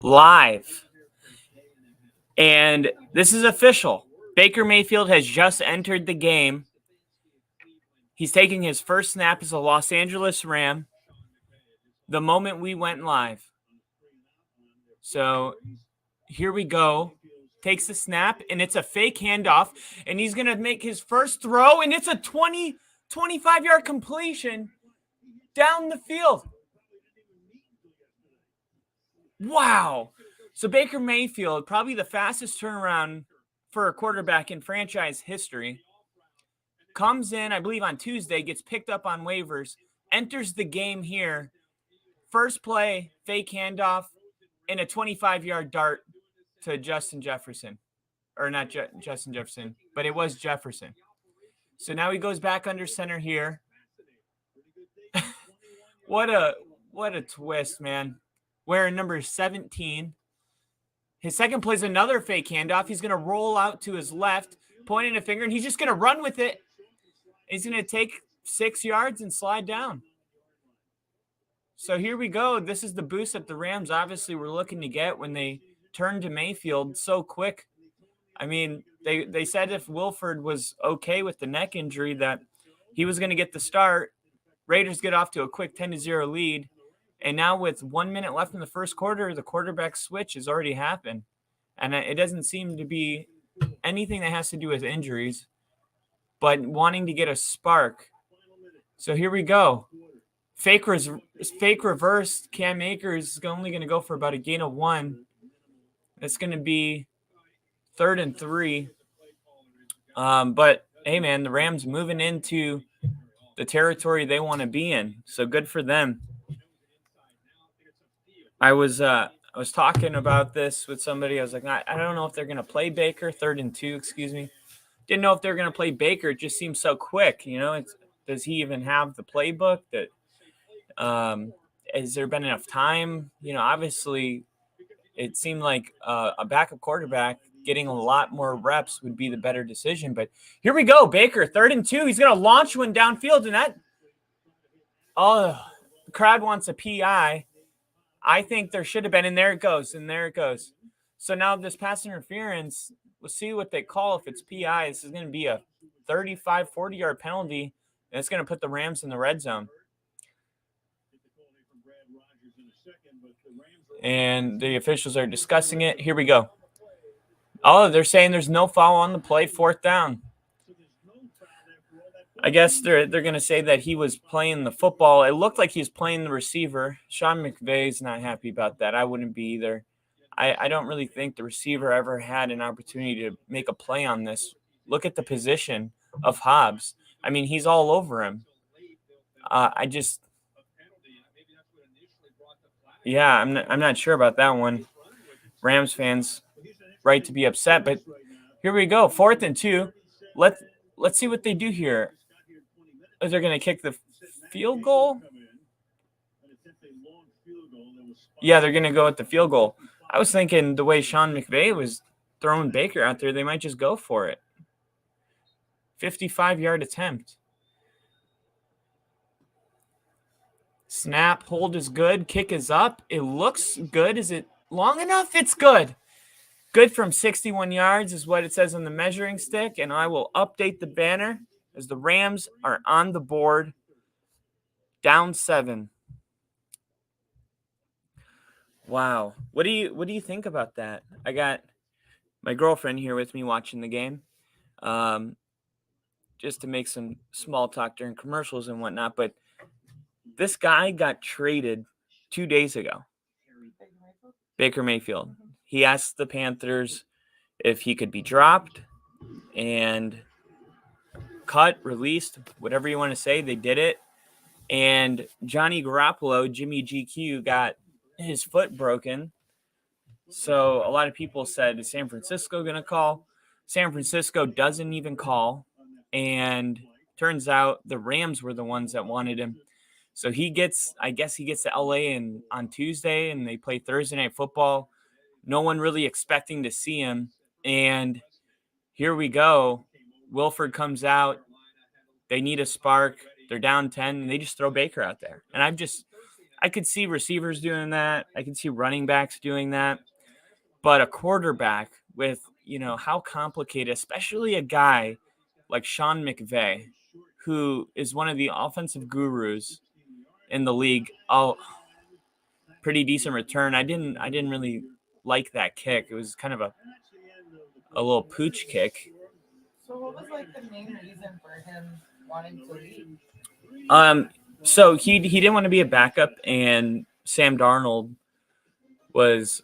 live. And this is official. Baker Mayfield has just entered the game. He's taking his first snap as a Los Angeles Ram the moment we went live. So here we go. Takes the snap, and it's a fake handoff, and he's going to make his first throw, and it's a 25-yard completion down the field. Wow. So Baker Mayfield, probably the fastest turnaround for a quarterback in franchise history, comes in, I believe, on Tuesday, gets picked up on waivers, enters the game here. First play, fake handoff, and a 25-yard dart to Justin Jefferson. Or not Justin Jefferson, but it was Jefferson. So now he goes back under center here. What a twist, man. Wearing number 17. His second play is another fake handoff. He's going to roll out to his left, pointing a finger, and he's just going to run with it. He's going to take 6 yards and slide down. So here we go. This is the boost that the Rams obviously were looking to get when they turned to Mayfield so quick. I mean, they said if Wilford was okay with the neck injury that he was going to get the start. Raiders get off to a quick 10-0 lead. And now with 1 minute left in the first quarter, the quarterback switch has already happened. And it doesn't seem to be anything that has to do with injuries, but wanting to get a spark. So here we go. Fake reverse. Cam Akers is only going to go for about a gain of 1. It's going to be 3rd and 3. But, hey, man, the Rams moving into the territory they want to be in. So good for them. I was talking about this with somebody. I was like, I don't know if they're going to play Baker. 3rd and 2, excuse me. Didn't know if they're going to play Baker. It just seems so quick. You know, does he even have the playbook? That has there been enough time? You know, obviously, it seemed like a backup quarterback getting a lot more reps would be the better decision. But here we go, Baker, 3rd and 2. He's going to launch one downfield, and the crowd wants a PI. I think there should have been, and there it goes. So now this pass interference, we'll see what they call if it's PI. This is going to be a 35, 40-yard penalty, and it's going to put the Rams in the red zone. And the officials are discussing it. Here we go. Oh, they're saying there's no foul on the play, 4th down. I guess they're going to say that he was playing the football. It looked like he was playing the receiver. Sean McVay's not happy about that. I wouldn't be either. I don't really think the receiver ever had an opportunity to make a play on this. Look at the position of Hobbs. I mean, he's all over him. I'm not sure about that one. Rams fans, right to be upset, but here we go. 4th and 2. Let's see what they do here. Is they're going to kick the field goal? Yeah, they're going to go with the field goal. I was thinking the way Sean McVay was throwing Baker out there, they might just go for it. 55-yard attempt. Snap, hold is good. Kick is up. It looks good. Is it long enough? It's good. Good from 61 yards is what it says on the measuring stick, and I will update the banner as the Rams are on the board, down 7. Wow. What do you think about that? I got my girlfriend here with me watching the game, just to make some small talk during commercials and whatnot, but this guy got traded 2 days ago. Baker Mayfield. He asked the Panthers if he could be dropped and cut, released, whatever you want to say. They did it. And Johnny Garoppolo, Jimmy GQ, got his foot broken. So a lot of people said, is San Francisco going to call? San Francisco doesn't even call. And turns out the Rams were the ones that wanted him. So he gets to LA on Tuesday, and they play Thursday Night Football. No one really expecting to see him. And here we go. Wilford comes out. They need a spark. They're down 10, and they just throw Baker out there. And I could see receivers doing that. I could see running backs doing that. But a quarterback with, how complicated, especially a guy like Sean McVay, who is one of the offensive gurus in the league. Oh, pretty decent return. I didn't really like that kick. It was kind of a little pooch kick. So what was like the main reason for him wanting to leave? So he didn't want to be a backup, and Sam Darnold was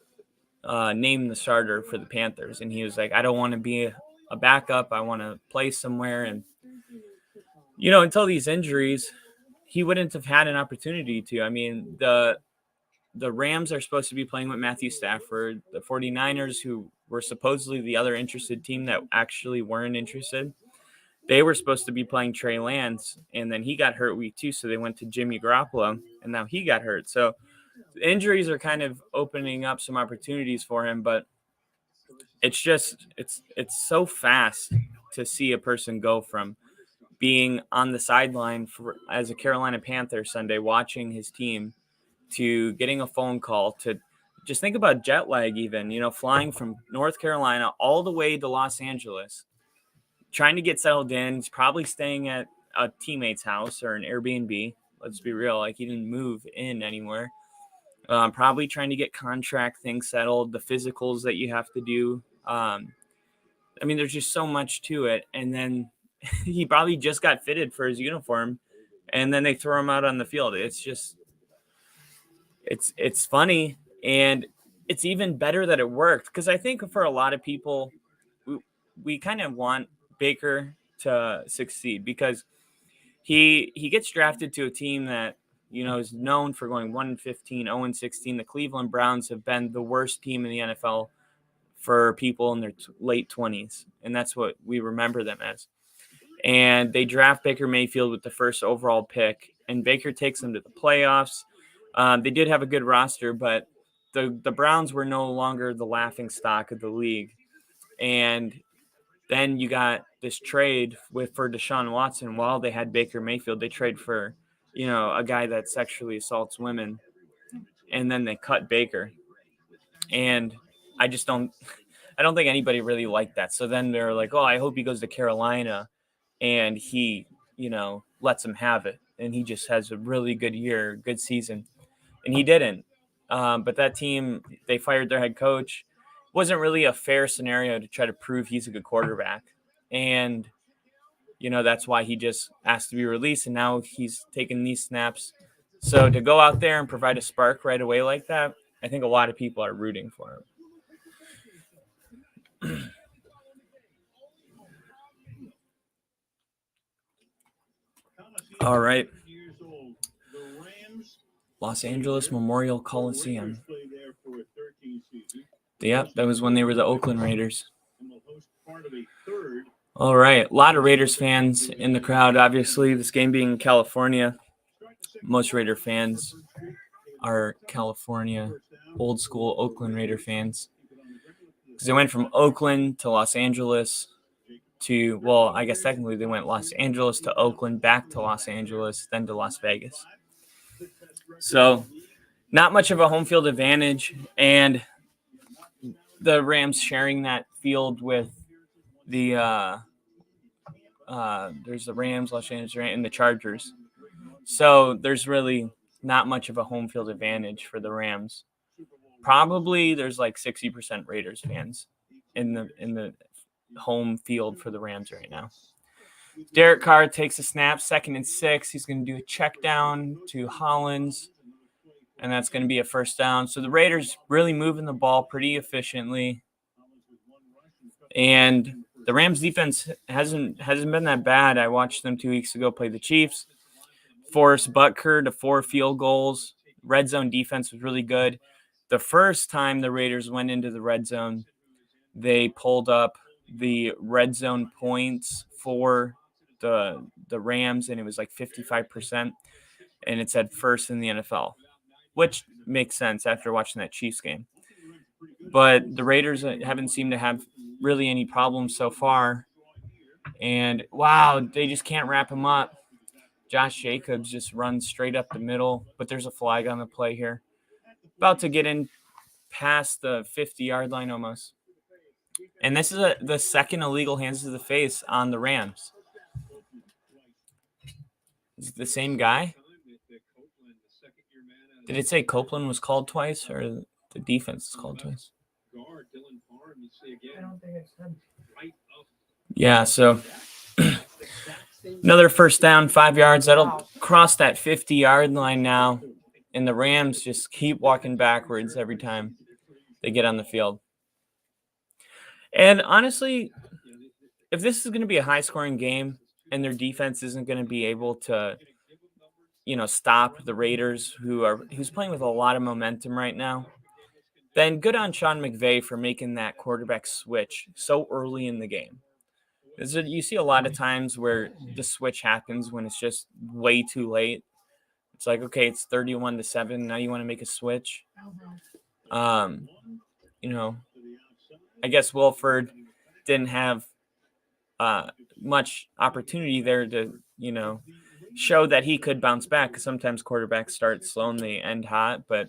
named the starter for the Panthers, and he was like, I don't want to be a backup. I want to play somewhere. And until these injuries, he wouldn't have had an opportunity to. I mean, the Rams are supposed to be playing with Matthew Stafford. The 49ers, who were supposedly the other interested team that actually weren't interested, they were supposed to be playing Trey Lance, and then he got hurt week 2, so they went to Jimmy Garoppolo, and now he got hurt. So the injuries are kind of opening up some opportunities for him, but it's so fast to see a person go from being on the sideline as a Carolina Panther Sunday watching his team to getting a phone call to just think about jet lag even, flying from North Carolina all the way to Los Angeles, trying to get settled in. He's probably staying at a teammate's house or an Airbnb. Let's be real. Like, he didn't move in anywhere. Probably trying to get contract things settled, the physicals that you have to do. I mean, there's just so much to it. And then he probably just got fitted for his uniform, and then they throw him out on the field. It's just, it's funny, and it's even better that it worked, because I think for a lot of people, we kind of want Baker to succeed, because he gets drafted to a team that is known for going 1-15, 0-16. The Cleveland Browns have been the worst team in the NFL for people in their late 20s, and that's what we remember them as. And they draft Baker Mayfield with the first overall pick, and Baker takes them to the playoffs. They did have a good roster, but the Browns were no longer the laughing stock of the league. And then you got this trade for Deshaun Watson. While they had Baker Mayfield, they trade for, a guy that sexually assaults women. And then they cut Baker. And I don't think anybody really liked that. So then they're like, oh, I hope he goes to Carolina and he, lets him have it. And he just has a really good year, good season. And he didn't. But that team, they fired their head coach. Wasn't really a fair scenario to try to prove he's a good quarterback. And, that's why he just asked to be released. And now he's taking these snaps. So to go out there and provide a spark right away like that, I think a lot of people are rooting for him. All right. Los Angeles Memorial Coliseum. Yep, that was when they were the Oakland Raiders. All right, a lot of Raiders fans in the crowd. Obviously, this game being in California, most Raider fans are California, old school Oakland Raider fans. Because they went from Oakland to Los Angeles to, well, I guess technically they went Los Angeles to Oakland, back to Los Angeles, then to Las Vegas. So not much of a home field advantage, and the Rams sharing that field with the there's the Rams, Los Angeles Rams, and the Chargers. So there's really not much of a home field advantage for the Rams. Probably there's like 60% Raiders fans in the home field for the Rams right now. Derek Carr takes a snap, 2nd and 6. He's going to do a check down to Hollins, and that's going to be a first down. So the Raiders really moving the ball pretty efficiently. And the Rams defense hasn't been that bad. I watched them 2 weeks ago play the Chiefs. Forced Butker to 4 field goals. Red zone defense was really good. The first time the Raiders went into the red zone, they pulled up the red zone points for the Rams, and it was like 55%, and it said first in the NFL, which makes sense after watching that Chiefs game. But the Raiders haven't seemed to have really any problems so far, and wow, they just can't wrap him up. Josh Jacobs just runs straight up the middle, but there's a flag on the play here. About to get in past the 50-yard line almost. And this is the second illegal hands to the face on the Rams. Is it the same guy? Did it say Copeland was called twice or the defense was called twice? I don't think it's him. Yeah, so another first down, 5 yards. That'll cross that 50-yard line now. And the Rams just keep walking backwards every time they get on the field. And honestly, if this is going to be a high-scoring game and their defense isn't going to be able to, stop the Raiders, who's playing with a lot of momentum right now, then good on Sean McVay for making that quarterback switch so early in the game. You see a lot of times where the switch happens when it's just way too late. It's like, okay, it's 31-7. Now you want to make a switch. I guess Wilford didn't have much opportunity there to, show that he could bounce back, because sometimes quarterbacks start slow and they end hot. But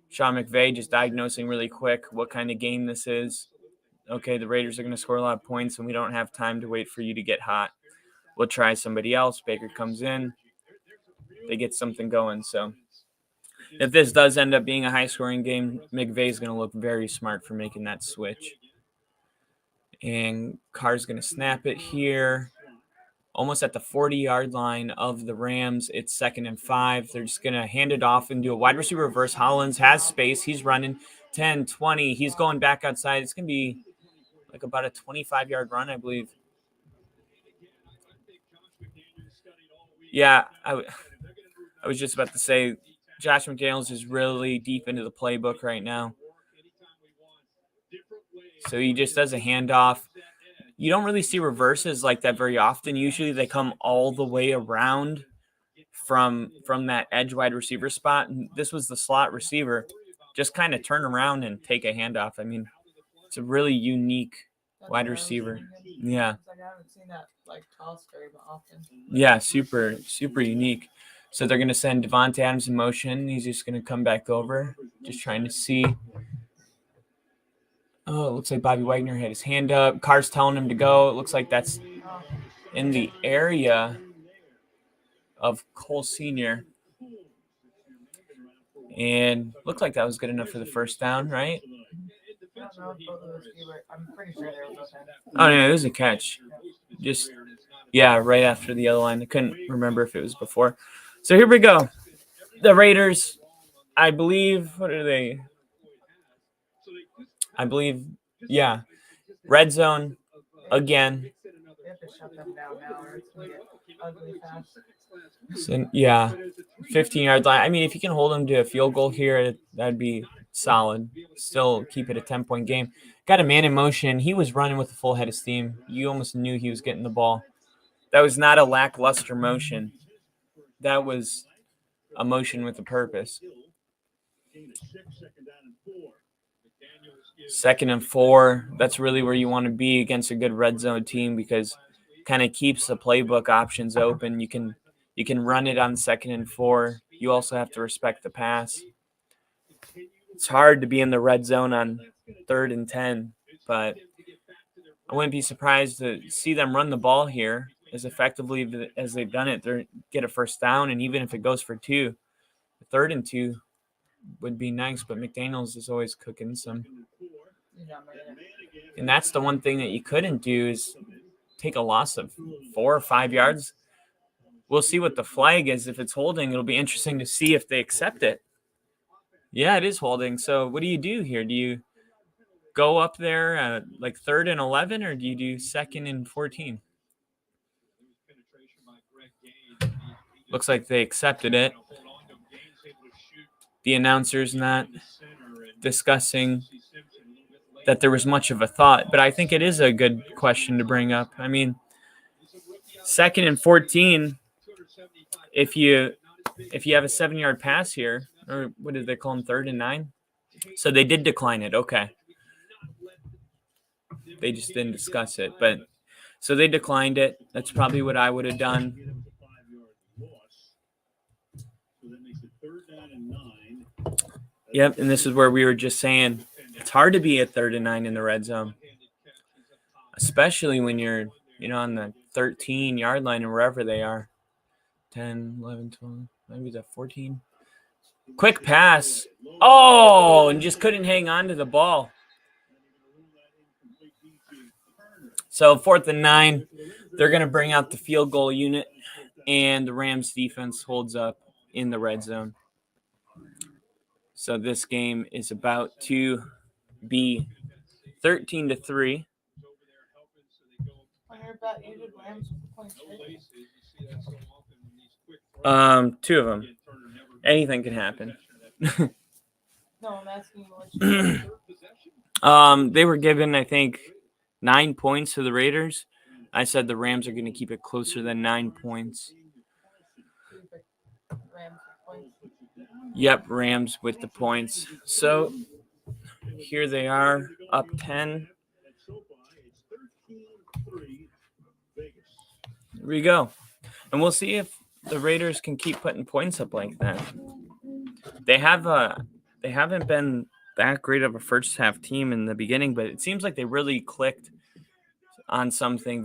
Sean McVay just diagnosing really quick what kind of game this is. Okay, the Raiders are going to score a lot of points, and we don't have time to wait for you to get hot. We'll try somebody else. Baker comes in. They get something going. So if this does end up being a high-scoring game, McVay is going to look very smart for making that switch. And Carr's going to snap it here. Almost at the 40-yard line of the Rams. It's 2nd and 5. They're just going to hand it off and do a wide receiver reverse. Hollins has space. He's running 10, 20. He's going back outside. It's going to be like about a 25-yard run, I believe. Yeah, I was just about to say Josh McDaniels is really deep into the playbook right now. So he just does a handoff. You don't really see reverses like that very often. Usually they come all the way around from that edge wide receiver spot. And this was the slot receiver. Just kind of turn around and take a handoff. I mean, it's a really unique wide receiver. Yeah. I haven't seen that toss very often. Yeah, super, super unique. So they're going to send Devontae Adams in motion. He's just going to come back over, just trying to see. Oh, it looks like Bobby Wagner had his hand up. Carr's telling him to go. It looks like that's in the area of Cole Sr. And looked like that was good enough for the first down, right? I don't know if both of those were. I'm pretty sure they were okay. Oh, no, it was a catch. Just, yeah, right after the other line. I couldn't remember if it was before. So here we go. The Raiders, I believe, what are they? I believe, yeah, red zone again. They have to shut them down now or it's going to get ugly fast. So, yeah, 15-yard line. I mean, if you can hold them to a field goal here, that'd be solid. Still keep it a 10-point game. Got a man in motion. He was running with a full head of steam. You almost knew he was getting the ball. That was not a lackluster motion. That was a motion with a purpose. 2nd and 4. That's really where you want to be against a good red zone team, because it kind of keeps the playbook options open. You can run it on 2nd and 4. You also have to respect the pass. It's hard to be in the red zone on 3rd and 10, but I wouldn't be surprised to see them run the ball here as effectively as they've done it. They get a first down, and even if it goes for 2, 3rd and 2 would be nice, but McDaniels is always cooking some. And that's the one thing that you couldn't do is take a loss of 4 or 5 yards. We'll see what the flag is. If it's holding, it'll be interesting to see if they accept it. Yeah, it is holding. So what do you do here? Do you go up there at 3rd and 11, or do you do 2nd and 14? Looks like they accepted it. The announcer's not discussing that there was much of a thought, but I think it is a good question to bring up. I mean, 2nd and 14, if you have a 7-yard pass here, or what did they call them, 3rd and 9? So they did decline it. Okay. They just didn't discuss it, but so they declined it. That's probably what I would have done. Yep, and this is where we were just saying it's hard to be at 3rd and 9 in the red zone, especially when you're, on the 13-yard line or wherever they are. 10, 11, 12, maybe the 14. Quick pass. Oh, and just couldn't hang on to the ball. So 4th and 9, they're going to bring out the field goal unit, and the Rams defense holds up in the red zone. So this game is about to be 13-3. On your bet, you did Rams with the points, right? 2 of them. Anything can happen. No, I'm asking you what you They were given, I think, 9 points to the Raiders. I said the Rams are going to keep it closer than 9 points. Rams with points. Yep, Rams with the points. So here they are, up 10. Here we go. And we'll see if the Raiders can keep putting points up like that. They haven't been that great of a first half team in the beginning, but it seems like they really clicked on something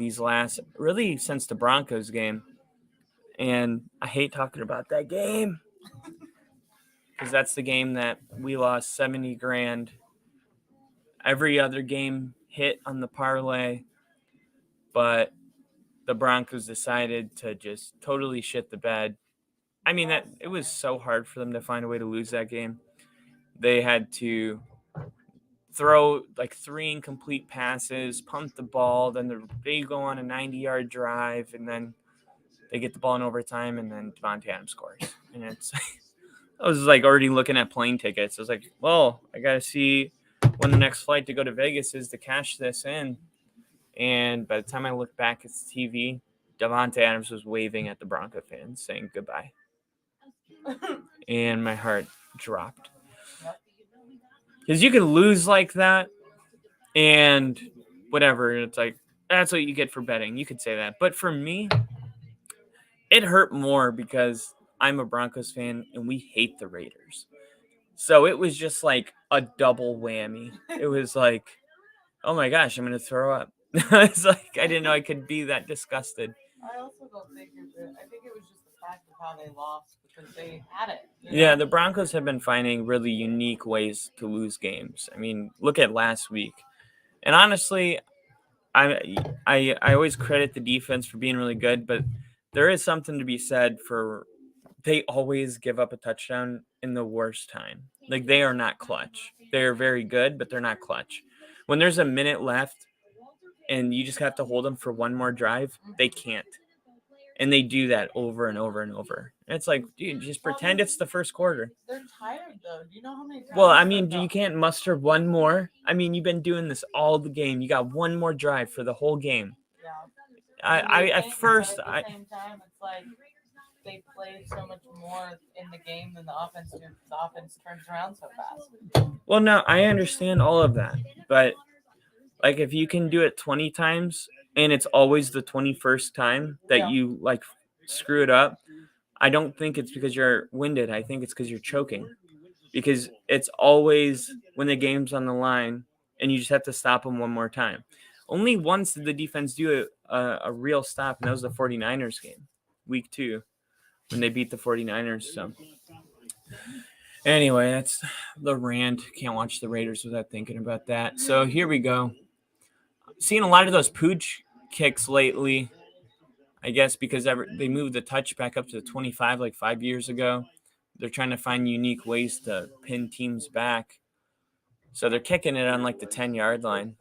really since the Broncos game. And I hate talking about that game because that's the game that we lost $70,000. Every other game hit on the parlay, but the Broncos decided to just totally shit the bed. I mean, that it was so hard for them to find a way to lose that game. They had to throw like 3 incomplete passes, punt the ball, then they go on a 90-yard drive, and then they get the ball in overtime, and then Devontae Adams scores. And it's I was like already looking at plane tickets. I was like, well, I got to see when the next flight to go to Vegas is to cash this in. And by the time I looked back at the TV, Devontae Adams was waving at the Bronco fans saying goodbye. And my heart dropped. Because you could lose like that and whatever. It's like, that's what you get for betting. You could say that. But for me, it hurt more because I'm a Broncos fan and we hate the Raiders. So it was just like a double whammy. It was like, oh my gosh, I'm going to throw up. It's like, I didn't know I could be that disgusted. I also don't think I think it was just the fact of how they lost because they had it. Yeah, the Broncos have been finding really unique ways to lose games. I mean, look at last week. And honestly, I always credit the defense for being really good, but there is something to be said for they always give up a touchdown in the worst time. Like, they are not clutch. They're very good, but they're not clutch. When there's a minute left and you just have to hold them for one more drive, they can't. And they do that over and over and over. And it's like, dude, just pretend it's the first quarter. They're tired, though. Do you know how many times? Well, I mean, you can't muster one more. I mean, you've been doing this all the game. You got one more drive for the whole game. Yeah. At first, at the same time, it's like they play so much more in the game than the offense do. The offense turns around so fast. Well, no, I understand all of that. But, like, if you can do it 20 times and it's always the 21st time that you, like, screw it up, I don't think it's because you're winded. I think it's because you're choking. Because it's always when the game's on the line and you just have to stop them one more time. Only once did the defense do a real stop, and that was the 49ers game, week 2, when they beat the 49ers. So, anyway, that's the rant. Can't watch the Raiders without thinking about that. So, here we go. Seeing a lot of those pooch kicks lately, I guess, because they moved the touch back up to 25 like 5 years ago. They're trying to find unique ways to pin teams back. So they're kicking it on like the 10-yard line.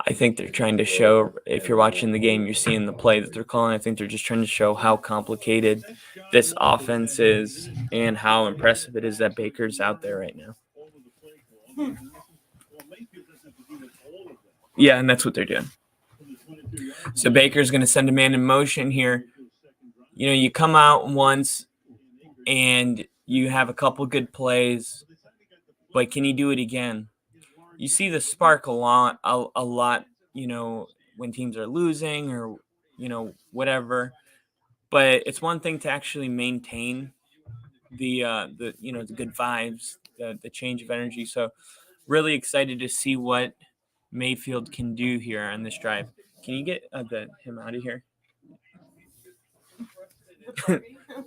I think they're trying to show, if you're watching the game, you're seeing the play that they're calling. I think they're just trying to show how complicated this offense is and how impressive it is that Baker's out there right now. Yeah, and that's what they're doing. So Baker's going to send a man in motion here. You know, you come out once and you have a couple good plays, but can you do it again? You see the spark a lot, when teams are losing or, whatever. But it's one thing to actually maintain the the good vibes, the change of energy. So really excited to see what Mayfield can do here on this drive. Can you get him out of here?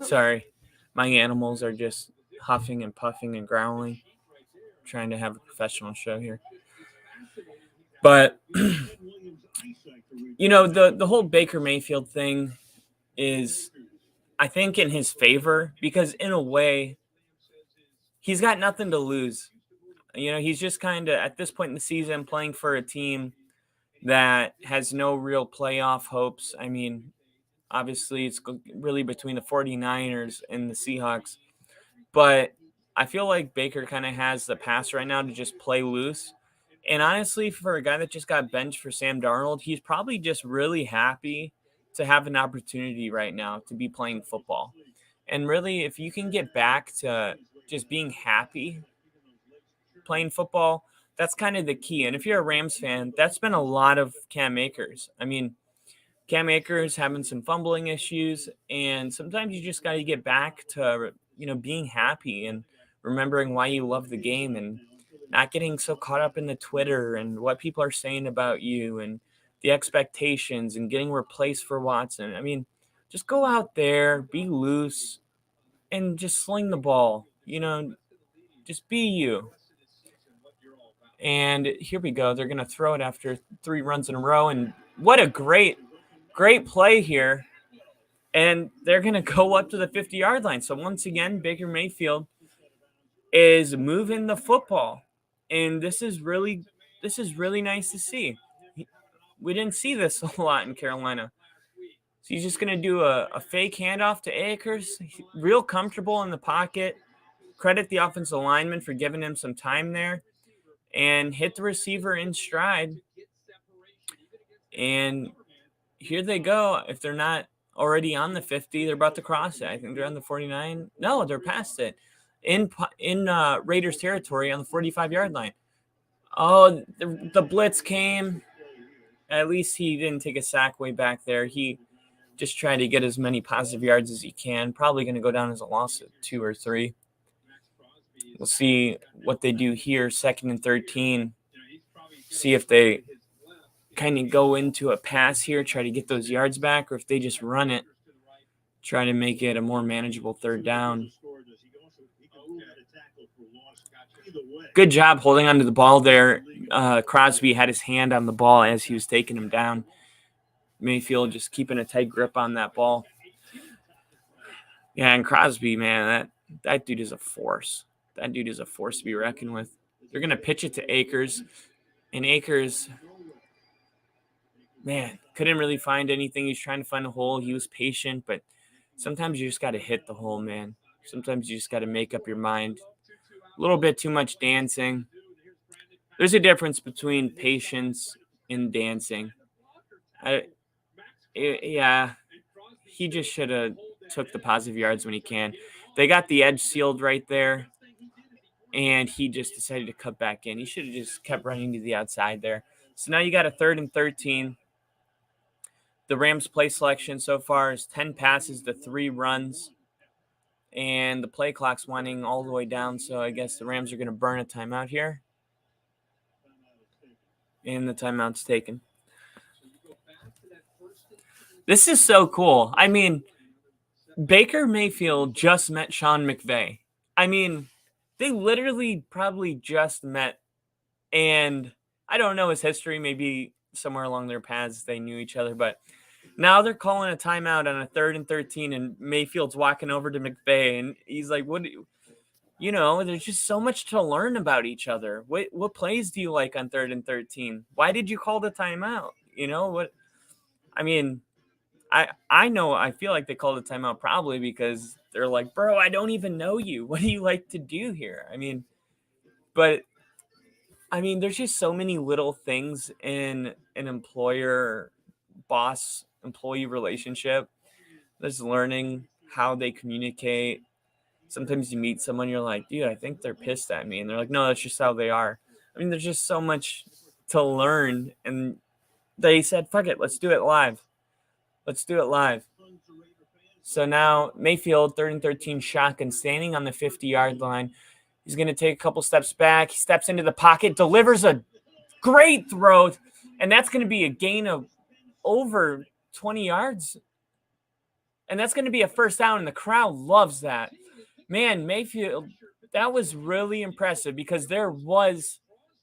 Sorry, my animals are just huffing and puffing and growling, trying to have a professional show here. But the whole Baker Mayfield thing is, I think, in his favor, because in a way he's got nothing to lose. He's just kind of at this point in the season playing for a team that has no real playoff hopes. I mean, obviously it's really between the 49ers and the Seahawks, but I feel like Baker kind of has the pass right now to just play loose. And honestly, for a guy that just got benched for Sam Darnold, he's probably just really happy to have an opportunity right now to be playing football. And really, if you can get back to just being happy playing football, that's kind of the key. And if you're a Rams fan, that's been a lot of Cam Akers. I mean, Cam Akers having some fumbling issues, and sometimes you just got to get back to, being happy and remembering why you love the game and not getting so caught up in the Twitter and what people are saying about you and the expectations and getting replaced for Watson. I mean, just go out there, be loose, and just sling the ball. Just be you. And here we go. They're going to throw it after 3 runs in a row. And what a great play here. And they're going to go up to the 50-yard line. So once again, Baker Mayfield is moving the football. And this is really nice to see. We didn't see this a lot in Carolina. So he's just going to do a fake handoff to Akers. Real comfortable in the pocket. Credit the offensive lineman for giving him some time there. And hit the receiver in stride. And here they go. If they're not already on the 50, they're about to cross it. I think they're on the 49. No, they're past it. In Raiders territory on the 45-yard line. Oh, the blitz came. At least he didn't take a sack way back there. He just tried to get as many positive yards as he can. Probably going to go down as a loss of 2 or 3. We'll see what they do here, 2nd and 13. See if they kind of go into a pass here, try to get those yards back, or if they just run it, try to make it a more manageable 3rd down. Good job holding onto the ball there. Crosby had his hand on the ball as he was taking him down. Mayfield just keeping a tight grip on that ball. Yeah, and Crosby, man, that dude is a force. That dude is a force to be reckoned with. They're going to pitch it to Akers. And Akers, man, couldn't really find anything. He's trying to find a hole. He was patient, but sometimes you just got to hit the hole, man. Sometimes you just got to make up your mind. A little bit too much dancing. There's a difference between patience and dancing. He just should have took the positive yards when he can. They got the edge sealed right there, and he just decided to cut back in. He should have just kept running to the outside there. So now you got a 3rd and 13. The Rams' play selection so far is 10 passes to 3 runs, and the play clock's winding all the way down, so I guess the Rams are going to burn a timeout here. And the timeout's taken. This is so cool. I mean, Baker Mayfield just met Sean McVay. I mean, they literally probably just met, and I don't know his history. Maybe somewhere along their paths they knew each other, but now they're calling a timeout on a 3rd and 13, and Mayfield's walking over to McVay, and he's like, "What? There's just so much to learn about each other. What plays do you like on 3rd and 13? Why did you call the timeout? What? I mean." I know, I feel like they called a timeout probably because they're like, bro, I don't even know you. What do you like to do here? I mean, there's just so many little things in an employer-boss-employee relationship. There's learning how they communicate. Sometimes you meet someone, you're like, dude, I think they're pissed at me. And they're like, no, that's just how they are. There's just so much to learn. And they said, fuck it, let's do it live. Let's do it live. So now Mayfield, 3rd and 13 shotgun, standing on the 50-yard line. He's going to take a couple steps back. He steps into the pocket, delivers a great throw, and that's going to be a gain of over 20 yards. And that's going to be a first down, and the crowd loves that. Man, Mayfield, that was really impressive because there was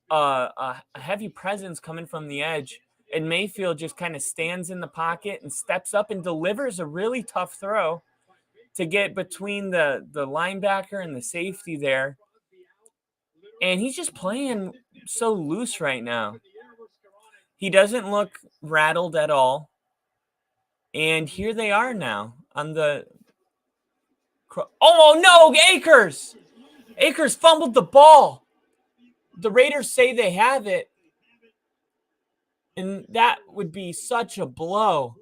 a heavy presence coming from the edge, and Mayfield just kind of stands in the pocket and steps up and delivers a really tough throw to get between the linebacker and the safety there. And he's just playing so loose right now. He doesn't look rattled at all. And here they are now on the... Oh, no, Akers! Akers fumbled the ball. The Raiders say they have it. And that would be such a blow.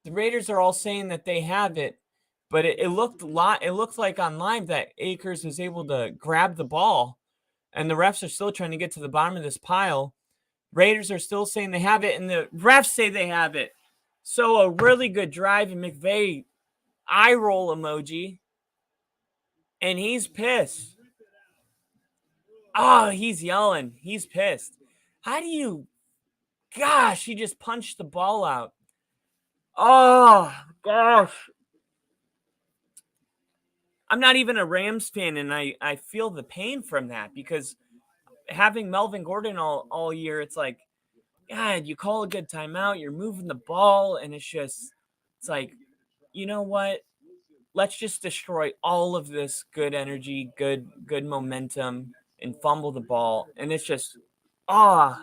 The Raiders are all saying that they have it. But it looked like on live that Akers was able to grab the ball. And the refs are still trying to get to the bottom of this pile. Raiders are still saying they have it, and the refs say they have it. So a really good drive, and McVay eye roll emoji. And he's pissed. Oh, he's yelling. He's pissed. How do you... Gosh, he just punched the ball out. Oh, gosh. I'm not even a Rams fan, and I feel the pain from that because having Melvin Gordon all year, it's like, God, you call a good timeout, you're moving the ball, and it's like, you know what? Let's just destroy all of this good energy, good momentum, and fumble the ball. And it's just, I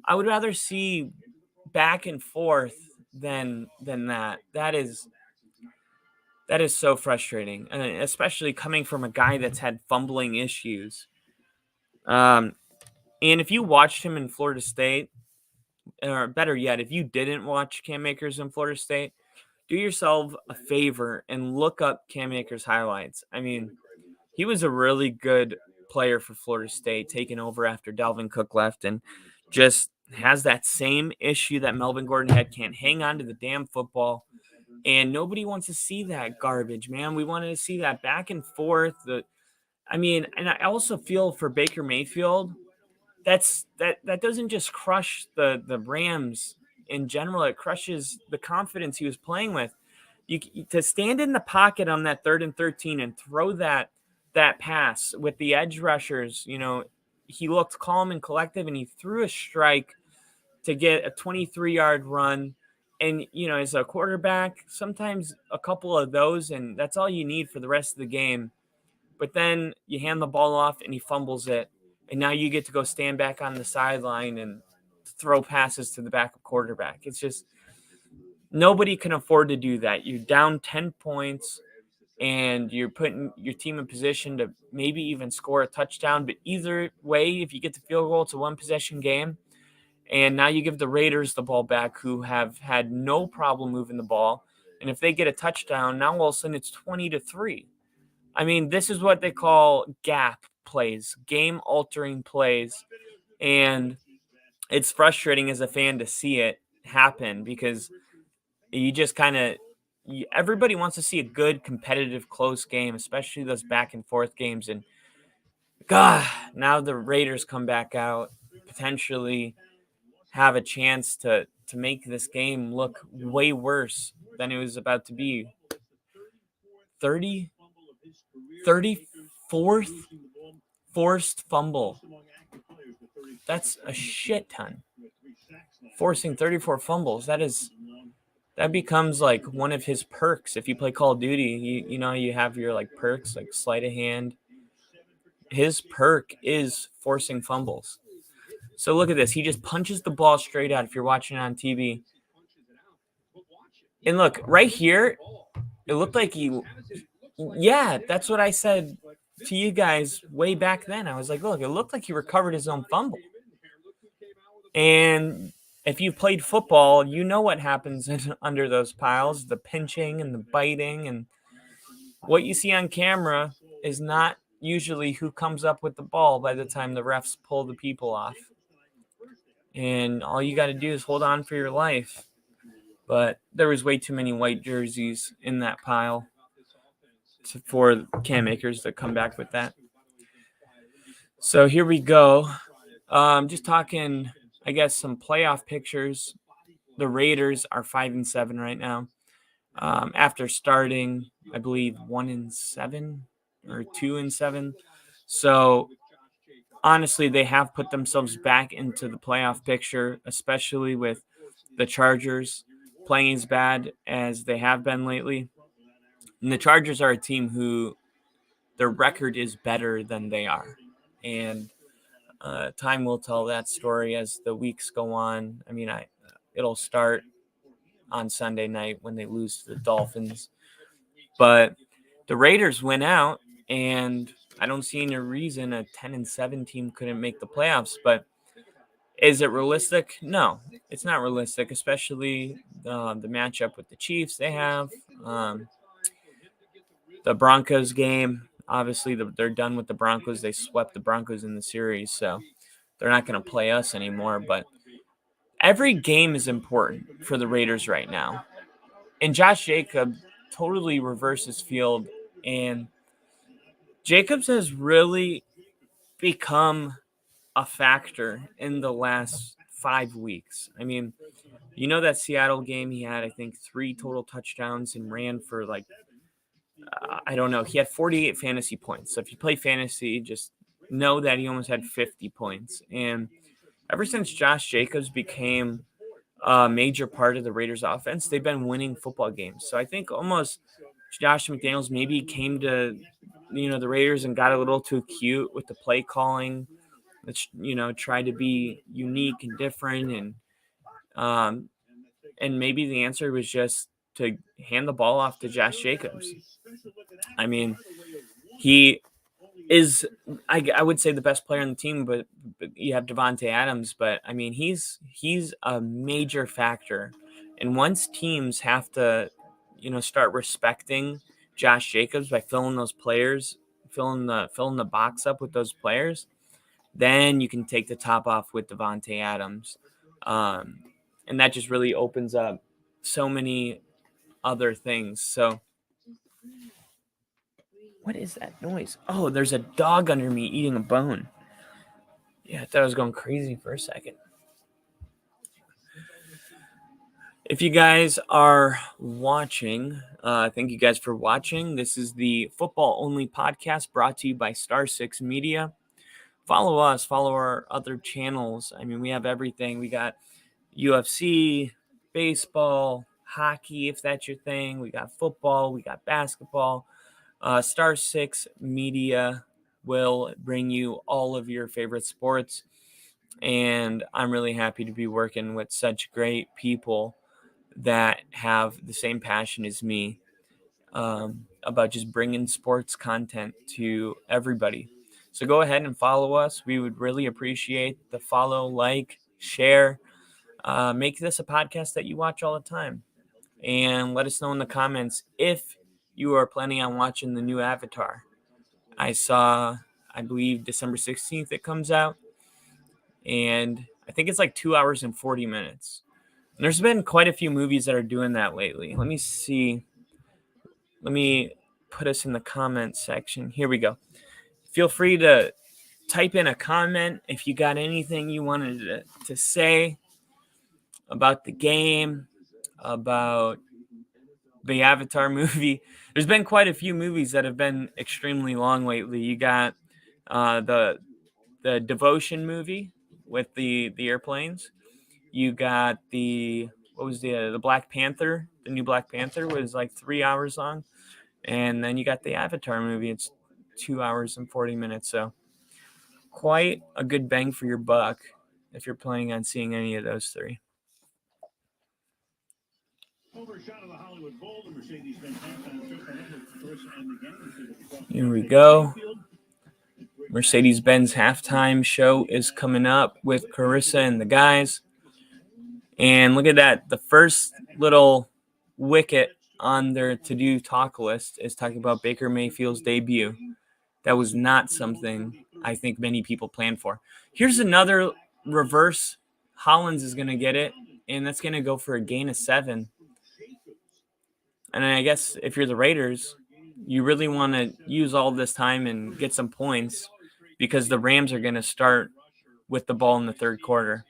would rather see back and forth than that. That is so frustrating, and especially coming from a guy that's had fumbling issues. And if you watched him in Florida State, or better yet, if you didn't watch Cam Akers in Florida State, do yourself a favor and look up Cam Akers highlights. I mean, he was a really good player for Florida State, taking over after Dalvin Cook left, and just has that same issue that Melvin Gordon had, can't hang on to the damn football. And nobody wants to see that garbage, man. We wanted to see that back and forth. And I also feel for Baker Mayfield, that doesn't just crush the Rams in general. It crushes the confidence he was playing with. To stand in the pocket on that 3rd and 13 and throw that pass with the edge rushers, he looked calm and collective, and he threw a strike to get a 23-yard run. And, as a quarterback, sometimes a couple of those, and that's all you need for the rest of the game. But then you hand the ball off and he fumbles it. And now you get to go stand back on the sideline and throw passes to the backup quarterback. It's just, nobody can afford to do that. You're down 10 points and you're putting your team in position to maybe even score a touchdown. But either way, if you get the field goal, it's a one-possession game. And now you give the Raiders the ball back, who have had no problem moving the ball. And if they get a touchdown, now all of a sudden it's 20-3. I mean, this is what they call gap plays, game-altering plays. And it's frustrating as a fan to see it happen because you just kind of – everybody wants to see a good, competitive, close game, especially those back-and-forth games. And, God, now the Raiders come back out, potentially – have a chance to make this game look way worse than it was about to be. 34th forced fumble. That's a shit ton. Forcing 34 fumbles. That becomes like one of his perks. If you play Call of Duty, you have your like perks, like sleight of hand. His perk is forcing fumbles. So look at this. He just punches the ball straight out if you're watching it on TV. And look, right here, it looked like that's what I said to you guys way back then. I was like, look, it looked like he recovered his own fumble. And if you've played football, you know what happens under those piles, the pinching and the biting. And what you see on camera is not usually who comes up with the ball by the time the refs pull the people off. and all you got to do is hold on for your life. But there was way too many white jerseys in that pile for Cam Akers to come back with that. So here we go. Just talking, I guess, some playoff pictures. The Raiders are 5-7 right now. After starting, I believe 1-7 or 2-7. So honestly, they have put themselves back into the playoff picture, especially with the Chargers playing as bad as they have been lately. And the Chargers are a team who their record is better than they are. And time will tell that story as the weeks go on. I mean, it'll start on Sunday night when they lose to the Dolphins. But the Raiders went out, and I don't see any reason a 10-7 team couldn't make the playoffs. But is it realistic? No, it's not realistic, especially the matchup with the Chiefs they have. The Broncos game, obviously, they're done with the Broncos. They swept the Broncos in the series, so they're not going to play us anymore. But every game is important for the Raiders right now. And Josh Jacobs totally reverses field, and Jacobs has really become a factor in the last 5 weeks. I mean, you know that Seattle game, he had, I think, 3 total touchdowns and ran for I don't know. He had 48 fantasy points. So if you play fantasy, just know that he almost had 50 points. And ever since Josh Jacobs became a major part of the Raiders offense, they've been winning football games. So I think almost Josh McDaniels maybe came to, the Raiders and got a little too cute with the play calling. Let's, try to be unique and different. And maybe the answer was just to hand the ball off to Josh Jacobs. I mean, he is, I would say, the best player on the team, but you have Devontae Adams. But, I mean, he's a major factor. And once teams have to, start respecting Josh Jacobs by filling those players, filling the box up with those players, then you can take the top off with Devontae Adams. And that just really opens up so many other things. So what is that noise? Oh, there's a dog under me eating a bone. Yeah, I thought I was going crazy for a second. If you guys are watching, thank you guys for watching. This is the Football Only podcast brought to you by Star 6 Media. Follow us, follow our other channels. I mean, we have everything. We got UFC, baseball, hockey, if that's your thing. We got football, we got basketball. Star 6 Media will bring you all of your favorite sports. And I'm really happy to be working with such great people that have the same passion as me about just bringing sports content to everybody. So go ahead and follow us. We would really appreciate the follow, like, share. Make this a podcast that you watch all the time. And let us know in the comments if you are planning on watching the new Avatar. I believe December 16th it comes out. And I think it's like 2 hours and 40 minutes. And there's been quite a few movies that are doing that lately. Let me see. Let me put us in the comment section. Here we go. Feel free to type in a comment if you got anything you wanted to say about the game, about the Avatar movie. There's been quite a few movies that have been extremely long lately. You got the Devotion movie with the airplanes. You got what was the Black Panther? The new Black Panther was like 3 hours long. And then you got the Avatar movie. It's 2 hours and 40 minutes. So quite a good bang for your buck if you're planning on seeing any of those three. Here we go. Mercedes-Benz halftime show is coming up with Carissa and the guys. And look at that. The first little wicket on their to-do talk list is talking about Baker Mayfield's debut. That was not something I think many people planned for. Here's another reverse Hollins is going to get it, and that's going to go for a gain of 7. And I guess if you're the Raiders, you really want to use all this time and get some points because the Rams are going to start with the ball in the third quarter.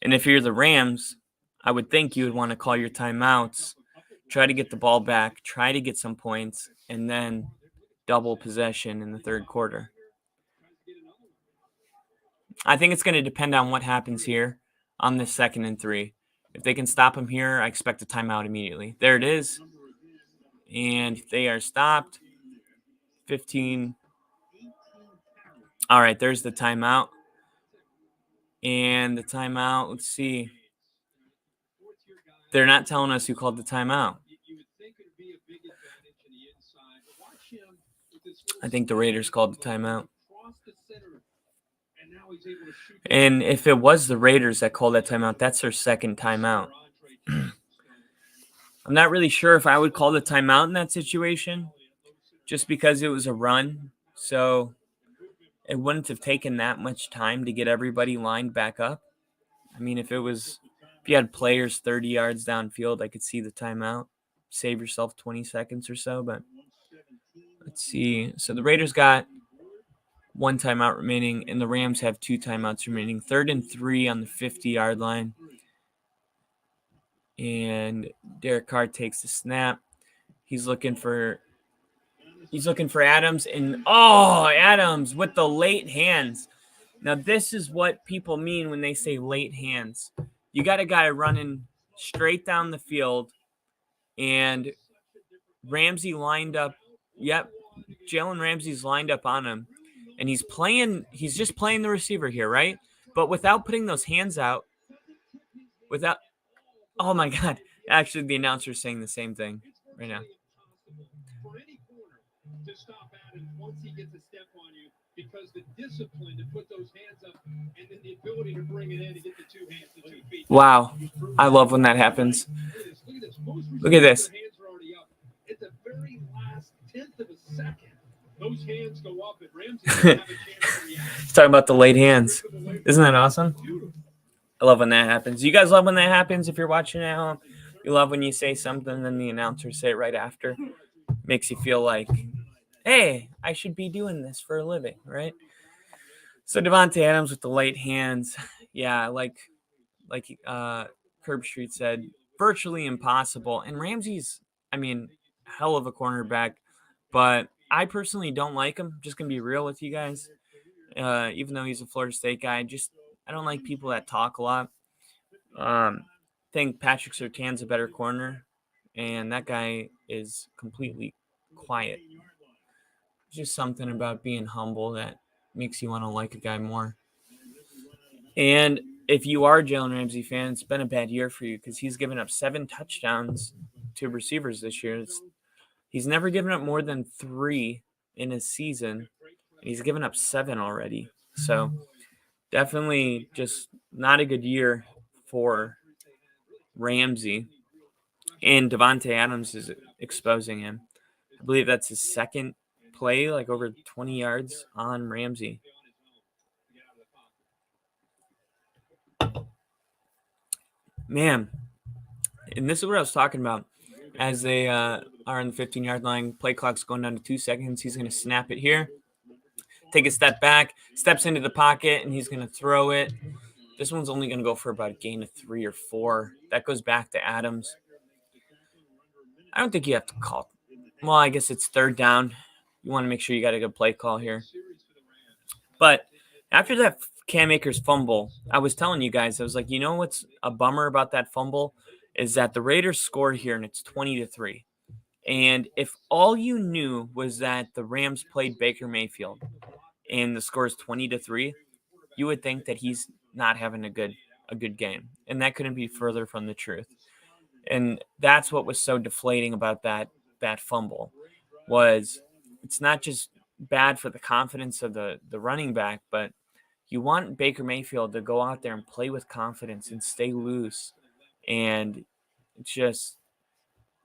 And if you're the Rams, I would think you would want to call your timeouts, try to get the ball back, try to get some points, and then double possession in the third quarter. I think it's going to depend on what happens here on this 2nd and 3. If they can stop him here, I expect a timeout immediately. There it is. And they are stopped. 15. All right, there's the timeout. And the timeout, let's see. They're not telling us who called the timeout. I think the Raiders called the timeout. And if it was the Raiders that called that timeout, that's their 2nd timeout. I'm not really sure if I would call the timeout in that situation just because it was a run. So it wouldn't have taken that much time to get everybody lined back up. I mean, if you had players 30 yards downfield, I could see the timeout. Save yourself 20 seconds or so. But let's see. So the Raiders got 1 timeout remaining, and the Rams have 2 timeouts remaining. 3rd and 3 on the 50-yard line. And Derek Carr takes the snap. He's looking for Adams, and Adams with the late hands. Now, this is what people mean when they say late hands. You got a guy running straight down the field, and Ramsey lined up. Yep, Jalen Ramsey's lined up on him, and he's just playing the receiver here, right? But without putting those hands out, oh my God, actually the announcer's saying the same thing right now. To stop Adams once he gets a step on you, because the discipline to put those hands up and then the ability to bring it in and get the 2 hands to 2 feet. Wow. I love when that happens. Look at this. At the very last 10th of a second, those hands go up and Ramsey have a chance to react. Talking about the late hands. Isn't that awesome? I love when that happens. You guys love when that happens if you're watching at home? You love when you say something and then the announcers say it right after? Makes you feel like, hey, I should be doing this for a living, right? So Davante Adams with the late hands. Yeah, like Curb Street said, virtually impossible. And Ramsey's, hell of a cornerback. But I personally don't like him. Just going to be real with you guys. Even though he's a Florida State guy, I don't like people that talk a lot. Think Patrick Surtain's a better corner. And that guy is completely quiet. Just something about being humble that makes you want to like a guy more. And if you are a Jalen Ramsey fan, it's been a bad year for you because he's given up 7 touchdowns to receivers this year. He's never given up more than 3 in his season. He's given up 7 already. So definitely just not a good year for Ramsey. And Davante Adams is exposing him. I believe that's his 2nd play, like over 20 yards on Ramsey. Man, and this is what I was talking about. As they are on the 15-yard line, play clock's going down to 2 seconds. He's going to snap it here, take a step back, steps into the pocket, and he's going to throw it. This one's only going to go for about a gain of 3 or 4. That goes back to Adams. I don't think you have to call. Well, I guess it's 3rd down. You want to make sure you got a good play call here. But after that Cam Akers fumble, I was telling you guys, I was like, you know what's a bummer about that fumble is that the Raiders scored here and it's 20-3. And if all you knew was that the Rams played Baker Mayfield and the score is 20-3, you would think that he's not having a good game. And that couldn't be further from the truth. And that's what was so deflating about that fumble was it's not just bad for the confidence of the running back, but you want Baker Mayfield to go out there and play with confidence and stay loose. And it's just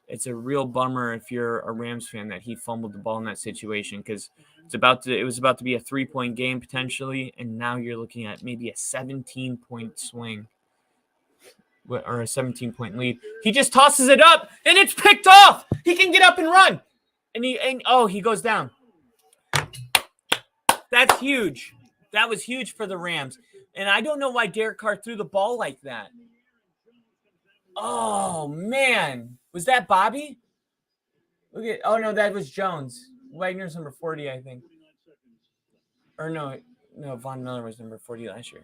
it's a real bummer if you're a Rams fan that he fumbled the ball in that situation, because it was about to be a 3-point game potentially, and now you're looking at maybe a 17-point swing or a 17-point lead. He just tosses it up and it's picked off. He can get up and run, and he goes down. That's huge. That was huge for the Rams, and I don't know why Derek Carr threw the ball like that. Oh man, was that Bobby? Oh no, that was Jones. Wagner's number 40, I think. Or no, Von Miller was number 40 last year.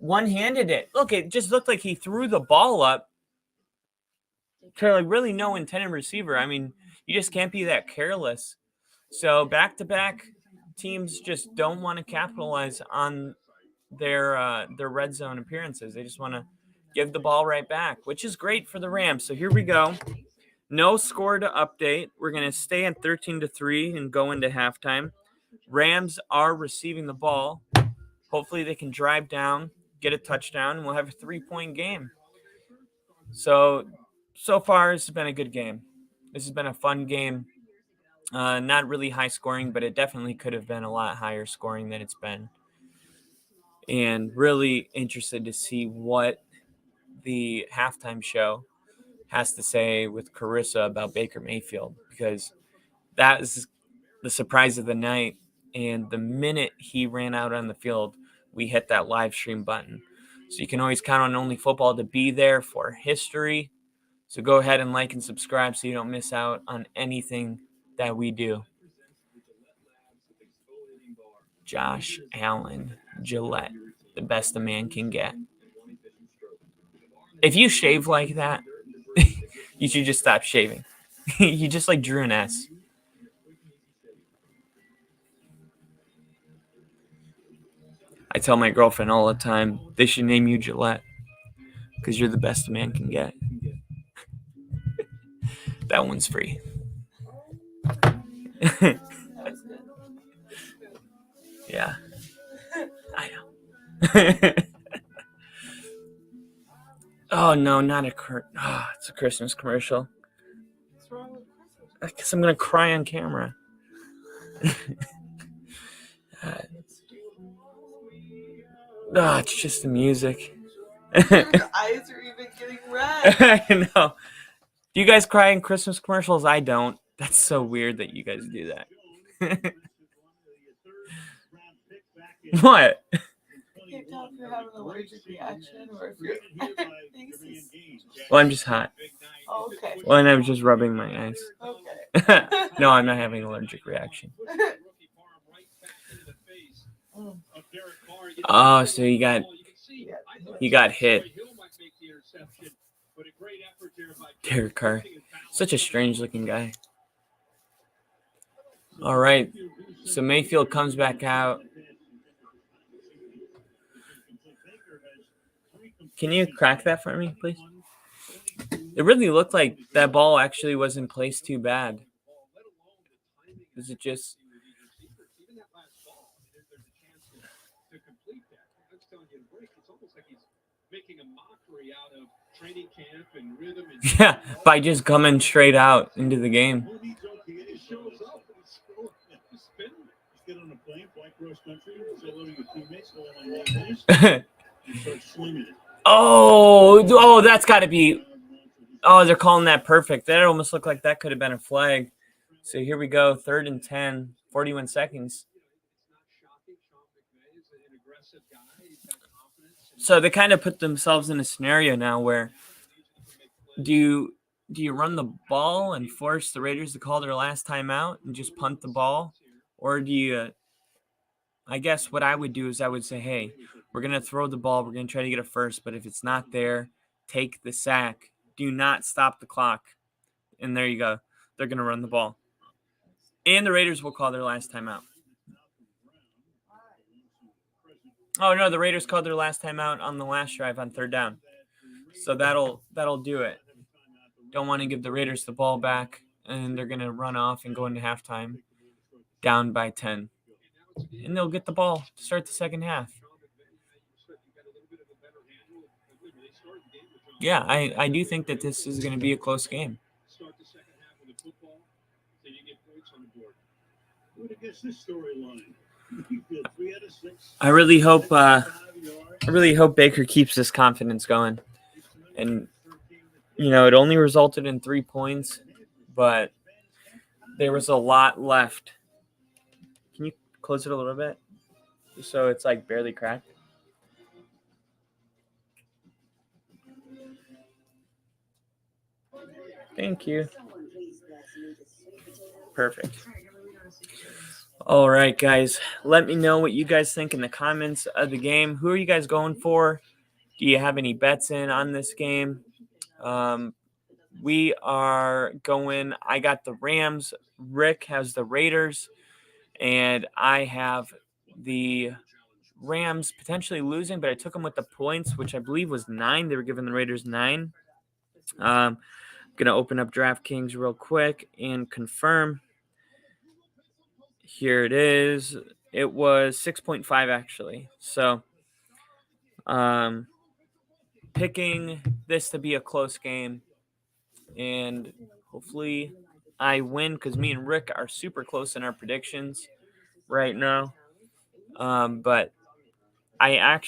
One-handed it. Look, it just looked like he threw the ball up to like really no intended receiver. I mean, you just can't be that careless. So back-to-back teams just don't want to capitalize on their red zone appearances. They just want to give the ball right back, which is great for the Rams. So here we go. No score to update. We're going to stay at 13-3 and go into halftime. Rams are receiving the ball. Hopefully they can drive down, get a touchdown, and we'll have a 3-point game. So far, this has been a good game. This has been a fun game. Not really high scoring, but it definitely could have been a lot higher scoring than it's been. And really interested to see what the halftime show has to say with Carissa about Baker Mayfield, because that is the surprise of the night. And the minute he ran out on the field, we hit that live stream button. So you can always count on Only Football to be there for history. So go ahead and like and subscribe so you don't miss out on anything that we do. Josh Allen, Gillette, the best a man can get. If you shave like that, you should just stop shaving. You just like drew an S. I tell my girlfriend all the time, they should name you Gillette because you're the best a man can get. That one's free. Yeah, I know. Oh no, not it's a Christmas commercial. What's wrong with Christmas? I guess I'm gonna cry on camera. It's just the music. Your eyes are even getting red. I know. Do you guys cry in Christmas commercials? I don't. That's so weird that you guys do that. What? I can't tell if you're having an allergic reaction or if your face is... Well, I'm just hot. Oh, okay. Well, and I was just rubbing my eyes. Okay. No, I'm not having an allergic reaction. Oh, so you got hit. Derek Carr. Such a strange looking guy. All right. So Mayfield comes back out. Can you crack that for me, please? It really looked like that ball actually wasn't placed too bad. Is it just... Yeah, by just coming straight out into the game. Oh, that's got to be... Oh, they're calling that perfect. That almost looked like that could have been a flag. So here we go, 3rd and 10, 41 seconds. So they kind of put themselves in a scenario now where do you run the ball and force the Raiders to call their last timeout and just punt the ball? Or do you, I guess what I would do is I would say, hey, we're going to throw the ball. We're going to try to get a first, but if it's not there, take the sack. Do not stop the clock. And there you go. They're going to run the ball. And the Raiders will call their last timeout. Oh, no, the Raiders called their last timeout on the last drive on 3rd down. So that'll do it. Don't want to give the Raiders the ball back, and they're going to run off and go into halftime down by 10. And they'll get the ball to start the second half. Yeah, I do think that this is going to be a close game. I really hope Baker keeps this confidence going. And it only resulted in 3 points, but there was a lot left. Can you close it a little bit? So it's like barely cracked. Thank you. Perfect. All right, guys. Let me know what you guys think in the comments of the game. Who are you guys going for? Do you have any bets in on this game? We are going. I got the Rams. Rick has the Raiders. And I have the Rams potentially losing, but I took them with the points, which I believe was 9. They were giving the Raiders 9. I'm going to open up DraftKings real quick and confirm. Here it is. It was 6.5 actually. So picking this to be a close game, and hopefully I win because me and Rick are super close in our predictions right now. But I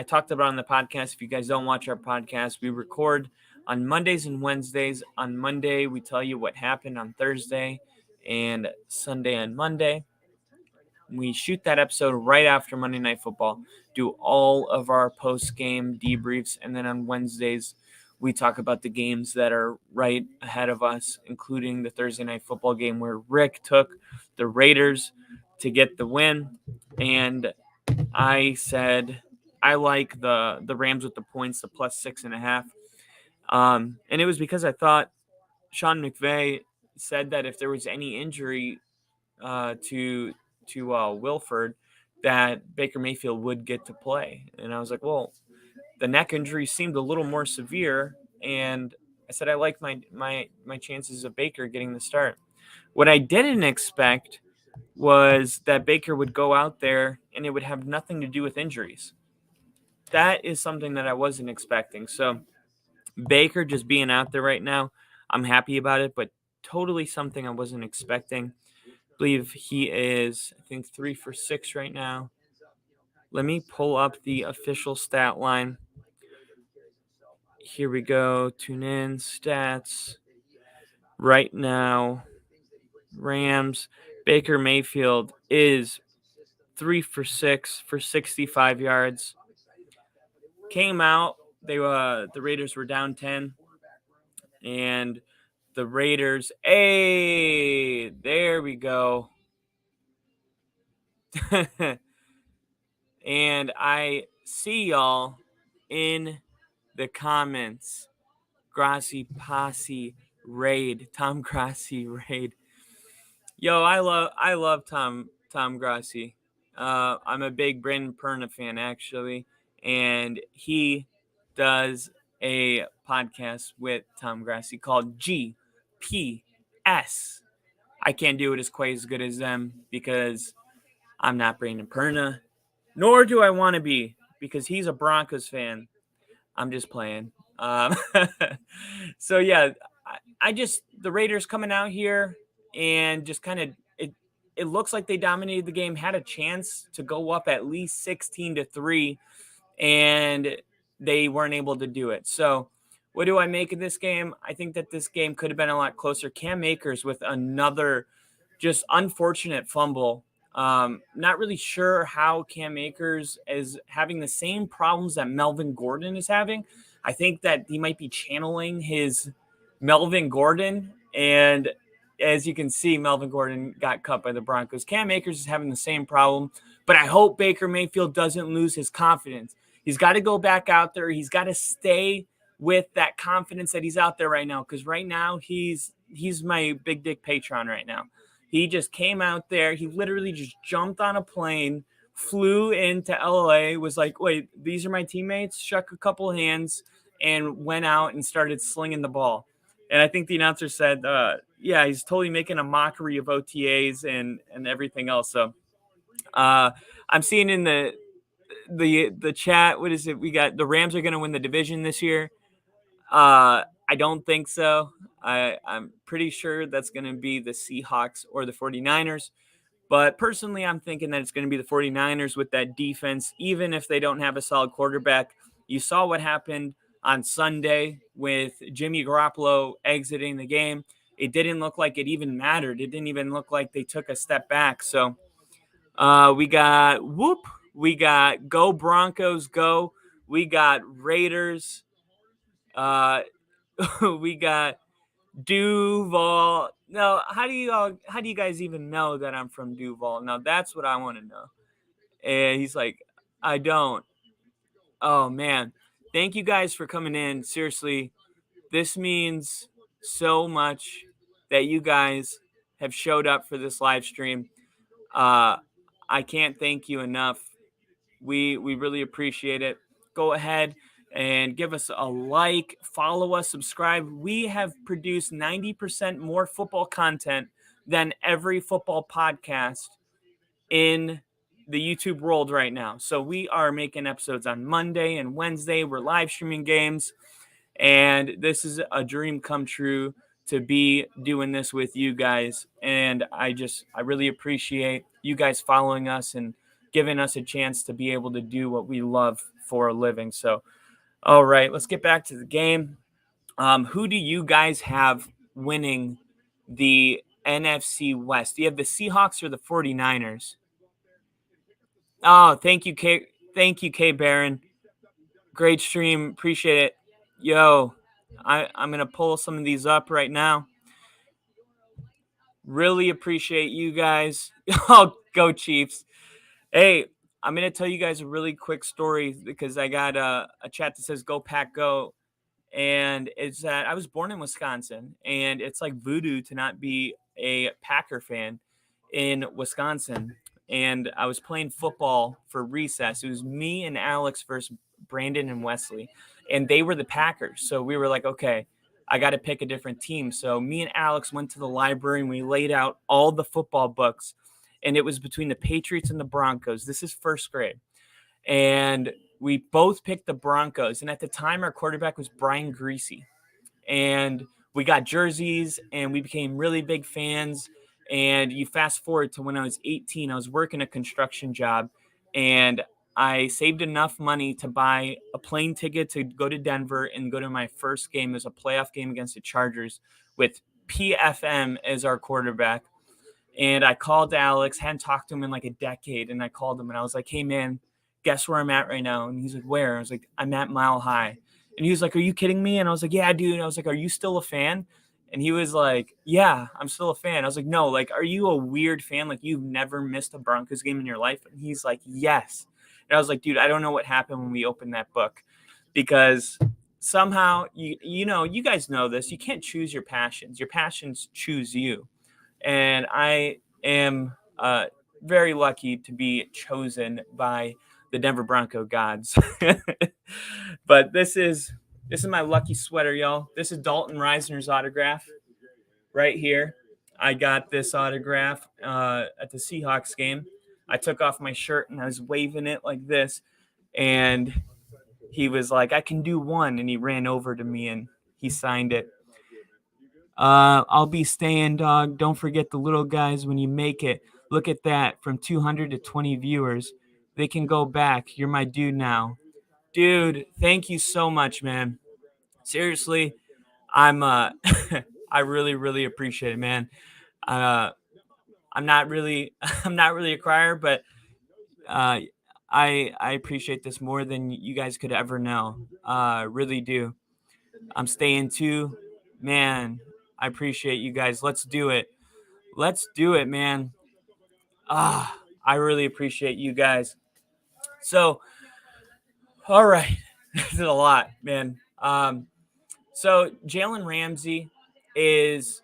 talked about on the podcast. If you guys don't watch our podcast, we record on Mondays and Wednesdays. On Monday, we tell you what happened on Thursday, and Sunday and Monday. We shoot that episode right after Monday Night Football, do all of our post-game debriefs, and then on Wednesdays, we talk about the games that are right ahead of us, including the Thursday Night Football game where Rick took the Raiders to get the win, and I said I like the Rams with the points, the plus 6.5. And it was because I thought Sean McVay said that if there was any injury to Wilford, that Baker Mayfield would get to play. And I was like, well, the neck injury seemed a little more severe, and I said I like my chances of Baker getting the start. What I didn't expect was that Baker would go out there and it would have nothing to do with injuries. That is something that I wasn't expecting. So Baker just being out there right now, I'm happy about it, but totally something I wasn't expecting. I believe he is, I think, 3 for 6 right now. Let me pull up the official stat line. Here we go. Tune in, stats. Right now, Rams, Baker Mayfield is 3 for 6 for 65 yards. Came out, the Raiders were down 10, and the Raiders, there we go. And I see y'all in the comments. Grassi Posse Raid, Tom Grassi Raid. Yo, I love Tom Grassi. I'm a big Brandon Perna fan actually, and he does a podcast with Tom Grassi called GPS. I can't do it quite as good as them because I'm not Brandon Perna, nor do I want to be because he's a Broncos fan. I'm just playing. So yeah, I just the Raiders coming out here and just kind of it looks like they dominated the game, had a chance to go up at least 16-3, and they weren't able to do it. So what do I make of this game? I think that this game could have been a lot closer. Cam Akers with another just unfortunate fumble. Not really sure how Cam Akers is having the same problems that Melvin Gordon is having. I think that he might be channeling his Melvin Gordon, and as you can see, Melvin Gordon got cut by the Broncos. Cam Akers is having the same problem, but I hope Baker Mayfield doesn't lose his confidence. He's got to go back out there. He's got to stay with that confidence that he's out there right now, because right now he's my big dick patron right now. He just came out there. He literally just jumped on a plane, flew into LA, was like, wait, these are my teammates, shook a couple hands, and went out and started slinging the ball. And I think the announcer said, yeah, he's totally making a mockery of OTAs and everything else. So I'm seeing in the chat, what is it? We got the Rams are going to win the division this year. I don't think so. I'm pretty sure that's going to be the Seahawks or the 49ers. But personally, I'm thinking that it's going to be the 49ers with that defense, even if they don't have a solid quarterback. You saw what happened on Sunday with Jimmy Garoppolo exiting the game. It didn't look like it even mattered. It didn't even look like they took a step back. So we got whoop. We got go Broncos, go. We got Raiders. We got Duval. No, how do you guys even know that I'm from Duval? Now that's what I want to know. And he's like, I don't. Oh man. Thank you guys for coming in. Seriously, this means so much that you guys have showed up for this live stream. I can't thank you enough. We really appreciate it. Go ahead and give us a like, follow us, subscribe. We have produced 90% more football content than every football podcast in the YouTube world right now. So we are making episodes on Monday and Wednesday. We're live streaming games, and this is a dream come true to be doing this with you guys. And I really appreciate you guys following us and giving us a chance to be able to do what we love for a living. So, all right, let's get back to the game. Who do you guys have winning the NFC West? Do you have the Seahawks or the 49ers? Oh, thank you, K. Thank you, K. Barron. Great stream. Appreciate it. Yo, I'm going to pull some of these up right now. Really appreciate you guys. Oh, go Chiefs. Hey, I'm going to tell you guys a really quick story because I got a chat that says go Pack go. And it's that I was born in Wisconsin, and it's like voodoo to not be a Packer fan in Wisconsin. And I was playing football for recess. It was me and Alex versus Brandon and Wesley, and they were the Packers. So we were like, okay, I got to pick a different team. So me and Alex went to the library and we laid out all the football books, and it was between the Patriots and the Broncos. This is first grade. And we both picked the Broncos. And at the time, our quarterback was Brian Greasy. And we got jerseys and we became really big fans. And you fast forward to when I was 18, I was working a construction job, and I saved enough money to buy a plane ticket to go to Denver and go to my first game as a playoff game against the Chargers with PFM as our quarterback. And I called Alex, hadn't talked to him in like a decade. And I called him and I was like, hey, man, guess where I'm at right now? And he's like, where? I was like, I'm at Mile High. And he was like, are you kidding me? And I was like, yeah, dude. And I was like, are you still a fan? And he was like, yeah, I'm still a fan. I was like, no, like, are you a weird fan? Like, you've never missed a Broncos game in your life? And he's like, yes. And I was like, dude, I don't know what happened when we opened that book, because somehow, you know, you guys know this. You can't choose your passions. Your passions choose you. And I am very lucky to be chosen by the Denver Bronco gods. But this is my lucky sweater, y'all. This is Dalton Reisner's autograph right here. I got this autograph at the Seahawks game. I took off my shirt and I was waving it like this. And he was like, I can do one. And he ran over to me and he signed it. I'll be staying, dog. Don't forget the little guys when you make it. Look at that. From 200 to 20 viewers. They can go back. You're my dude now. Dude, thank you so much, man. Seriously, I'm I really, really appreciate it, man. I'm not really I'm not really a crier, but I appreciate this more than you guys could ever know. Really do. I'm staying too. Man, I appreciate you guys. Let's do it. Let's do it, man. I really appreciate you guys. So, all right. This is a lot, man. So Jalen Ramsey is,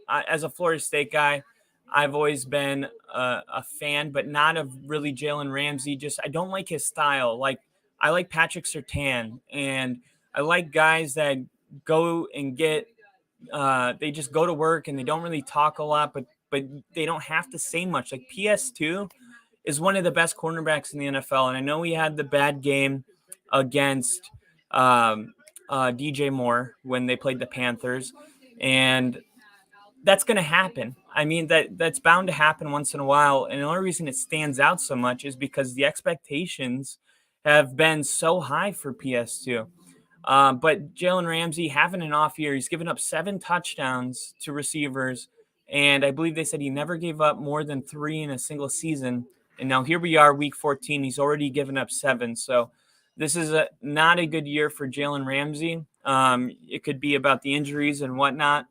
as a Florida State guy, I've always been a fan, but not of really Jalen Ramsey. Just I don't like his style. Like, I like Patrick Surtain, and I like guys that go and get. They just go to work and they don't really talk a lot, but they don't have to say much. Like PS2 is one of the best cornerbacks in the NFL, and I know he had the bad game against DJ Moore when they played the Panthers, and that's going to happen. I mean, that's bound to happen once in a while. And the only reason it stands out so much is because the expectations have been so high for PS2. But Jalen Ramsey having an off year, he's given up 7 touchdowns to receivers. And I believe they said he never gave up more than 3 in a single season. And now here we are, week 14. He's already given up 7. So this is not a good year for Jalen Ramsey. It could be about the injuries and whatnot.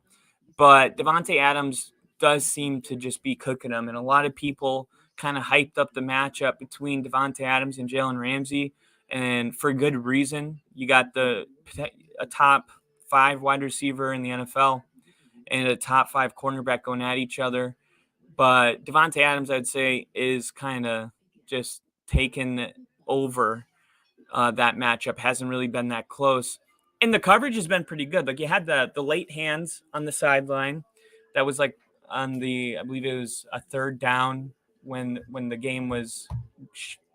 But Devontae Adams does seem to just be cooking them. And a lot of people kind of hyped up the matchup between Devontae Adams and Jalen Ramsey. And for good reason. You got a top 5 wide receiver in the NFL and a top 5 cornerback going at each other. But Devontae Adams, I'd say, is kind of just taken over that matchup. Hasn't really been that close. And the coverage has been pretty good. Like you had the late hands on the sideline. That was like on I believe it was a 3rd down when the game was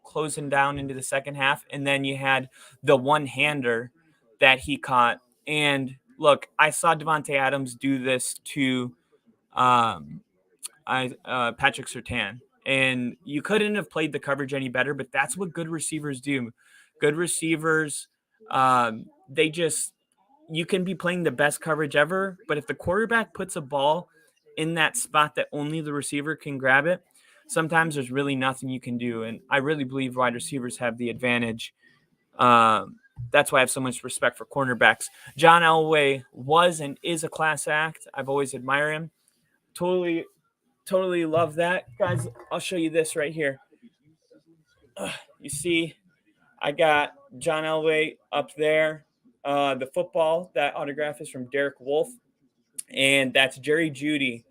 closing down into the second half. And then you had the one-hander that he caught. And look, I saw Devontae Adams do this to Patrick Surtain. And you couldn't have played the coverage any better, but that's what good receivers do. Good receivers, you can be playing the best coverage ever, but if the quarterback puts a ball in that spot that only the receiver can grab it, sometimes there's really nothing you can do. And I really believe wide receivers have the advantage. That's why I have so much respect for cornerbacks. John Elway was and is a class act. I've always admired him. Totally love that. Guys, I'll show you this right here. You see, I got John Elway up there. The football, that autograph is from Derek Wolfe. And that's Jerry Jeudy.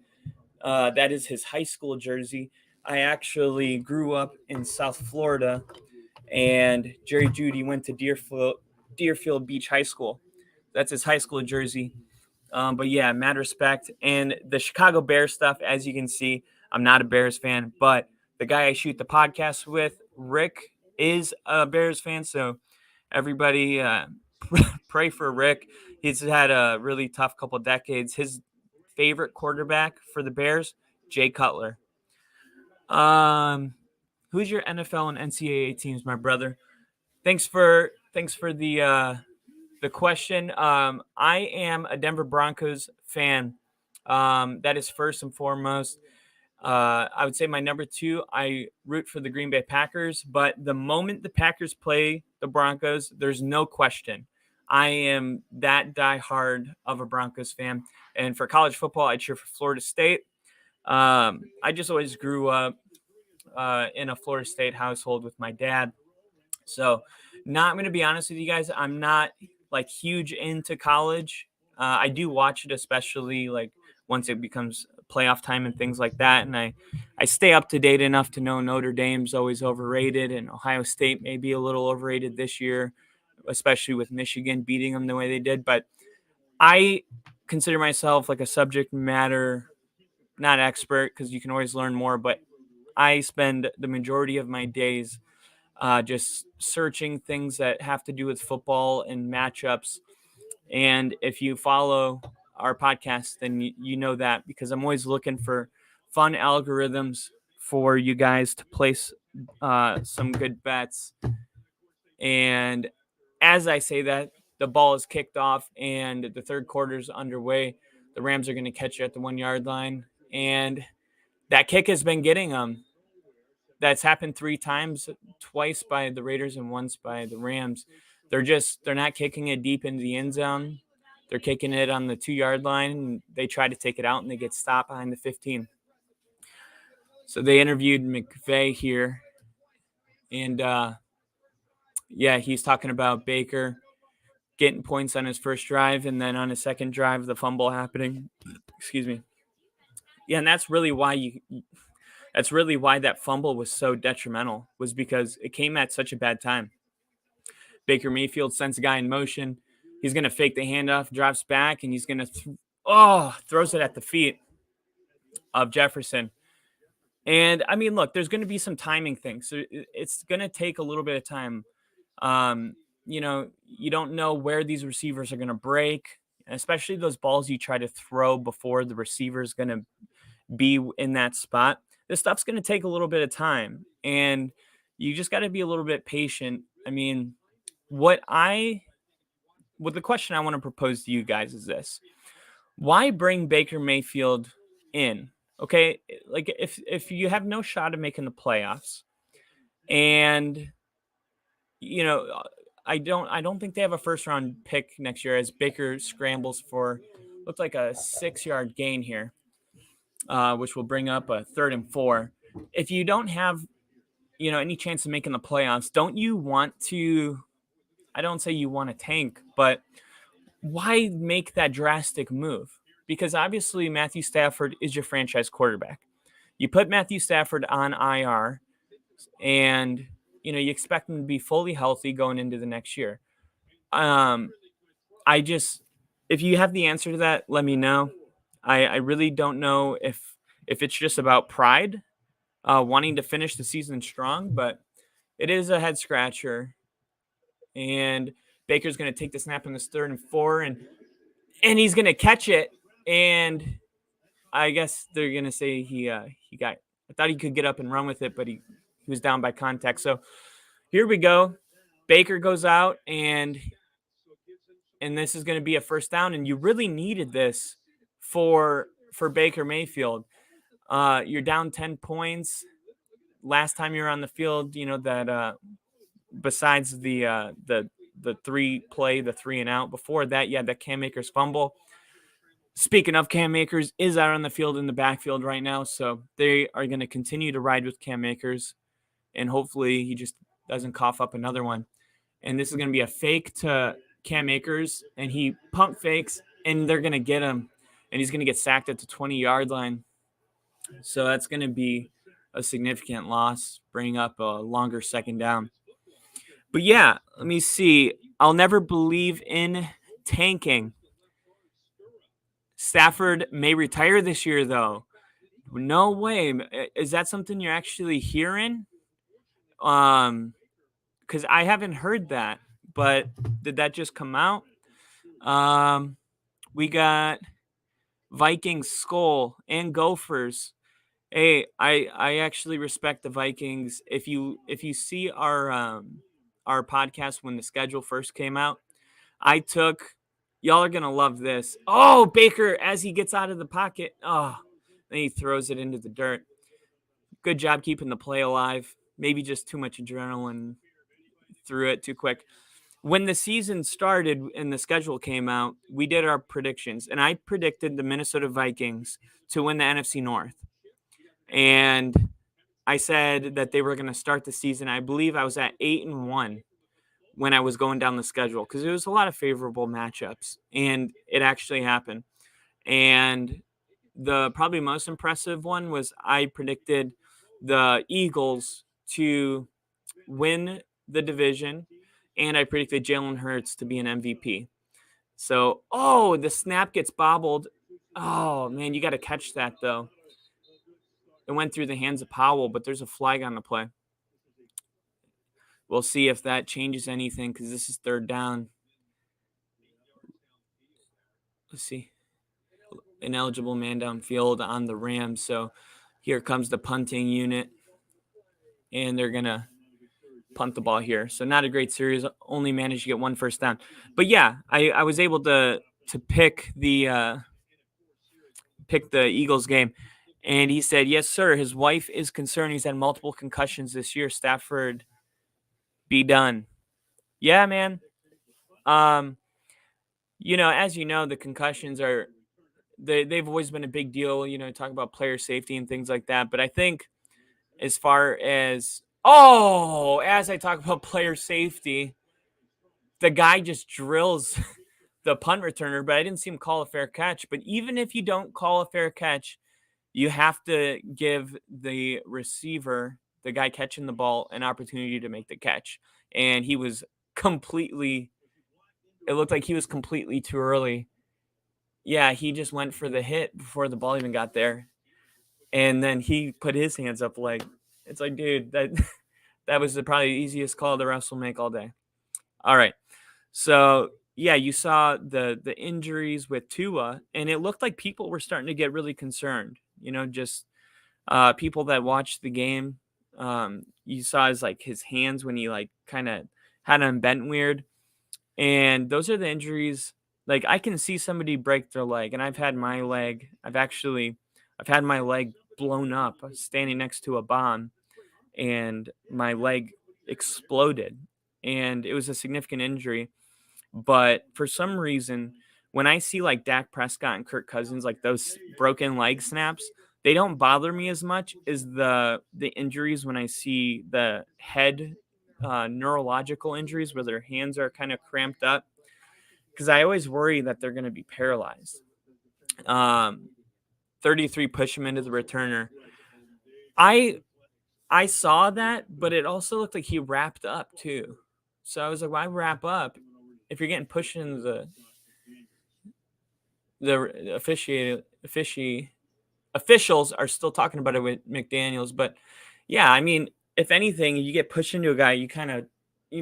That is his high school jersey. I actually grew up in South Florida, and Jerry Jeudy went to Deerfield Beach High School. That's his high school jersey. But yeah, mad respect. And the Chicago Bears stuff, as you can see, I'm not a Bears fan, but the guy I shoot the podcast with, Rick, is a Bears fan. So everybody pray for Rick. He's had a really tough couple decades. His favorite quarterback for the Bears, Jay Cutler. Who's your NFL and NCAA teams, my brother? Thanks for the question. I am a Denver Broncos fan. That is first and foremost. I would say my number 2, I root for the Green Bay Packers, but the moment the Packers play the Broncos, there's no question. I am that diehard of a Broncos fan. And for college football, I cheer for Florida State. I just always grew up in a Florida State household with my dad. So not going to be honest with you guys. I'm not like huge into college. I do watch it, especially like once it becomes playoff time and things like that. And I stay up to date enough to know Notre Dame's always overrated and Ohio State may be a little overrated this year, especially with Michigan beating them the way they did. But I consider myself like a subject matter, not expert, because you can always learn more, but I spend the majority of my days just searching things that have to do with football and matchups. And if you follow our podcast, then you know that, because I'm always looking for fun algorithms for you guys to place some good bets. And as I say that, the ball is kicked off and the third quarter is underway. The Rams are going to catch you at the 1-yard line. And that kick has been getting them. That's happened 3 times, twice by the Raiders and once by the Rams. They're not kicking it deep into the end zone. They're kicking it on the 2-yard line. And they try to take it out and they get stopped behind the 15. So they interviewed McVay here. And he's talking about Baker getting points on his first drive, and then on his second drive, the fumble happening. Excuse me. Yeah, and that's really why that fumble was so detrimental, was because it came at such a bad time. Baker Mayfield sends a guy in motion. He's going to fake the handoff, drops back, and he's going to throws it at the feet of Jefferson. And I mean, look, there's going to be some timing things. So it's going to take a little bit of time. You don't know where these receivers are going to break, and especially those balls you try to throw before the receiver is going to be in that spot. This stuff's going to take a little bit of time, and you just got to be a little bit patient. I mean, what the question I want to propose to you guys is this: why bring Baker Mayfield in? Okay, like if you have no shot of making the playoffs, and I don't think they have a first round pick next year as Baker scrambles for looked like a 6-yard gain here, which will bring up a 3rd and 4. If you don't have any chance of making the playoffs, don't you want to? I don't say you want to tank, but why make that drastic move? Because obviously Matthew Stafford is your franchise quarterback. You put Matthew Stafford on IR, and you expect him to be fully healthy going into the next year. If you have the answer to that, let me know. I really don't know if it's just about pride, wanting to finish the season strong, but it is a head scratcher. And Baker's going to take the snap in this 3rd and 4, and he's going to catch it. And I guess they're going to say he got. I thought he could get up and run with it, but he was down by contact. So here we go. Baker goes out, and this is going to be a first down, and you really needed this for Baker Mayfield. You're down 10 points. Last time you were on the field, that besides the 3-play, the 3-and-out. Before that, you had that Cam Akers fumble. Speaking of, Cam Akers is out on the field in the backfield right now, so they are going to continue to ride with Cam Akers, and hopefully he just doesn't cough up another one. And this is going to be a fake to Cam Akers, and he pump fakes, and they're going to get him, and he's going to get sacked at the 20-yard line. So that's going to be a significant loss, bringing up a longer 2nd down. But yeah, let me see. I'll never believe in tanking. Stafford may retire this year, though. No way. Is that something you're actually hearing? Because I haven't heard that. But did that just come out? We got Vikings Skull and Gophers. Hey, I actually respect the Vikings. If you see our podcast when the schedule first came out, y'all are gonna love this. Oh, Baker as he gets out of the pocket. Oh, then he throws it into the dirt. Good job keeping the play alive. Maybe just too much adrenaline, threw it too quick. When the season started and the schedule came out, we did our predictions, and I predicted the Minnesota Vikings to win the NFC North. And I said that they were going to start the season. I believe I was at 8-1 when I was going down the schedule because there was a lot of favorable matchups, and it actually happened. And the probably most impressive one was I predicted the Eagles to win the division, and I predicted Jalen Hurts to be an MVP. So, the snap gets bobbled. Oh, man, you got to catch that, though. It went through the hands of Powell, but there's a flag on the play. We'll see if that changes anything because this is 3rd down. Let's see. Ineligible man downfield on the Rams. So here comes the punting unit, and they're going to punt the ball here. So not a great series. Only managed to get 1 first down. But yeah, I was able to pick the Eagles game. And he said, yes, sir. His wife is concerned. He's had multiple concussions this year. Stafford, be done. Yeah, man. As you know, the concussions they've always been a big deal. Talk about player safety and things like that. But I think as far as I talk about player safety, the guy just drills the punt returner, but I didn't see him call a fair catch. But even if you don't call a fair catch, you have to give the receiver, the guy catching the ball, an opportunity to make the catch. And it looked like he was completely too early. Yeah, he just went for the hit before the ball even got there. And then he put his hands up it's like, dude, that was probably the easiest call the refs will make all day. All right. So, yeah, you saw the injuries with Tua, and it looked like people were starting to get really concerned. just people that watched the game. You saw his hands when he kind of had them bent weird. And those are the injuries. Like, I can see somebody break their leg, and I've had my leg blown up standing next to a bomb, and my leg exploded, and it was a significant injury. But for some reason, when I see like Dak Prescott and Kirk Cousins, like those broken leg snaps, they don't bother me as much as the injuries when I see the head neurological injuries where their hands are kind of cramped up, because I always worry that they're going to be paralyzed. 33 push him into the returner. I saw that, but it also looked like he wrapped up too. So I was like, why wrap up if you're getting pushed into the officials are still talking about it with McDaniels. But yeah, I mean, if anything, you get pushed into a guy, you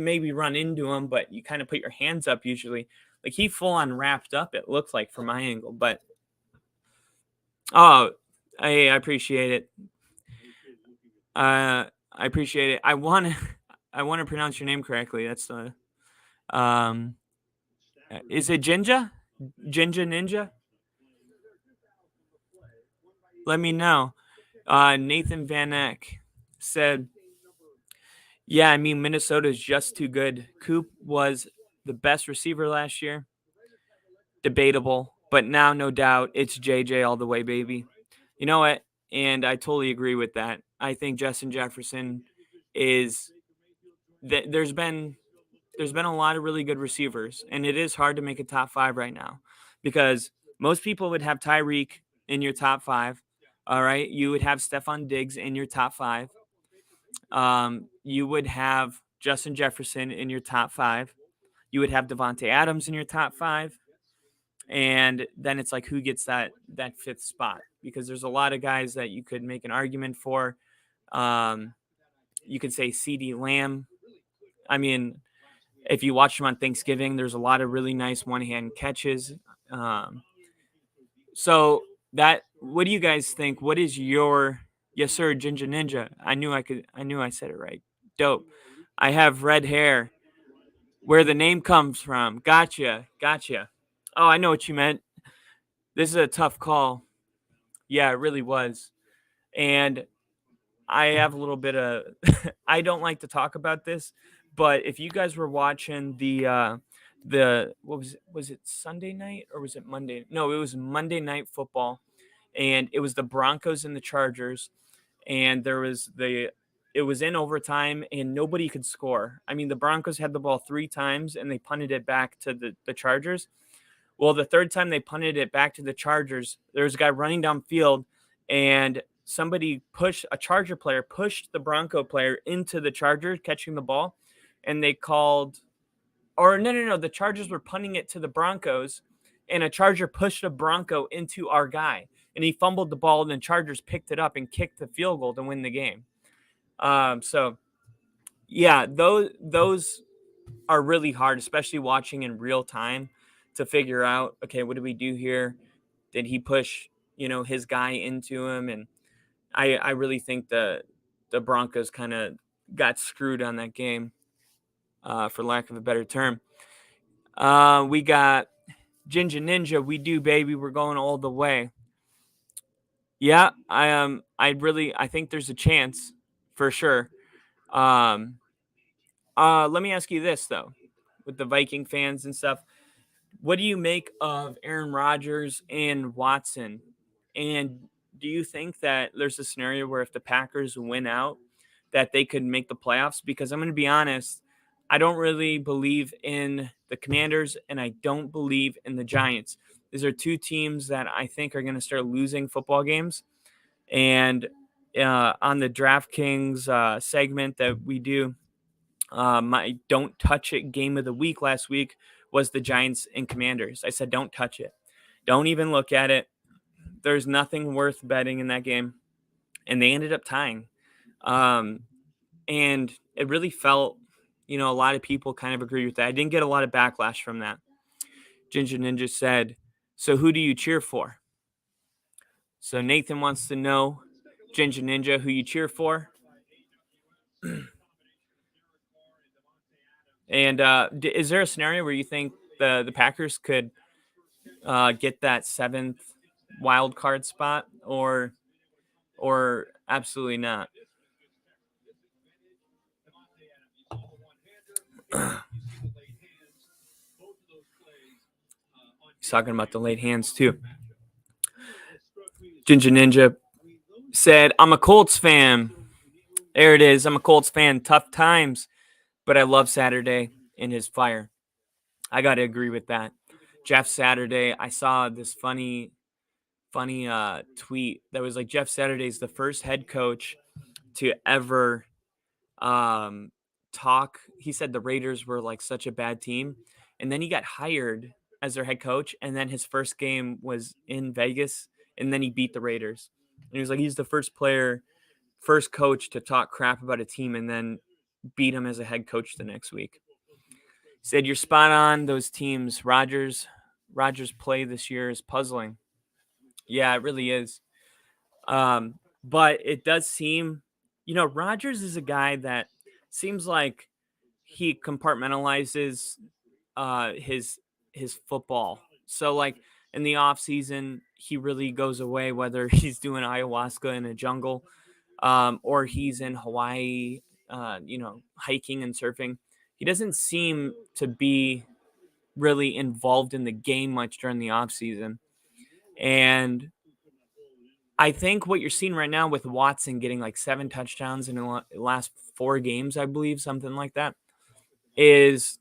maybe run into him, but you kind of put your hands up usually. Like, he full on wrapped up, it looked like from my angle. But I appreciate it. I appreciate it. I want to pronounce your name correctly. That's the is it Jinja? Jinja Ninja? Let me know. Nathan Van Eck said, yeah, I mean, Minnesota is just too good. Coop was the best receiver last year. Debatable. But now, no doubt, it's JJ all the way, baby. You know what? And I totally agree with that. I think Justin Jefferson is there's been a lot of really good receivers, and it is hard to make a top 5 right now, because most people would have Tyreek in your top 5. All right, you would have Stephon Diggs in your top 5. You would have Justin Jefferson in your top 5. You would have Devontae Adams in your top 5. And then it's like, who gets that 5th spot? Because there's a lot of guys that you could make an argument for. You could say CeeDee Lamb. I mean, if you watch him on Thanksgiving, there's a lot of really nice one-hand catches. So what do you guys think? What is your, yes sir, Ginger Ninja? I knew I said it right. Dope. I have red hair. Where the name comes from. Gotcha. Oh, I know what you meant. This is a tough call. Yeah, it really was. And I have a little bit of I don't like to talk about this, but if you guys were watching the what was it Sunday night or was it Monday? No, it was Monday Night Football, and it was the Broncos and the Chargers, and it was in overtime and nobody could score. I mean, the Broncos had the ball 3 times and they punted it back to the Chargers. Well, the 3rd time they punted it back to the Chargers, there was a guy running downfield, and a Charger player pushed the Bronco player into the Charger, catching the ball. And they called, or no, the Chargers were punting it to the Broncos, and a Charger pushed a Bronco into our guy, and he fumbled the ball, and the Chargers picked it up and kicked the field goal to win the game. So yeah, those are really hard, especially watching in real time, to figure out, okay, what do we do here? Did he push, his guy into him? And I really think the Broncos kind of got screwed on that game, for lack of a better term. We got Ginger Ninja. We do, baby. We're going all the way. Yeah, I think there's a chance for sure. Let me ask you this though, with the Viking fans and stuff. What do you make of Aaron Rodgers and Watson? And do you think that there's a scenario where if the Packers win out, that they could make the playoffs? Because I'm going to be honest, I don't really believe in the Commanders, and I don't believe in the Giants. These are 2 teams that I think are going to start losing football games. And on the DraftKings segment that we do, my don't touch it game of the week last week was the Giants and Commanders. I said, don't touch it. Don't even look at it. There's nothing worth betting in that game. And they ended up tying. And it really felt, a lot of people kind of agree with that. I didn't get a lot of backlash from that. Ginger Ninja said, so who do you cheer for? So Nathan wants to know, Ginger Ninja, who you cheer for. And is there a scenario where you think the Packers could get that 7th wild card spot, or absolutely not? He's talking about the late hands too. Ginger Ninja said, I'm a Colts fan. There it is. I'm a Colts fan. Tough times, but I love Saturday and his fire. I got to agree with that. Jeff Saturday, I saw this funny tweet that was like, Jeff Saturday is the first head coach to ever talk. He said the Raiders were like such a bad team, and then he got hired as their head coach, and then his first game was in Vegas, and then he beat the Raiders. And he was like, he's the first coach to talk crap about a team and then beat him as a head coach the next week. He said, you're spot on. Those teams, Rodgers play this year is puzzling. Yeah, it really is. But it does seem, Rodgers is a guy that seems like he compartmentalizes his football. So like in the off season, he really goes away, whether he's doing ayahuasca in a jungle, or he's in Hawaii, hiking and surfing. He doesn't seem to be really involved in the game much during the off season. And I think what you're seeing right now with Watson getting like 7 touchdowns in the last 4 games, I believe, something like that, is,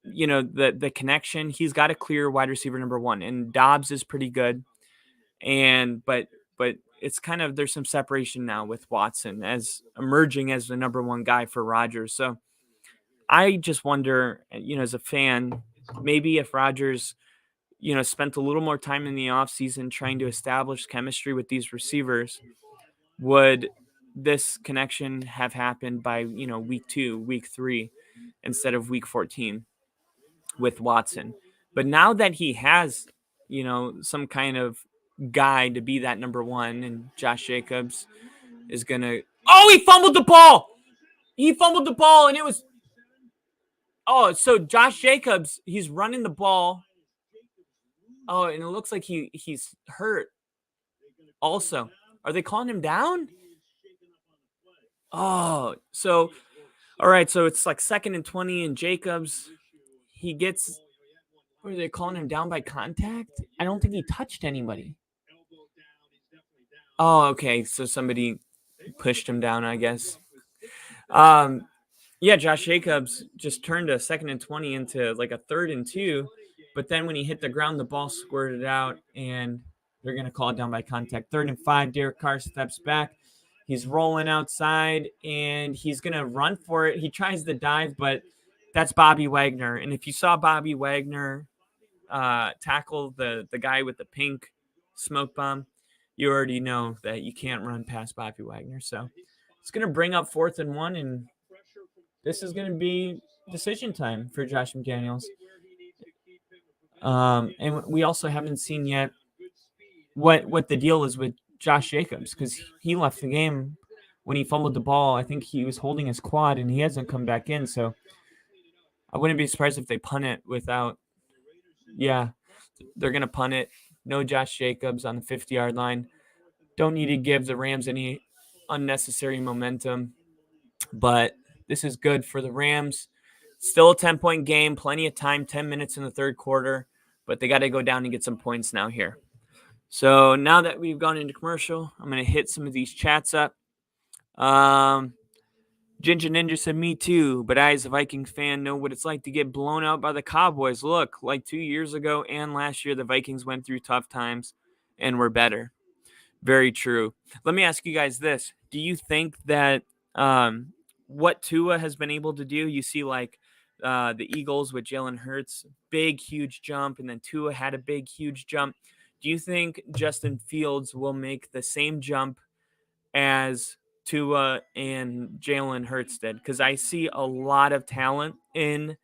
the connection. He's got a clear wide receiver number 1, and Dobbs is pretty good. But it's kind of, there's some separation now with Watson as emerging as the number 1 guy for Rodgers. So I just wonder, as a fan, maybe if Rodgers, spent a little more time in the offseason trying to establish chemistry with these receivers, would this connection have happened by, week 2, week 3, instead of week 14 with Watson? But now that he has, some kind of guy to be that number 1, and Josh Jacobs is going to, he fumbled the ball. And it was, so Josh Jacobs, he's running the ball. Oh, and it looks like he's hurt also. Are they calling him down? Oh, so, all right. So it's like 2nd and 20, and Jacobs, he gets, what are they calling him, down by contact? I don't think he touched anybody. Oh, okay. So somebody pushed him down, I guess. Yeah, Josh Jacobs just turned a 2nd and 20 into like a 3rd and 2. But then when he hit the ground, the ball squirted out, and they're going to call it down by contact. 3rd and 5, Derek Carr steps back. He's rolling outside, and he's going to run for it. He tries to dive, but that's Bobby Wagner. And if you saw Bobby Wagner tackle the guy with the pink smoke bomb, you already know that you can't run past Bobby Wagner. So it's going to bring up 4th and 1, and this is going to be decision time for Josh McDaniels. And we also haven't seen yet what the deal is with Josh Jacobs, because he left the game when he fumbled the ball. I think he was holding his quad, and he hasn't come back in. So I wouldn't be surprised if they punt it without. Yeah, they're going to punt it. No Josh Jacobs on the 50-yard line. Don't need to give the Rams any unnecessary momentum, but this is good for the Rams. Still a 10-point game, plenty of time, 10 minutes in the 3rd quarter, but they got to go down and get some points now here. So now that we've gone into commercial, I'm going to hit some of these chats up. Ginger Ninja said, me too, but I, as a Vikings fan, know what it's like to get blown out by the Cowboys. Look, like 2 years ago and last year, the Vikings went through tough times and were better. Very true. Let me ask you guys this. Do you think that what Tua has been able to do, you see like the Eagles with Jalen Hurts, big, huge jump, and then Tua had a big, huge jump. Do you think Justin Fields will make the same jump as Tua and Jalen Hurts did? Because I see a lot of talent in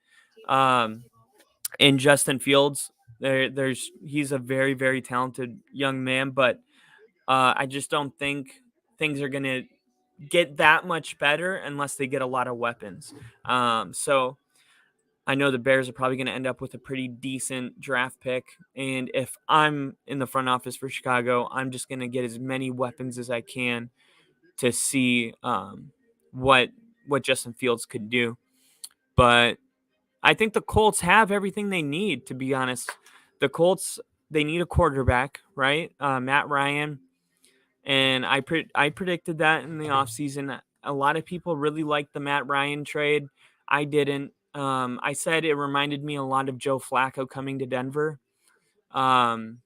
Justin Fields. He's a very, very talented young man, but I just don't think things are going to get that much better unless they get a lot of weapons. So I know the Bears are probably going to end up with a pretty decent draft pick. And if I'm in the front office for Chicago, I'm just going to get as many weapons as I can to see what Justin Fields could do. But I think the Colts have everything they need, to be honest. The Colts, they need a quarterback, right? Matt Ryan. And I predicted that in the offseason. A lot of people really liked the Matt Ryan trade. I didn't. I said it reminded me a lot of Joe Flacco coming to Denver. And,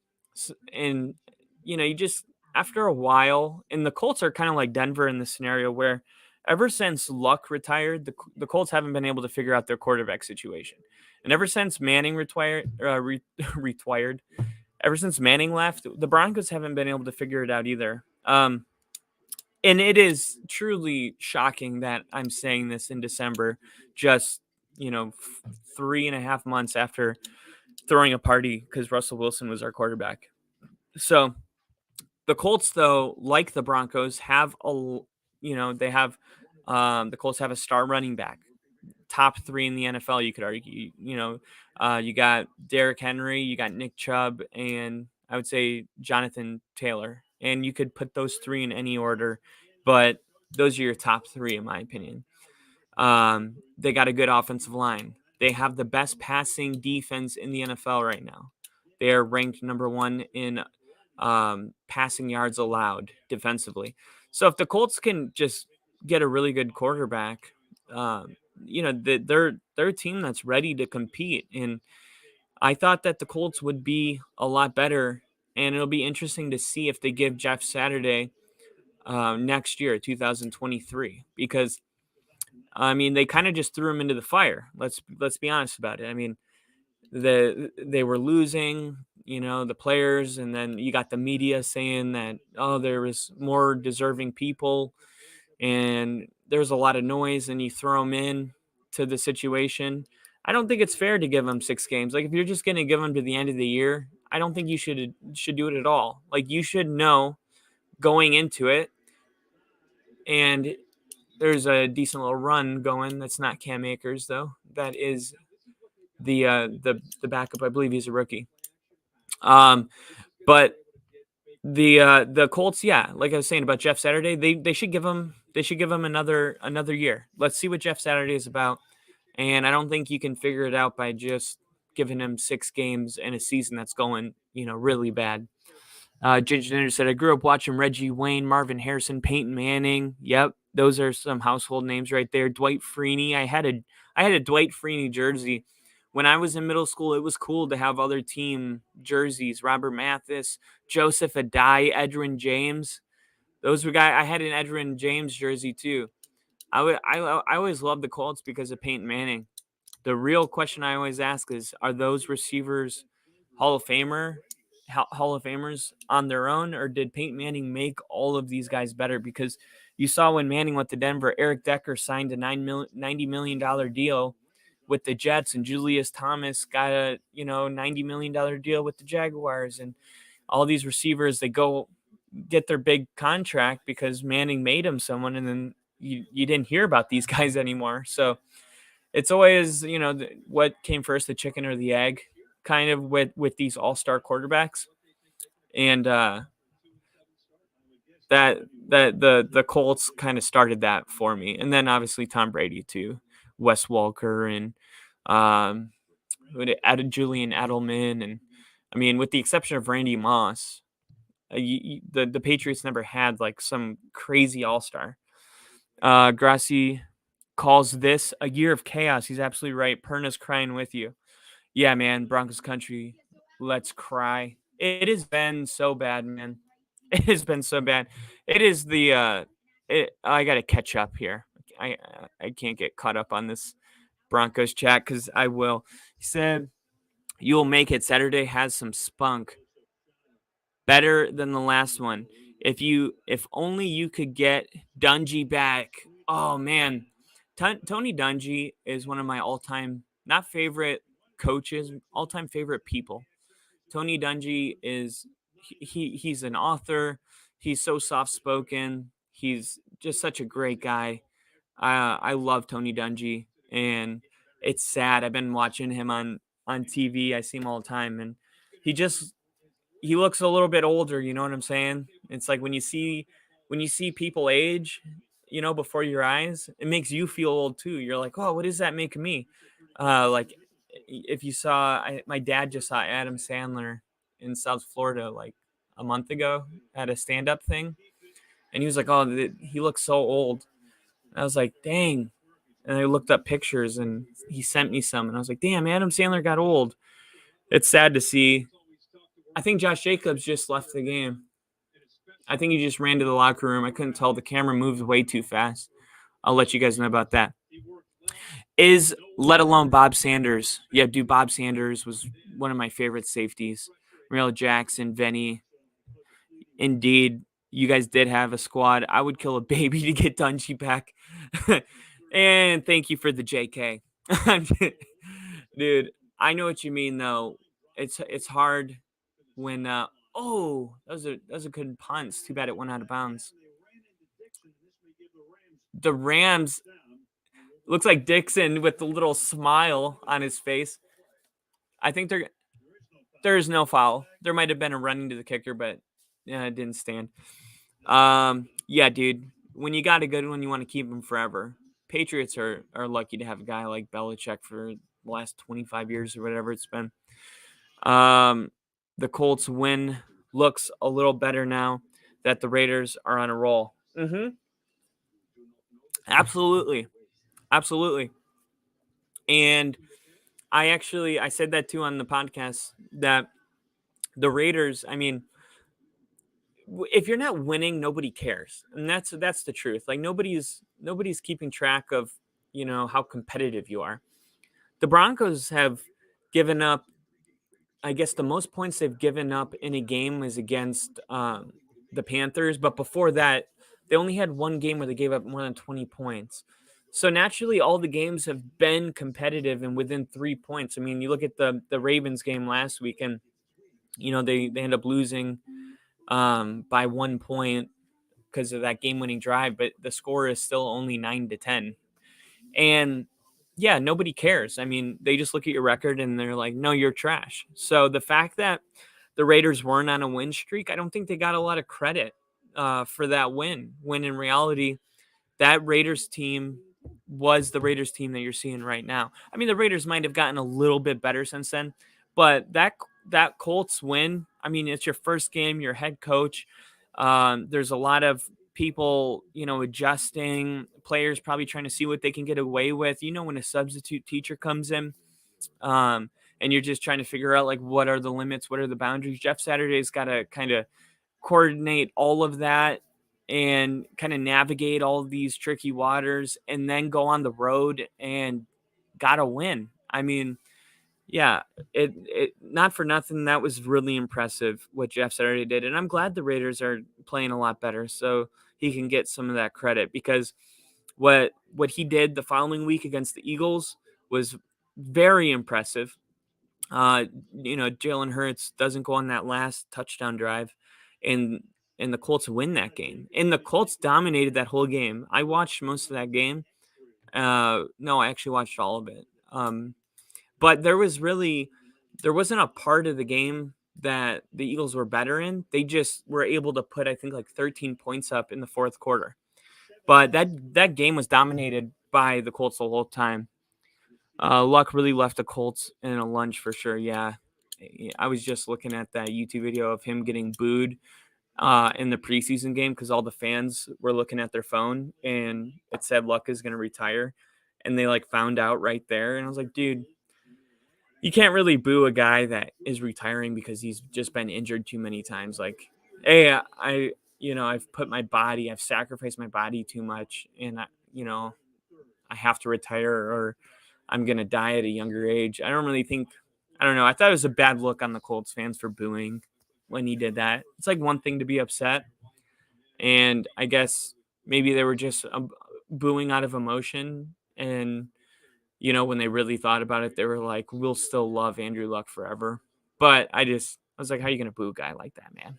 you just, after a while, and the Colts are kind of like Denver in the scenario where ever since Luck retired, the Colts haven't been able to figure out their quarterback situation. And ever since Manning retired, ever since Manning left, the Broncos haven't been able to figure it out either. And it is truly shocking that I'm saying this in December, just, 3.5 months after throwing a party because Russell Wilson was our quarterback. So the Colts, though, like the Broncos, have the Colts have a star running back, top 3 in the NFL. You could argue, you got Derrick Henry, you got Nick Chubb, and I would say Jonathan Taylor. And you could put those 3 in any order, but those are your top 3, in my opinion. They got a good offensive line. They have the best passing defense in the NFL right now. They are ranked number 1 in passing yards allowed defensively. So if the Colts can just get a really good quarterback, they're a team that's ready to compete. And I thought that the Colts would be a lot better, and it'll be interesting to see if they give Jeff Saturday next year, 2023, because they kind of just threw him into the fire. Let's be honest about it. They were losing, the players, and then you got the media saying that, there was more deserving people, and there's a lot of noise, and you throw them in to the situation. I don't think it's fair to give them 6 games. Like, if you're just going to give them to the end of the year, I don't think you should do it at all. Like, you should know going into it, and there's a decent little run going. That's not Cam Akers, though. That is the backup. I believe he's a rookie. But the Colts, yeah, like I was saying about Jeff Saturday, they should give him another year. Let's see what Jeff Saturday is about. And I don't think you can figure it out by just giving him 6 games in a season that's going, really bad. Ginger said, I grew up watching Reggie Wayne, Marvin Harrison, Peyton Manning. Yep, those are some household names right there. Dwight Freeney. I had a Dwight Freeney jersey. When I was in middle school, it was cool to have other team jerseys. Robert Mathis, Joseph Adai, Edwin James. Those were guys. I had an Edwin James jersey too. I always loved the Colts because of Peyton Manning. The real question I always ask is, are those receivers Hall of Famers on their own, or did Peyton Manning make all of these guys better? Because you saw when Manning went to Denver, Eric Decker signed a $90 million deal with the Jets, and Julius Thomas got a $90 million deal with the Jaguars, and all these receivers, they go get their big contract because Manning made them someone, and then you didn't hear about these guys anymore. So it's always, what came first, the chicken or the egg, kind of with these all-star quarterbacks. And that the Colts kind of started that for me. And then obviously Tom Brady too, Wes Welker, and added Julian Edelman. And with the exception of Randy Moss, the Patriots never had like some crazy all-star. Grassi calls this a year of chaos. He's absolutely right. Perna's crying with you. Yeah, man, Broncos country, let's cry. It has been so bad, man. It has been so bad. It is I got to catch up here. I can't get caught up on this Broncos chat because I will. He said, you'll make it. Saturday has some spunk. Better than the last one. If only you could get Dungy back. Oh, man. Tony Dungy is one of my all-time, not favorite coaches, all-time favorite people. Tony Dungy is he's an author. He's so soft-spoken. He's just such a great guy. I love Tony Dungy, and it's sad. I've been watching him on TV. I see him all the time, and he just he looks a little bit older. You know what I'm saying? It's like when you see people age, before your eyes, it makes you feel old too. You're like, oh, what does that make me? Like if you saw, my dad just saw Adam Sandler in South Florida like a month ago at a stand-up thing, and he was like, oh, he looks so old. I was like, dang. And I looked up pictures and he sent me some. And I was like, damn, Adam Sandler got old. It's sad to see. I think Josh Jacobs just left the game. I think he just ran to the locker room. I couldn't tell. The camera moved way too fast. I'll let you guys know about that. Let alone Bob Sanders. Yeah, dude, Bob Sanders was one of my favorite safeties. Real Jackson, Venny. Indeed, you guys did have a squad. I would kill a baby to get Dungy back. And thank you for the JK. Dude, I know what you mean though. It's hard when that was a good punt. It's too bad it went out of bounds. The Rams looks like Dixon with the little smile on his face. I think there is no foul. There might have been a running to the kicker, but yeah, it didn't stand. Yeah, dude. When you got a good one, you want to keep him forever. Patriots are lucky to have a guy like Belichick for the last 25 years or whatever it's been. The Colts win looks a little better now that the Raiders are on a roll. Absolutely. And I said that too on the podcast that the Raiders, I mean, if you're not winning, nobody cares. And that's the truth. Like nobody's keeping track of, how competitive you are. The Broncos have given up, I guess the most points they've given up in a game is against the Panthers. But before that, they only had one game where they gave up more than 20 points. So naturally, all the games have been competitive and within 3 points. I mean, you look at the Ravens game last week, and they end up losing by 1 point because of that game-winning drive, but the score is still only 9-10. And yeah, nobody cares. I mean, they just look at your record and they're like, no, you're trash. So the fact that the Raiders weren't on a win streak, I don't think they got a lot of credit for that win, when in reality, that Raiders team was the Raiders team that you're seeing right now. I mean, the Raiders might have gotten a little bit better since then, but that Colts win, I mean, it's your first game, your head coach. There's a lot of people, adjusting, players probably trying to see what they can get away with. When a substitute teacher comes in, and you're just trying to figure out like what are the limits, what are the boundaries. Jeff Saturday's got to kind of coordinate all of that and kind of navigate all of these tricky waters and then go on the road and gotta win. I mean, yeah, it not for nothing. That was really impressive what Jeff Saturday did. And I'm glad the Raiders are playing a lot better so he can get some of that credit, because what he did the following week against the Eagles was very impressive. Jalen Hurts doesn't go on that last touchdown drive, and the Colts win that game. And the Colts dominated that whole game. I watched most of that game. No, I actually watched all of it. But there wasn't a part of the game that the Eagles were better in. They just were able to put, I think, like 13 points up in the fourth quarter. But that game was dominated by the Colts the whole time. Luck really left the Colts in a lunch for sure. Yeah. I was just looking at that YouTube video of him getting booed in the preseason game because all the fans were looking at their phone and it said Luck is going to retire. And they like found out right there. And I was like, dude, you can't really boo a guy that is retiring because he's just been injured too many times. Like, hey, I've I've sacrificed my body too much, and I have to retire or I'm going to die at a younger age. I don't know. I thought it was a bad look on the Colts fans for booing when he did that. It's like one thing to be upset, and I guess maybe they were just booing out of emotion, and when they really thought about it, they were like, we'll still love Andrew Luck forever. But I was like, how are you going to boo a guy like that, man?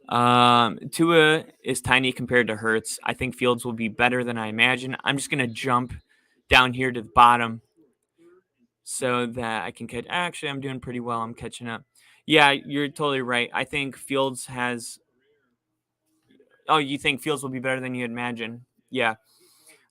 Tua is tiny compared to Hurts. I think Fields will be better than I imagine. I'm just gonna jump down here to the bottom so that I can catch. Actually, I'm doing pretty well. I'm catching up. Yeah, you're totally right. I think Fields has. Oh, you think Fields will be better than you imagine? Yeah,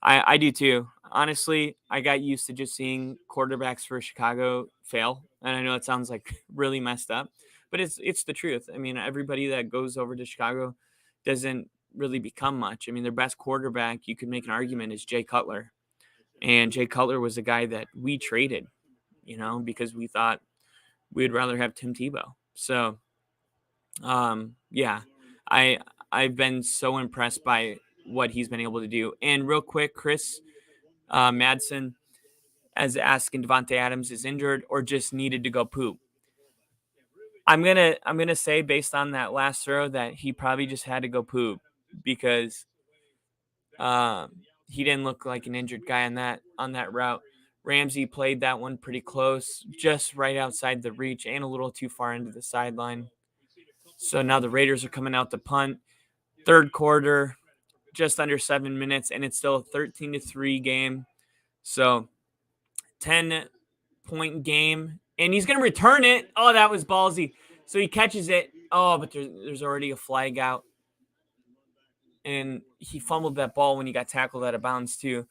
I do too. Honestly, I got used to just seeing quarterbacks for Chicago fail, and I know it sounds like really messed up, but it's the truth. I mean, everybody that goes over to Chicago doesn't really become much. I mean, their best quarterback, you could make an argument, is Jay Cutler, and Jay Cutler was the guy that we traded, because we thought we'd rather have Tim Tebow. So, yeah, I I've been so impressed by what he's been able to do. And real quick, Chris Madsen as asking Devontae Adams is injured or just needed to go poop. I'm gonna say based on that last throw that he probably just had to go poop because he didn't look like an injured guy on that route. Ramsey played that one pretty close, just right outside the reach and a little too far into the sideline. So now the Raiders are coming out to punt. Third quarter, just under 7 minutes, and it's still a 13-3 game. So 10-point game, and he's going to return it. Oh, that was ballsy. So he catches it. Oh, but there's already a flag out. And he fumbled that ball when he got tackled out of bounds, too.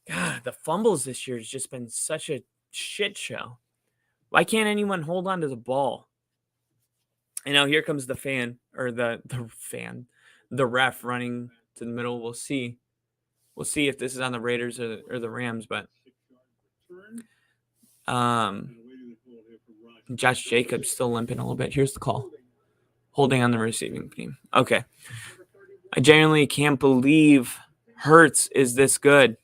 God, the fumbles this year has just been such a shit show. Why can't anyone hold on to the ball? And now here comes the ref running to the middle. We'll see. We'll see if this is on the Raiders or the Rams, but Josh Jacobs still limping a little bit. Here's the call. Holding on the receiving team. Okay. I genuinely can't believe Hurts is this good.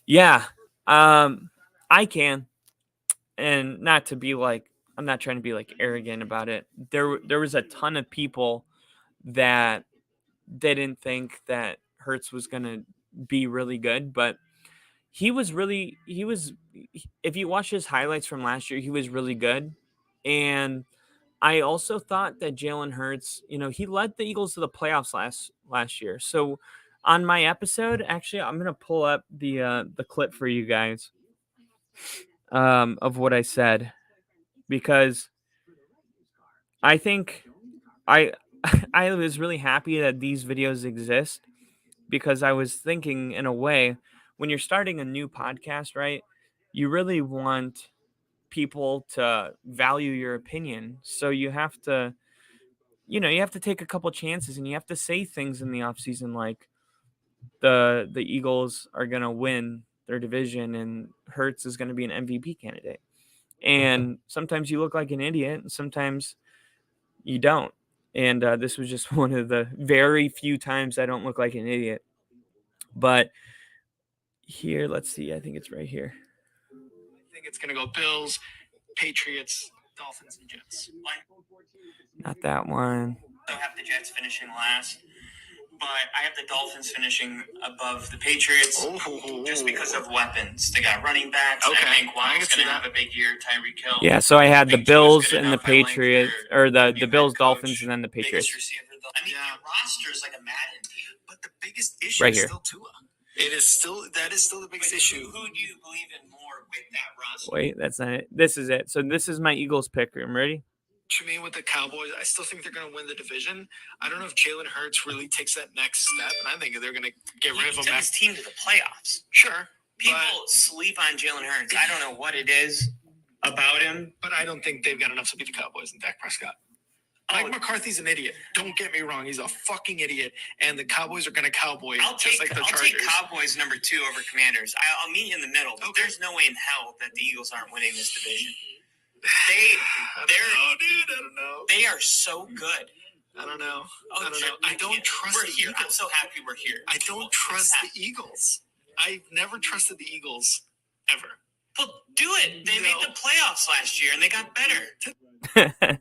Yeah. I can. And not to be like, I'm not trying to be like arrogant about it. There was a ton of people that didn't think that Hurts was going to be really good, but he was, if you watch his highlights from last year, he was really good. And I also thought that Jalen Hurts, he led the Eagles to the playoffs last year. So on my episode, actually, I'm going to pull up the clip for you guys of what I said, because I think I was really happy that these videos exist, because I was thinking, in a way, when you're starting a new podcast, right, you really want people to value your opinion. So you have to, take a couple chances, and you have to say things in the offseason like the Eagles are going to win their division and Hurts is going to be an MVP candidate. And sometimes you look like an idiot, and sometimes you don't. And this was just one of the very few times I don't look like an idiot. But here, let's see. I think it's right here. I think it's going to go Bills, Patriots, Dolphins, and Jets. Not that one. I have the Jets finishing last, but I have the Dolphins finishing above the Patriots just because of weapons. They got running backs. Okay. I think Waddle's going to have a big year. Tyreek Hill. Yeah, so I had the Bills and the Patriots, or the Bills, Dolphins, and then the Patriots. I mean, your roster is like a Madden team. But the biggest issue Right is here. still Tua. That is still the biggest issue. Who do you believe in more with that roster? Wait, that's not it. This is it. So this is my Eagles pick. I'm ready. To me, with the Cowboys, I still think they're going to win the division. I don't know if Jalen Hurts really takes that next step, and I think they're going to get rid of him. He took his team to the playoffs. Sure. People sleep on Jalen Hurts. I don't know what it is about him. But I don't think they've got enough to beat the Cowboys and Dak Prescott. Mike McCarthy's an idiot. Don't get me wrong. He's a fucking idiot. And the Cowboys are going to cowboy I'll just take like the Chargers. Cowboys number 2 over Commanders. I'll meet you in the middle. But there's no way in hell that the Eagles aren't winning this division. I don't know. They are so good. I don't know. Oh, I don't trust we're the here. Eagles. I'm so happy we're here. I don't trust the Eagles. I've never trusted the Eagles ever. Well, do it. They made the playoffs last year, and they got better.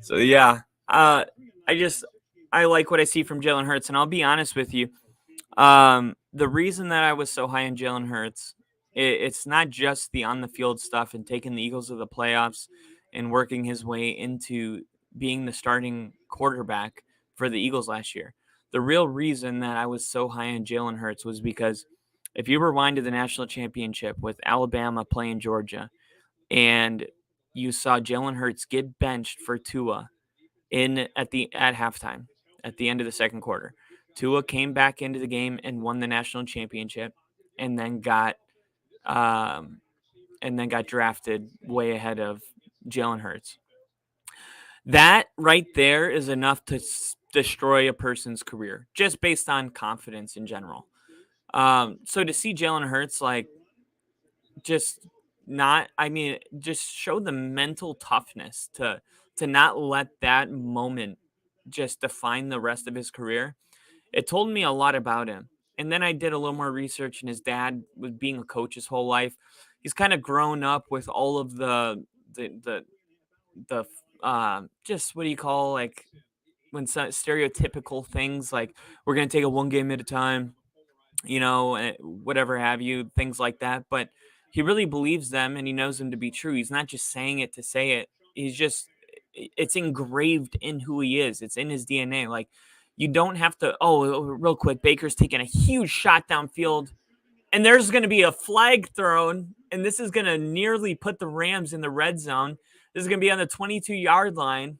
So yeah, I like what I see from Jalen Hurts, and I'll be honest with you. The reason that I was so high on Jalen Hurts, it's not just the on the field stuff and taking the Eagles to the playoffs and working his way into being the starting quarterback for the Eagles last year. The real reason that I was so high on Jalen Hurts was because if you rewind to the national championship with Alabama playing Georgia and you saw Jalen Hurts get benched for Tua at halftime at the end of the second quarter, Tua came back into the game and won the national championship and then got drafted way ahead of Jalen Hurts. That right there is enough to destroy a person's career just based on confidence in general. So to see Jalen Hurts just show the mental toughness to not let that moment just define the rest of his career. It told me a lot about him. And then I did a little more research, and his dad was being a coach his whole life. He's kind of grown up with all of the just what do you call when stereotypical things like we're gonna take it one game at a time, whatever have you, things like that. But he really believes them, and he knows them to be true. He's not just saying it to say it. It's engraved in who he is. It's in his DNA. Like, you don't have to, real quick, Baker's taking a huge shot downfield, and there's going to be a flag thrown, and this is going to nearly put the Rams in the red zone. This is going to be on the 22-yard line.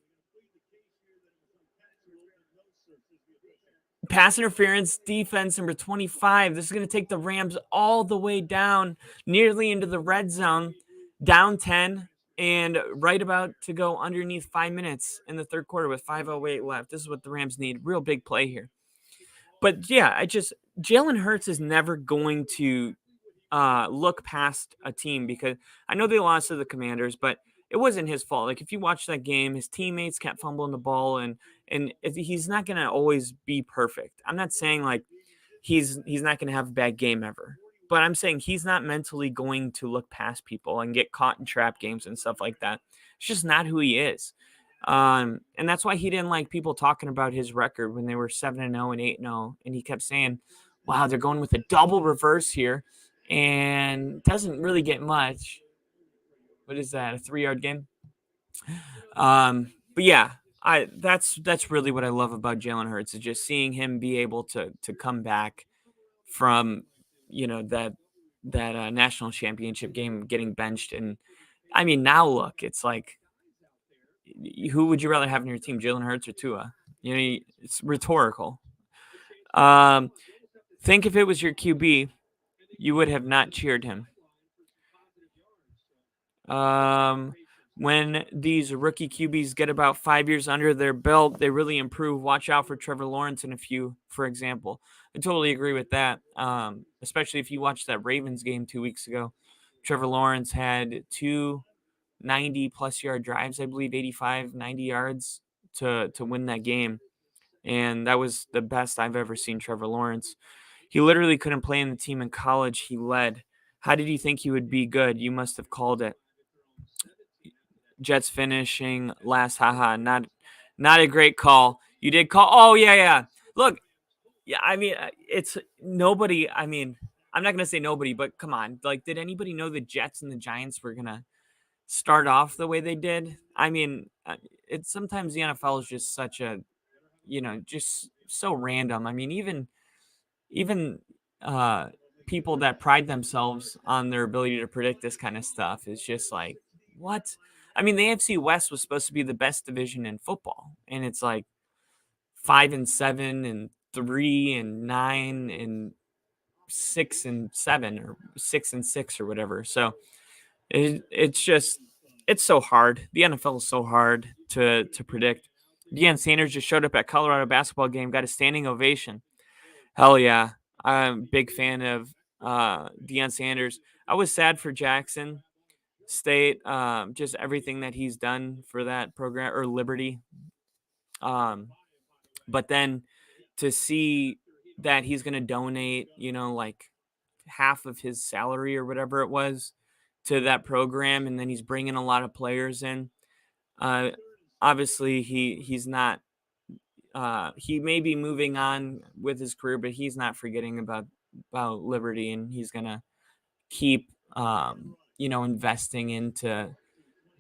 Pass interference, defense number 25. This is going to take the Rams all the way down, nearly into the red zone, down 10, and right about to go underneath 5 minutes in the third quarter with 5:08 left. This is what the Rams need. Real big play here. But yeah, Jalen Hurts is never going to look past a team, because I know they lost to the Commanders, but it wasn't his fault. Like, if you watch that game, his teammates kept fumbling the ball, and he's not going to always be perfect. I'm not saying like he's not going to have a bad game ever, but I'm saying he's not mentally going to look past people and get caught in trap games and stuff like that. It's just not who he is. And that's why he didn't like people talking about his record when they were 7-0 and 8-0. And he kept saying, wow, they're going with a double reverse here, and doesn't really get much. What is that? A 3-yard game? But yeah, that's really what I love about Jalen Hurts, is just seeing him be able to come back from, that national championship game getting benched. And I mean, now look, it's like, who would you rather have in your team, Jalen Hurts or Tua? It's rhetorical. Think if it was your QB, you would have not cheered him. When these rookie QBs get about 5 years under their belt, they really improve. Watch out for Trevor Lawrence and a few, for example. I totally agree with that. Especially if you watched that Ravens game 2 weeks ago. Trevor Lawrence had 2 90-plus yard drives, I believe 85, 90 yards to win that game. And that was the best I've ever seen Trevor Lawrence. He literally couldn't play in the team in college he led. How did you think he would be good? You must have called it. Jets finishing last, haha, not a great call. You did call. Oh, yeah. Look, yeah, I mean, it's nobody. I mean, I'm not going to say nobody, but come on. Like, did anybody know the Jets and the Giants were going to start off the way they did? I mean, it's sometimes the NFL is just such a, just so random. I mean, even people that pride themselves on their ability to predict this kind of stuff is just like, what? I mean, the AFC West was supposed to be the best division in football, and it's like 5-7 and 3-9 and 6-7 or 6-6 or whatever. So it's so hard. The NFL is so hard to predict. Deion Sanders just showed up at Colorado basketball game, got a standing ovation. Hell yeah. I'm a big fan of Deion Sanders. I was sad for Jackson State, just everything that he's done for that program, or Liberty. But then to see that he's going to donate, like half of his salary or whatever it was to that program, and then he's bringing a lot of players in. Obviously, he's not. He may be moving on with his career, but he's not forgetting about Liberty, and he's gonna keep, investing into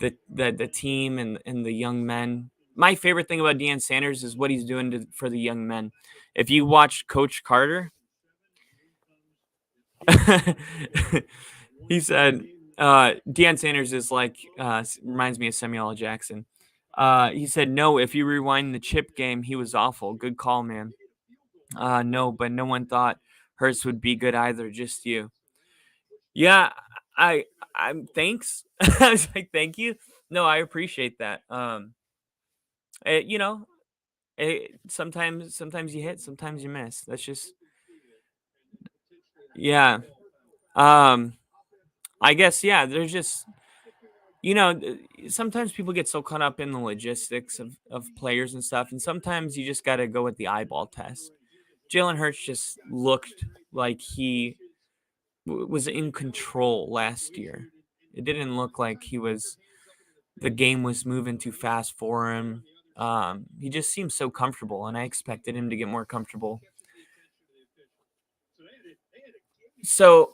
the team and the young men my favorite thing about Deion Sanders is what he's doing for the young men. If you watch Coach Carter, he said Deion Sanders is like reminds me of Samuel L. Jackson. He said, no, if you rewind the chip game, he was awful. Good call, man. No, but no one thought Hurts would be good either, just you. Yeah, I'm thanks. I was like, thank you. No, I appreciate that. Sometimes you hit, sometimes you miss. That's just, yeah. I guess, yeah, there's just, sometimes people get so caught up in the logistics of players and stuff, and sometimes you just got to go with the eyeball test. Jalen Hurts just looked like he was in control last year. It didn't look like the game was moving too fast for him. He just seemed so comfortable, and I expected him to get more comfortable. So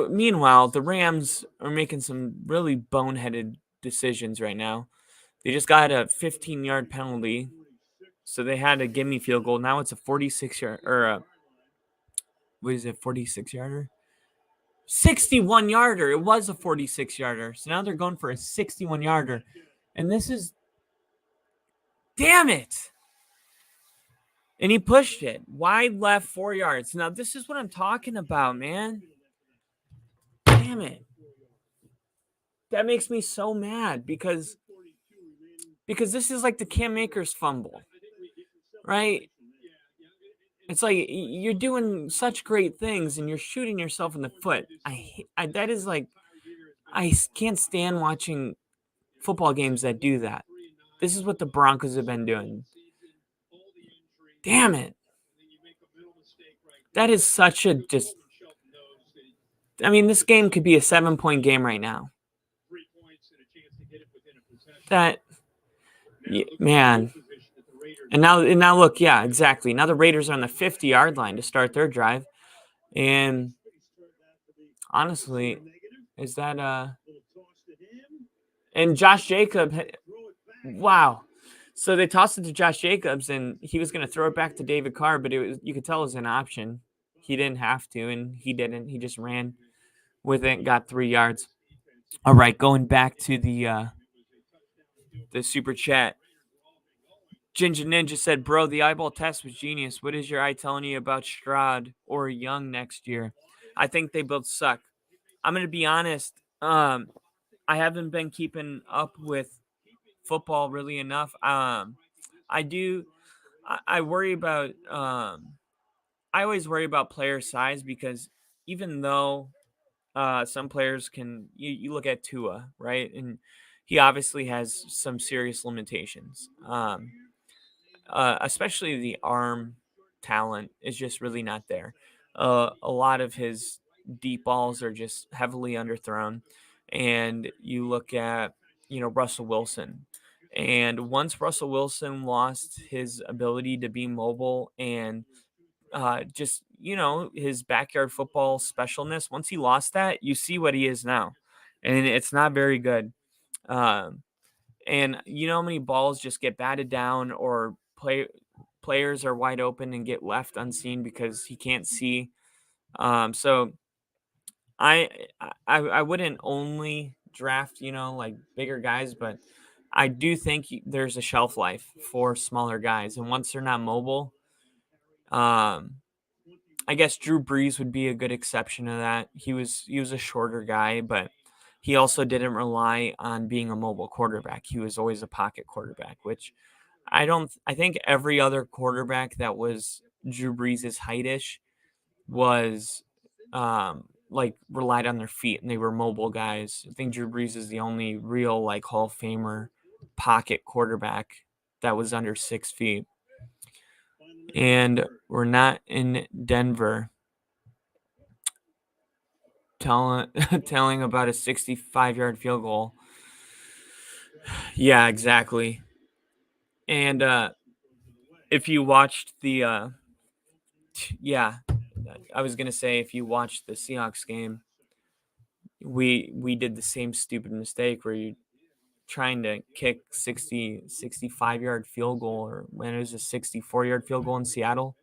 meanwhile, the Rams are making some really boneheaded decisions right now. They just got a 15-yard penalty, so they had a gimme field goal. Now it's a 46-yard or what is it, 46-yarder? 61-yarder. It was a 46-yarder. So now they're going for a 61-yarder. And this is, damn it. And he pushed it. Wide left, 4 yards. Now this is what I'm talking about, man. Damn it. That makes me so mad because this is like the Cam Akers fumble, right? It's like you're doing such great things and you're shooting yourself in the foot. That is like, I can't stand watching football games that do that. This is what the Broncos have been doing. Damn it. That is such a just. I mean, this game could be a 7-point game right now. Man. And now look, yeah, exactly. Now the Raiders are on the 50-yard line to start their drive. And honestly, is that and Josh Jacobs, wow. So they tossed it to Josh Jacobs, and he was going to throw it back to David Carr, but you could tell it was an option. He didn't have to, and he didn't. He just ran with it and got 3 yards. All right, going back to the super chat. Ginger Ninja said, bro, the eyeball test was genius. What is your eye telling you about Stroud or Young next year? I think they both suck. I'm going to be honest. I haven't been keeping up with football really enough. I worry about, I always worry about player size because even though some players can, you look at Tua, right? And he obviously has some serious limitations. Especially the arm talent is just really not there. A lot of his deep balls are just heavily underthrown. And you look at, Russell Wilson. And once Russell Wilson lost his ability to be mobile and just, his backyard football specialness, once he lost that, you see what he is now. And it's not very good. And you know how many balls just get batted down or players are wide open and get left unseen because he can't see. So I wouldn't only draft, like bigger guys, but I do think there's a shelf life for smaller guys. And once they're not mobile, I guess Drew Brees would be a good exception to that. He was a shorter guy, but he also didn't rely on being a mobile quarterback. He was always a pocket quarterback, which I think every other quarterback that was Drew Brees' heightish was like relied on their feet and they were mobile guys. I think Drew Brees is the only real like Hall of Famer pocket quarterback that was under 6 feet. And we're not in Denver telling about a 65-yard field goal. Yeah, exactly. And if you watched the I was gonna say if you watched the Seahawks game, we did the same stupid mistake where you trying to kick 65-yard field goal, or when it was a 64-yard field goal in Seattle.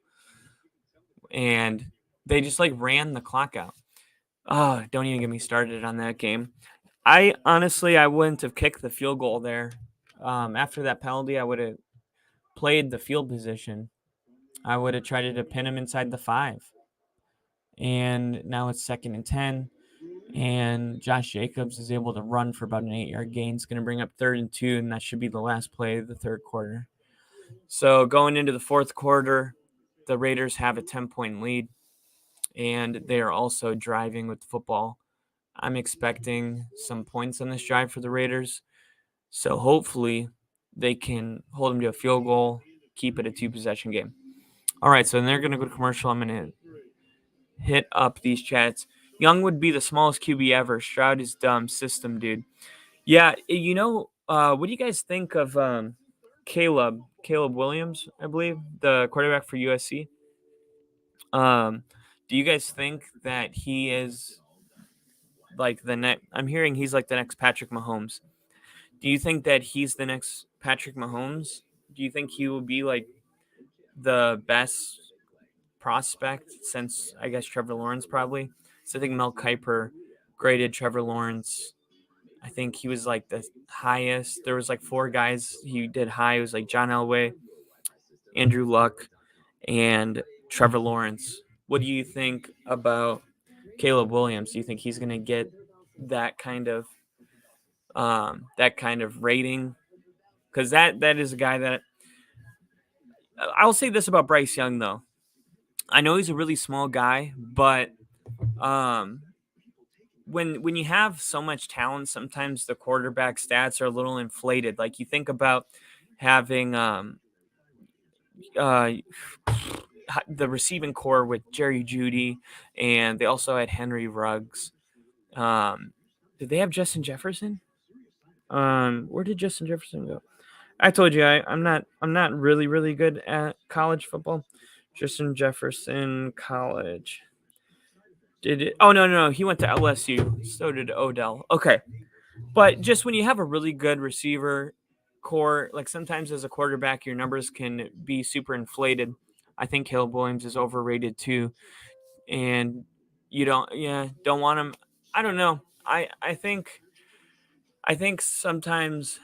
And they just like ran the clock out. Oh, don't even get me started on that game. I wouldn't have kicked the field goal there. After that penalty, I would have played the field position. I would have tried to pin him inside the 5. And now it's 2nd and 10. And Josh Jacobs is able to run for about an 8-yard gain. It's going to bring up 3rd and 2, and that should be the last play of the third quarter. So going into the fourth quarter, the Raiders have a 10-point lead, and they are also driving with the football. I'm expecting some points on this drive for the Raiders. So hopefully they can hold them to a field goal, keep it a 2-possession game. All right, so then they're going to go to commercial. I'm going to hit up these chats. Young would be the smallest QB ever. Stroud is dumb. System, dude. Yeah, what do you guys think of Caleb Williams, I believe, the quarterback for USC? Do you guys think that he is like the next? I'm hearing he's like the next Patrick Mahomes. Do you think that he's the next Patrick Mahomes? Do you think he will be like the best prospect since, I guess, Trevor Lawrence probably? So I think Mel Kiper graded Trevor Lawrence. I think he was like the highest. There was like 4 guys he did high. It was like John Elway, Andrew Luck, and Trevor Lawrence. What do you think about Caleb Williams? Do you think he's going to get that kind of rating? Because that is a guy that I'll say this about Bryce Young though. I know he's a really small guy, but when you have so much talent, sometimes the quarterback stats are a little inflated. Like you think about having the receiving core with Jerry Jeudy, and they also had Henry Ruggs. Did they have Justin Jefferson? Where did Justin Jefferson go? I told you I'm not really good at college football. Justin Jefferson college. Did it? Oh no, he went to LSU. So did Odell. Okay, but just when you have a really good receiver core, like sometimes as a quarterback, your numbers can be super inflated. I think Caleb Williams is overrated too, and you don't want him. I don't know. I think sometimes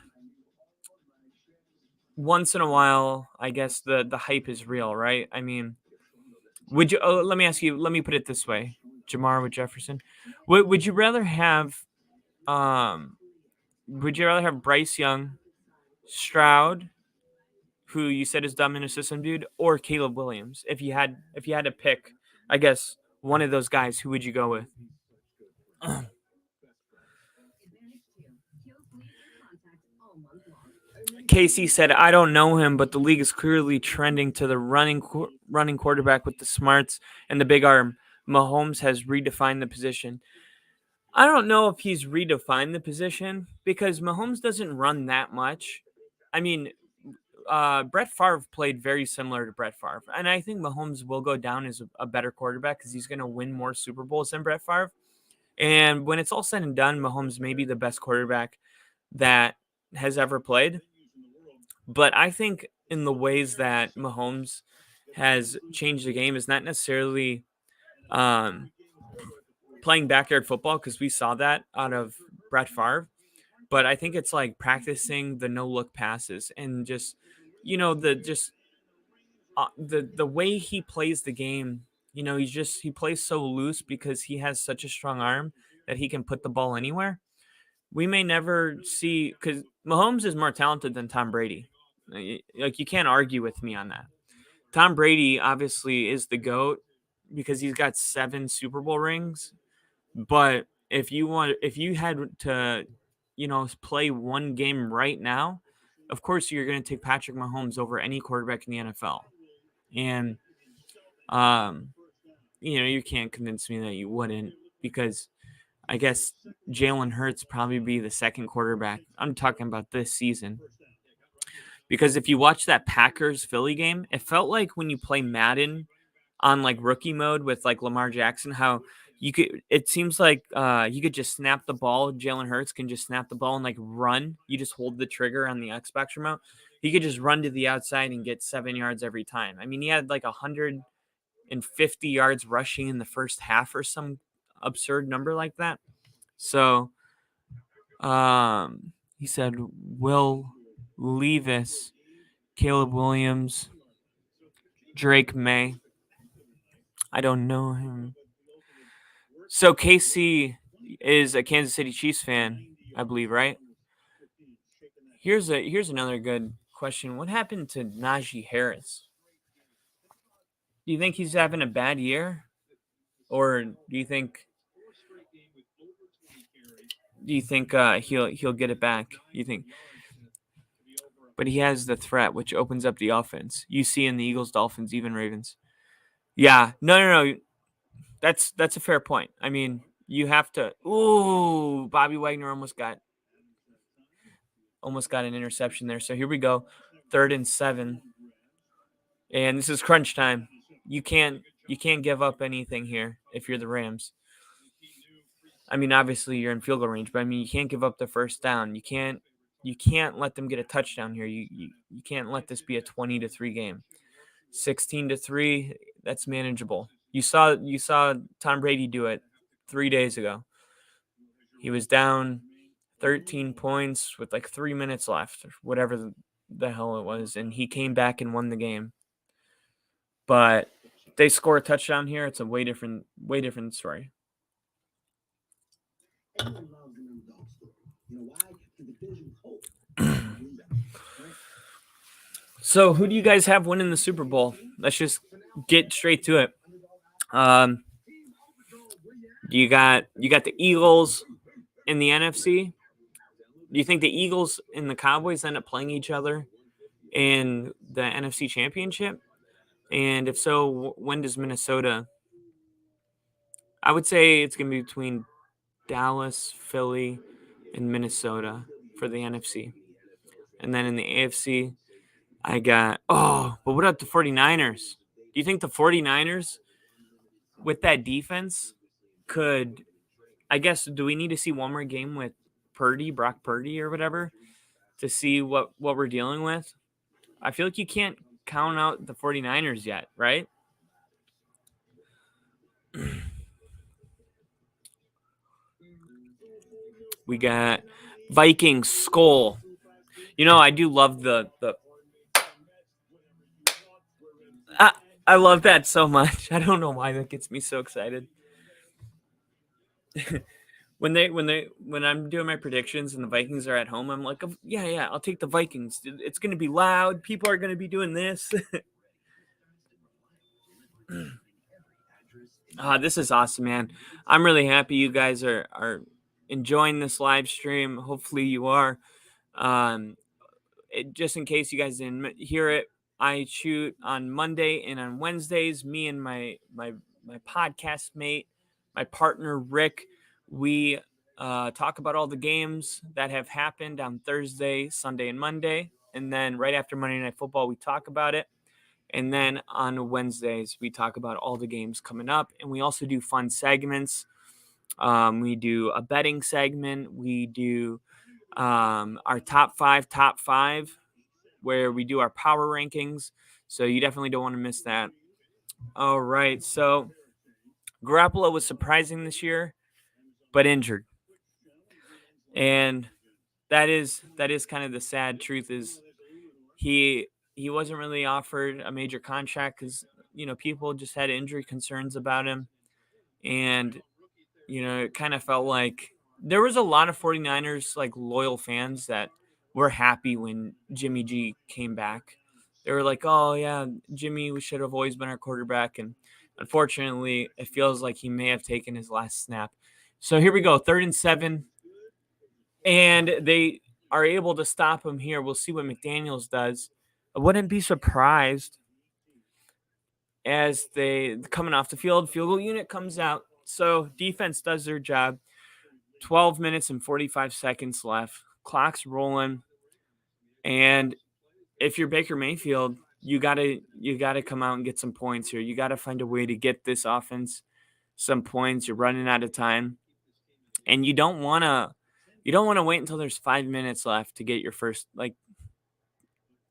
once in a while, I guess the hype is real, right? I mean, would you? Oh, let me ask you. Let me put it this way: Jamar with Jefferson. Would you rather have? Would you rather have Bryce Young, Stroud, who you said is dumb in a system, dude, or Caleb Williams? If you had to pick, I guess one of those guys, who would you go with? Casey said, I don't know him, but the league is clearly trending to the running quarterback with the smarts and the big arm. Mahomes has redefined the position. I don't know if he's redefined the position because Mahomes doesn't run that much. I mean, Brett Favre played very similar to Brett Favre, and I think Mahomes will go down as a better quarterback because he's going to win more Super Bowls than Brett Favre. And when it's all said and done, Mahomes may be the best quarterback that has ever played. But I think in the ways that Mahomes has changed the game is not necessarily playing backyard football, because we saw that out of Brett Favre. But I think it's like practicing the no-look passes and just, the way he plays the game. He plays so loose because he has such a strong arm that he can put the ball anywhere. We may never see, because Mahomes is more talented than Tom Brady. Like, you can't argue with me on that. Tom Brady obviously is the GOAT because he's got 7 Super Bowl rings. But if you had to, play one game right now, of course you're going to take Patrick Mahomes over any quarterback in the NFL. And, you can't convince me that you wouldn't, because I guess Jalen Hurts probably be the second quarterback. I'm talking about this season. Because if you watch that Packers-Philly game, it felt like when you play Madden on like rookie mode with like Lamar Jackson, how It seems like you could just snap the ball. Jalen Hurts can just snap the ball and like run. You just hold the trigger on the Xbox remote. He could just run to the outside and get 7 yards every time. I mean, he had like 150 yards rushing in the first half or some absurd number like that. So he said Will Levis, Caleb Williams, Drake May. I don't know him. So KC is a Kansas City Chiefs fan, I believe, right? Here's another good question. What happened to Najee Harris? Do you think he's having a bad year, or do you think he'll get it back? You think? But he has the threat, which opens up the offense. You see in the Eagles, Dolphins, even Ravens. Yeah, no. That's a fair point. I mean, you have to. Ooh, Bobby Wagner almost got an interception there. So here we go, 3rd and 7, and this is crunch time. You can't give up anything here if you're the Rams. I mean, obviously you're in field goal range, but I mean you can't give up the first down. You can't let them get a touchdown here. You can't let this be a 20-3 game. 16-3, that's manageable. You saw Tom Brady do it 3 days ago. He was down 13 points with like 3 minutes left, or whatever the hell it was, and he came back and won the game. But if they score a touchdown here, it's a way different story. So who do you guys have winning the Super Bowl? Let's just get straight to it. You got the Eagles in the NFC. Do you think the Eagles and the Cowboys end up playing each other in the NFC Championship? And if so, when does Minnesota? I would say it's going to be between Dallas, Philly, and Minnesota for the NFC. And then in the AFC, I got, but what about the 49ers? Do you think the 49ers, with that defense, could, I guess, do we need to see one more game with Brock Purdy or whatever, to see what we're dealing with? I feel like you can't count out the 49ers yet, right? We got Vikings Skull. I do love the I love that so much. I don't know why that gets me so excited. when I'm doing my predictions and the Vikings are at home, I'm like, yeah, I'll take the Vikings. It's going to be loud. People are going to be doing this. This is awesome, man. I'm really happy you guys are enjoying this live stream. Hopefully you are. Just in case you guys didn't hear it, I shoot on Monday and on Wednesdays. Me and my podcast mate, my partner Rick, we talk about all the games that have happened on Thursday, Sunday, and Monday. And then right after Monday Night Football, we talk about it. And then on Wednesdays, we talk about all the games coming up. And we also do fun segments. We do a betting segment. We do our top five, where we do our power rankings. So you definitely don't want to miss that. All right. So Garoppolo was surprising this year, but injured. And that is kind of the sad truth, is he wasn't really offered a major contract because, people just had injury concerns about him. And, it kind of felt like there was a lot of 49ers, like, loyal fans that were happy when Jimmy G came back. They were like, oh, yeah, Jimmy should have always been our quarterback. And unfortunately, it feels like he may have taken his last snap. So here we go, 3rd and 7. And they are able to stop him here. We'll see what McDaniels does. I wouldn't be surprised as they coming off the field goal unit comes out. So defense does their job. 12 minutes and 45 seconds left. Clock's rolling. And if you're Baker Mayfield, you gotta come out and get some points here. You gotta find a way to get this offense some points. You're running out of time, and you don't want to wait until there's 5 minutes left to get your first. Like,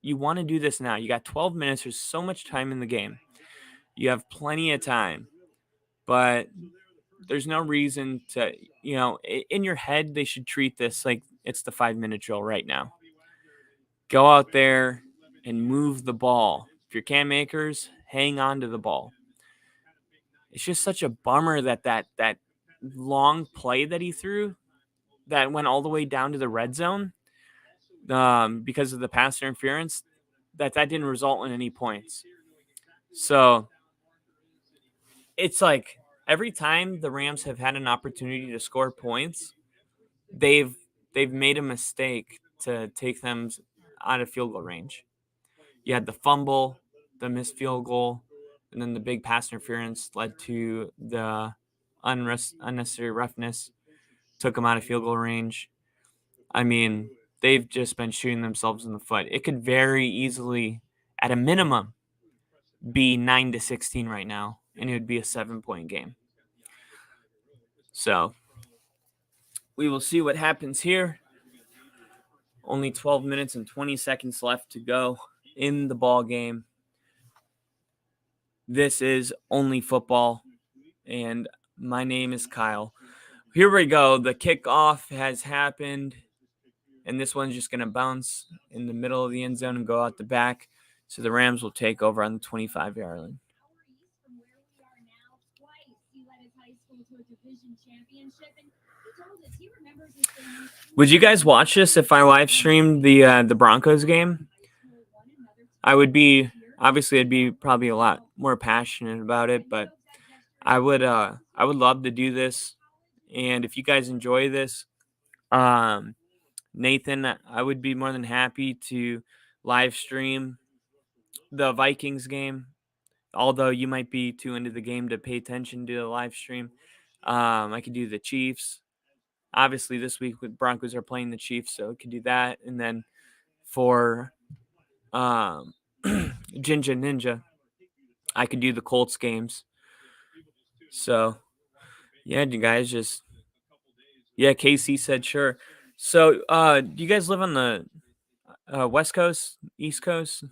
you want to do this now. You got 12 minutes. There's so much time in the game. You have plenty of time, but there's no reason to, in your head, they should treat this like it's the 5-minute drill right now. Go out there and move the ball. If you're Cam Akers, hang on to the ball. It's just such a bummer that long play that he threw that went all the way down to the red zone because of the pass interference, that didn't result in any points. So it's like every time the Rams have had an opportunity to score points, they've made a mistake to take them out of field goal range. You had the fumble, the missed field goal, and then the big pass interference led to the unnecessary roughness, took them out of field goal range. I mean, they've just been shooting themselves in the foot. It could very easily, at a minimum, be 9-16 right now, and it would be a 7-point game. So we will see what happens here. Only 12 minutes and 20 seconds left to go in the ball game. This is Only Football, and my name is Kyle. Here we go. The kickoff has happened, and this one's just going to bounce in the middle of the end zone and go out the back. So the Rams will take over on the 25-yard line. Would you guys watch this if I live streamed the Broncos game? I'd be probably a lot more passionate about it, but I would love to do this. And if you guys enjoy this, Nathan, I would be more than happy to live stream the Vikings game. Although you might be too into the game to pay attention to the live stream. I could do the Chiefs. Obviously, this week with Broncos are playing the Chiefs, so I could do that. And then for Jinja Ninja, I could do the Colts games. So, yeah, you guys just... Yeah, KC said sure. So, do you guys live on the West Coast, East Coast?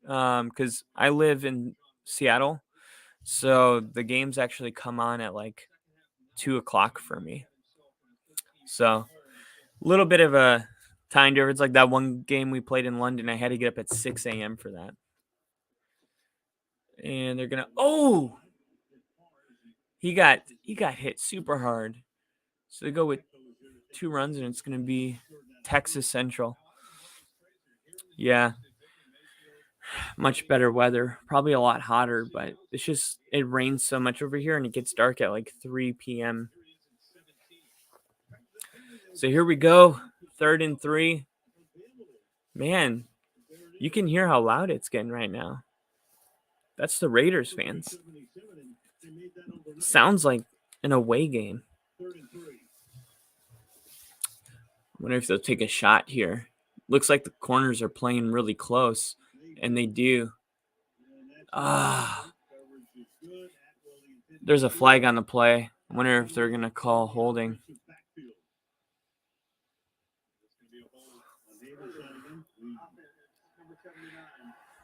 Because I live in Seattle, so the games actually come on at like 2:00 for me. So, a little bit of a time difference. Like that one game we played in London, I had to get up at 6 a.m. for that. And they're gonna... Oh, he got hit super hard. So they go with 2 runs, and it's gonna be Texas Central. Yeah, much better weather, probably a lot hotter, but it rains so much over here, and it gets dark at like 3 p.m. So here we go, 3rd and 3. Man, you can hear how loud it's getting right now. That's the Raiders fans. Sounds like an away game. I wonder if they'll take a shot here. Looks like the corners are playing really close, and they do. There's a flag on the play. I wonder if they're going to call holding.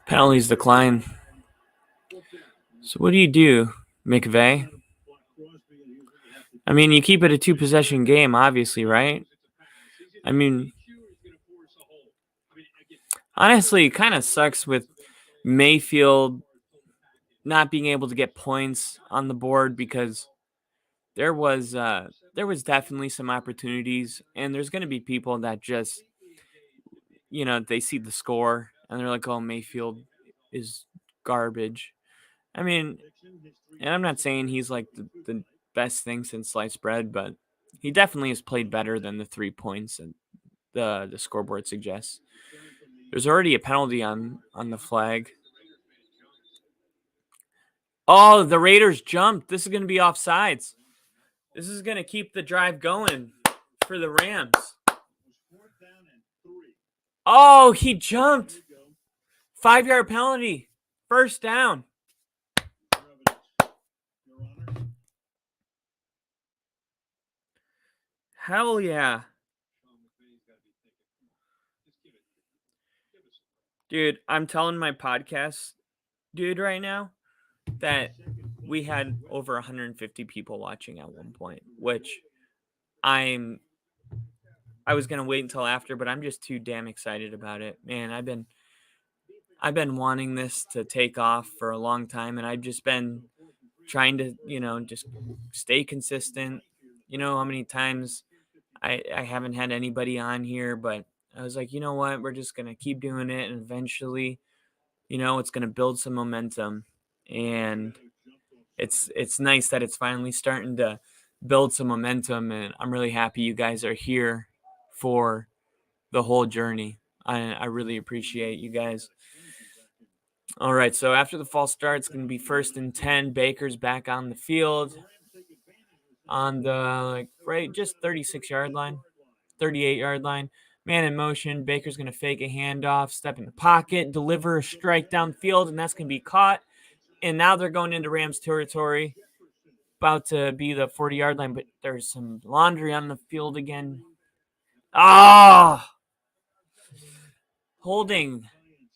Penalties decline. So what do, McVay? I mean, you keep it a 2-possession game, obviously, right? I mean, honestly, it kind of sucks with Mayfield not being able to get points on the board, because there was definitely some opportunities, and there's going to be people that just, they see the score and they're like, oh, Mayfield is garbage. I mean, and I'm not saying he's like the best thing since sliced bread, but he definitely has played better than the 3 points and the scoreboard suggests. There's already a penalty on the flag. Oh, the Raiders jumped. This is going to be offsides. This is going to keep the drive going for the Rams. Oh, he jumped. 5-yard penalty. 1st down. Hell yeah. Dude, I'm telling my podcast dude right now that we had over 150 people watching at one point, which I was gonna wait until after, but I'm just too damn excited about it. Man, I've been wanting this to take off for a long time, and I've just been trying to, just stay consistent. You know how many times I haven't had anybody on here, but I was like, you know what, we're just gonna keep doing it, and eventually, it's gonna build some momentum. And it's nice that it's finally starting to build some momentum, and I'm really happy you guys are here for the whole journey. I really appreciate you guys. All right, so after the false start, it's going to be 1st and 10. Baker's back on the field on the just 36-yard line, 38-yard line. Man in motion. Baker's going to fake a handoff, step in the pocket, deliver a strike downfield, and that's going to be caught. And now they're going into Rams territory, about to be the 40-yard line, but there's some laundry on the field again. Ah! Holding.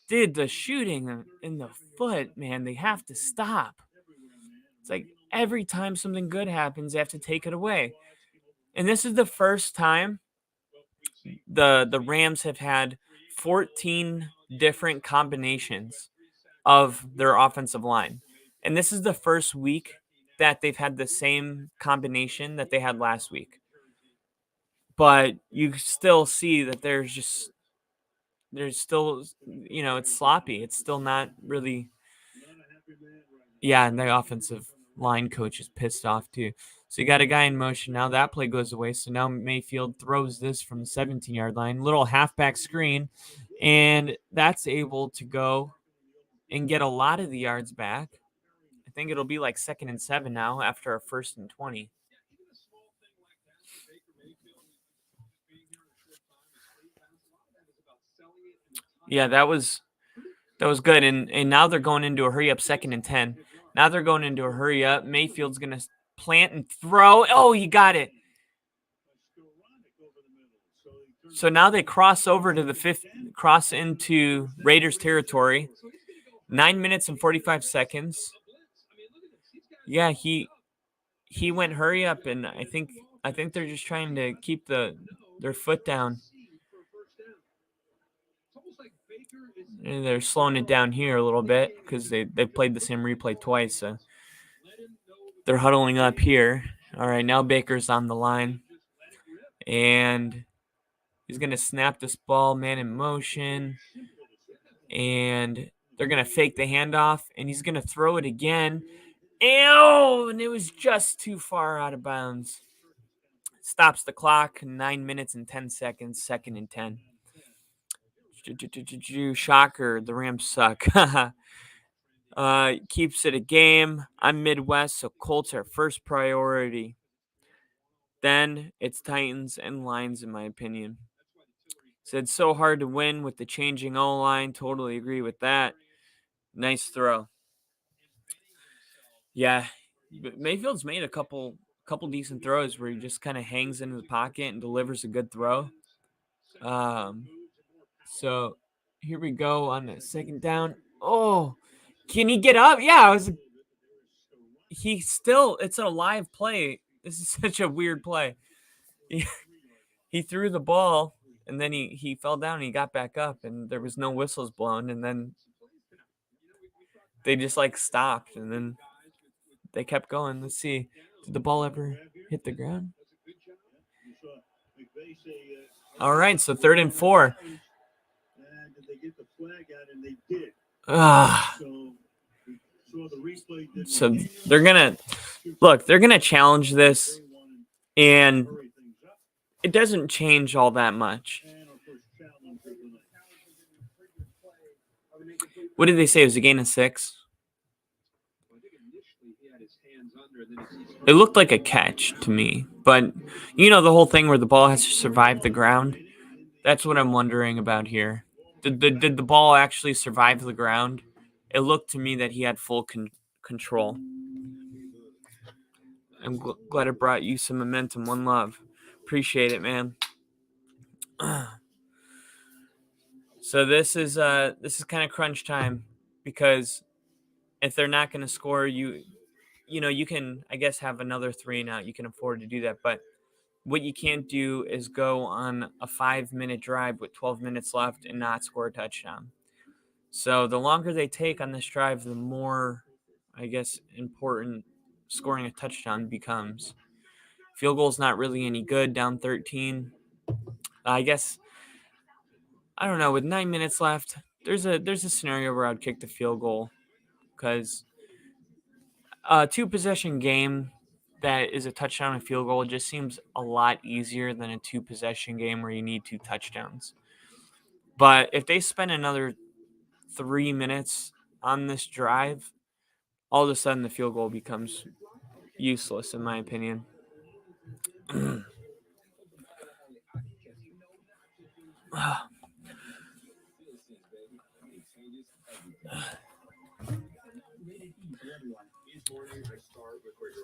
Dude, the shooting in the foot, man, they have to stop. It's like every time something good happens, they have to take it away. And this is the first time the Rams have had 14 different combinations of their offensive line. And this is the first week that they've had the same combination that they had last week. But you still see that there's still, it's sloppy. It's still not really. Yeah, and the offensive line coach is pissed off too. So you got a guy in motion. Now that play goes away. So now Mayfield throws this from the 17-yard line. Little halfback screen. And that's able to go and get a lot of the yards back. I think it'll be like 2nd and 7 now after a 1st and 20. Yeah, that was good. And now they're going into a hurry up 2nd and 10. Now they're going into a hurry up. Mayfield's going to plant and throw. Oh, he got it. So now they cross over to cross into Raiders territory. 9 minutes and 45 seconds. Yeah, he went hurry up, and I think they're just trying to keep their foot down. And they're slowing it down here a little bit because they played the same replay twice. So they're huddling up here. All right, now Baker's on the line. And he's going to snap this ball, man in motion. And they're going to fake the handoff. And he's going to throw it again. Ew! And it was just too far out of bounds. Stops the clock. 9 minutes and 10 seconds. 2nd and 10. Shocker. The Rams suck. Keeps it a game. I'm Midwest, so Colts are first priority. Then it's Titans and Lions, in my opinion. Said so hard to win with the changing O-line. Totally agree with that. Nice throw. Yeah, but Mayfield's made a couple decent throws where he just kind of hangs into the pocket and delivers a good throw. So here we go on the 2nd down. Oh, can he get up? Yeah, it's a live play. This is such a weird play. He threw the ball, and then he fell down and he got back up, and there was no whistles blown, and then they just stopped, and then they kept going. Let's see. Did the ball ever hit the ground? All right, so 3rd and 4. So they're gonna challenge this, and it doesn't change all that much. What did they say? It was a gain of 6? It looked like a catch to me, but the whole thing where the ball has to survive the ground. That's what I'm wondering about here. Did the ball actually survive the ground? It looked to me that he had full control. I'm glad it brought you some momentum. One love. Appreciate it, man. So this is kind of crunch time, because if they're not going to score, you can, I guess, have another 3 and out. You can afford to do that, but what you can't do is go on a 5-minute drive with 12 minutes left and not score a touchdown. So the longer they take on this drive, the more, I guess, important scoring a touchdown becomes. Field goal's not really any good, down 13. I guess, I don't know, with 9 minutes left, there's a scenario where I'd kick the field goal, because a 2-possession game that is a touchdown and field goal just seems a lot easier than a 2-possession game where you need 2 touchdowns. But if they spend another 3 minutes on this drive, all of a sudden the field goal becomes useless, in my opinion.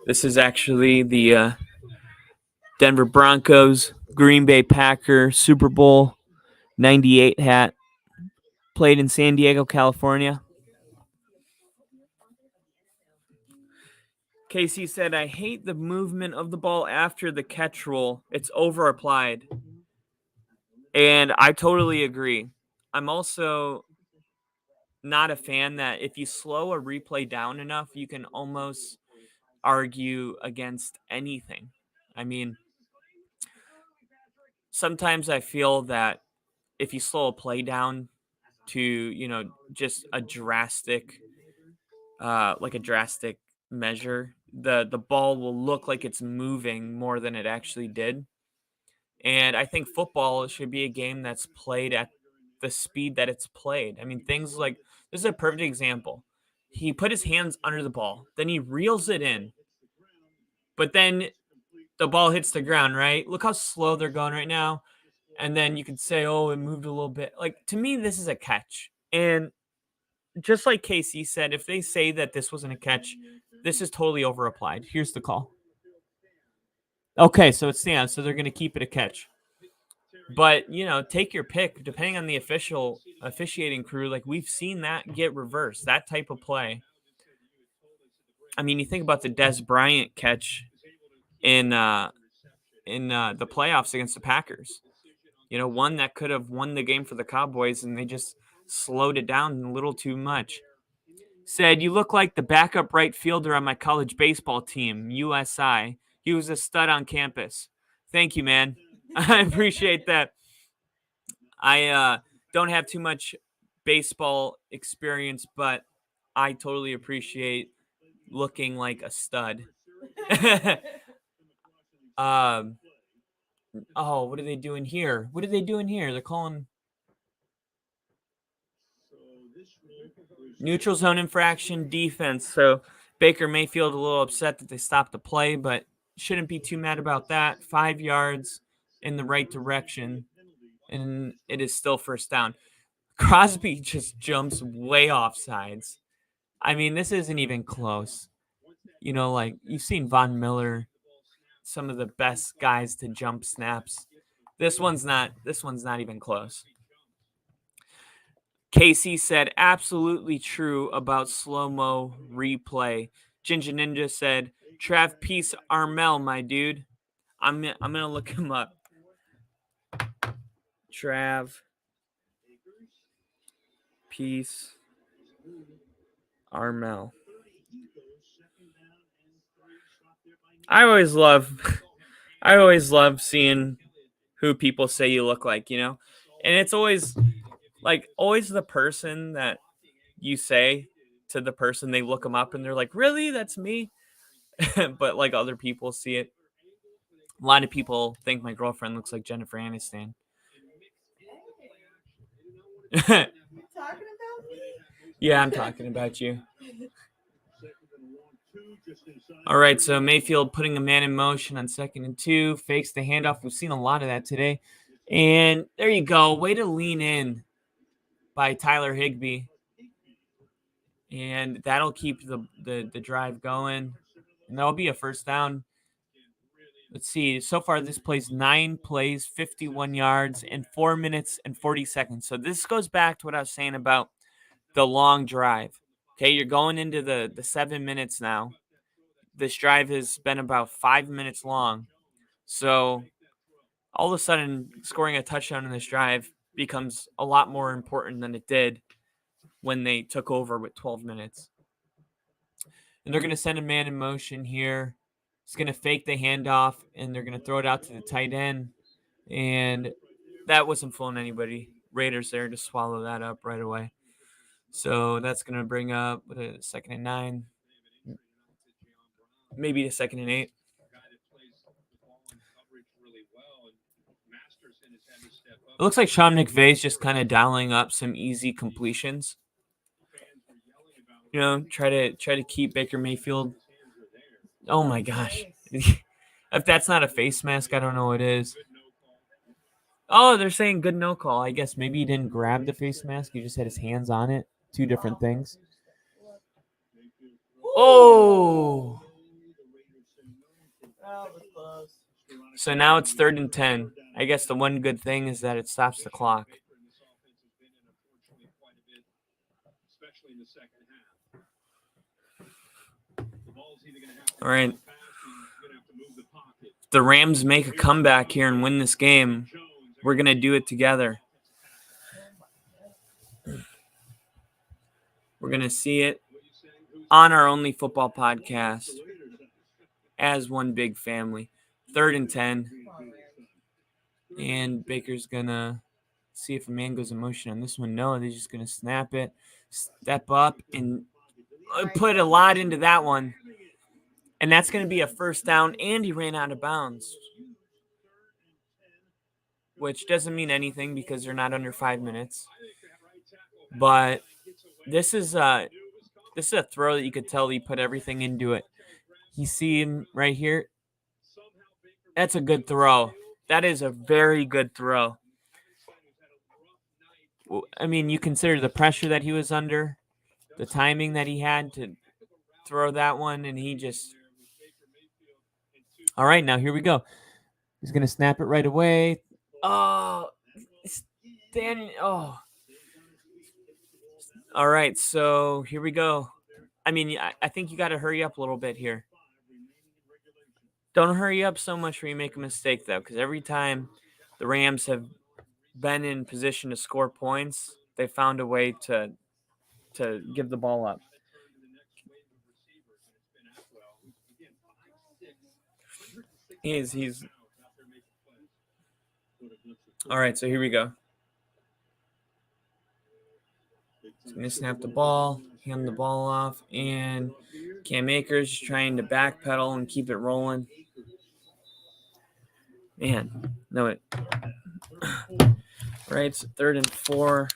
This is actually the Denver Broncos, Green Bay Packer Super Bowl 98 hat, played in San Diego, California. Casey said, I hate the movement of the ball after the catch roll. It's over applied. And I totally agree. I'm also not a fan that if you slow a replay down enough, you can almost argue against anything. I mean, sometimes I feel that if you slow a play down to, just a drastic, like a drastic measure, the ball will look like it's moving more than it actually did. And I think football should be a game that's played at the speed that it's played. I mean, things like, this is a perfect example. He put his hands under the ball, then he reels it in, but then the ball hits the ground, right? Look how slow they're going right now. And then you could say, oh, it moved a little bit. Like, to me, this is a catch. And just like Casey said, if they say that this wasn't a catch, this is totally over applied. Here's the call. Okay, so it stands. So they're going to keep it a catch. But, take your pick. Depending on the officiating crew, like, we've seen that get reversed, that type of play. I mean, you think about the Des Bryant catch in the playoffs against the Packers. One that could have won the game for the Cowboys, and they just slowed it down a little too much. Said, you look like the backup right fielder on my college baseball team, USI. He was a stud on campus. Thank you, man. I appreciate that. I don't have too much baseball experience, but I totally appreciate looking like a stud. Oh, what are they doing here? What are they doing here? They're calling neutral zone infraction defense. So Baker Mayfield a little upset that they stopped the play, but shouldn't be too mad about that. 5 yards in the right direction, and it is still first down. Crosby just jumps way off sides. I mean, this isn't even close. Like, you've seen Von Miller, some of the best guys to jump snaps. This one's not even close. Casey said, absolutely true about slow-mo replay. Ginger Ninja said, Trav Peace Armel, my dude. I'm gonna look him up. Trav Peace Armel. I always love seeing who people say you look like, and it's always the person that you say to the person, they look them up and they're like, really, that's me? But like, other people see it. A lot of people think my girlfriend looks like Jennifer Aniston. Talking about me? Yeah, I'm talking about you. All right, so Mayfield putting a man in motion on 2nd and 2, fakes the handoff. We've seen a lot of that today. And there you go. Way to lean in by Tyler Higbee. And that'll keep the drive going. And that'll be a first down. let's see. So far, this plays 9 plays, 51 yards, in 4 minutes and 40 seconds. So this goes back to what I was saying about the long drive. Okay, you're going into the 7 minutes now. This drive has been about 5 minutes long. So all of a sudden, scoring a touchdown in this drive becomes a lot more important than it did when they took over with 12 minutes. And they're going to send a man in motion here. He's going to fake the handoff, and they're going to throw it out to the tight end. And that wasn't fooling anybody. Raiders there to swallow that up right away. So that's going to bring up a 2nd and 9, maybe a 2nd and 8. It looks like Sean McVay's just kind of dialing up some easy completions. You know, try to keep Baker Mayfield. Oh my gosh. If that's not a face mask, I don't know what is. Oh, they're saying good no call. I guess maybe he didn't grab the face mask. He just had his hands on it. 2 different things. Oh. So now it's 3rd and 10. I guess the one good thing is that it stops the clock. All right. If the Rams make a comeback here and win this game, we're going to do it together. We're going to see it on our Only Football podcast as one big family. 3rd and 10. And Baker's going to see if a man goes in motion on this one. No, they're just going to snap it, step up, and put a lot into that one. And that's going to be a 1st down, and he ran out of bounds, which doesn't mean anything because they're not under 5 minutes. But this is a throw that you could tell he put everything into it. You see him right here? That's a good throw. That is a very good throw. I mean, you consider the pressure that he was under, the timing that he had to throw that one, and he just... All right, now here we go. He's going to snap it right away. Oh, oh. All right, so here we go. I mean, I think you got to hurry up a little bit here. Don't hurry up so much where you make a mistake, though, because every time the Rams have been in position to score points, they found a way to give the ball up. He's all right, so here we go. He's going to snap the ball, hand the ball off, and Cam Akers trying to backpedal and keep it rolling. Man, no it. Right, it's 3rd and 4.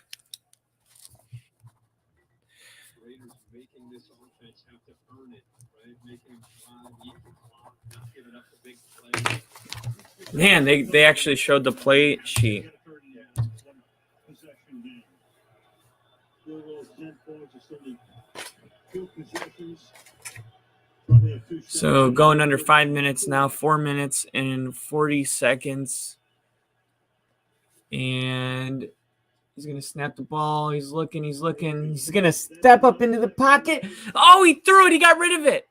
Man, they actually showed the play sheet. So going under 5 minutes now, 4 minutes and 40 seconds. And he's going to snap the ball. He's looking. He's going to step up into the pocket. Oh, he threw it. He got rid of it.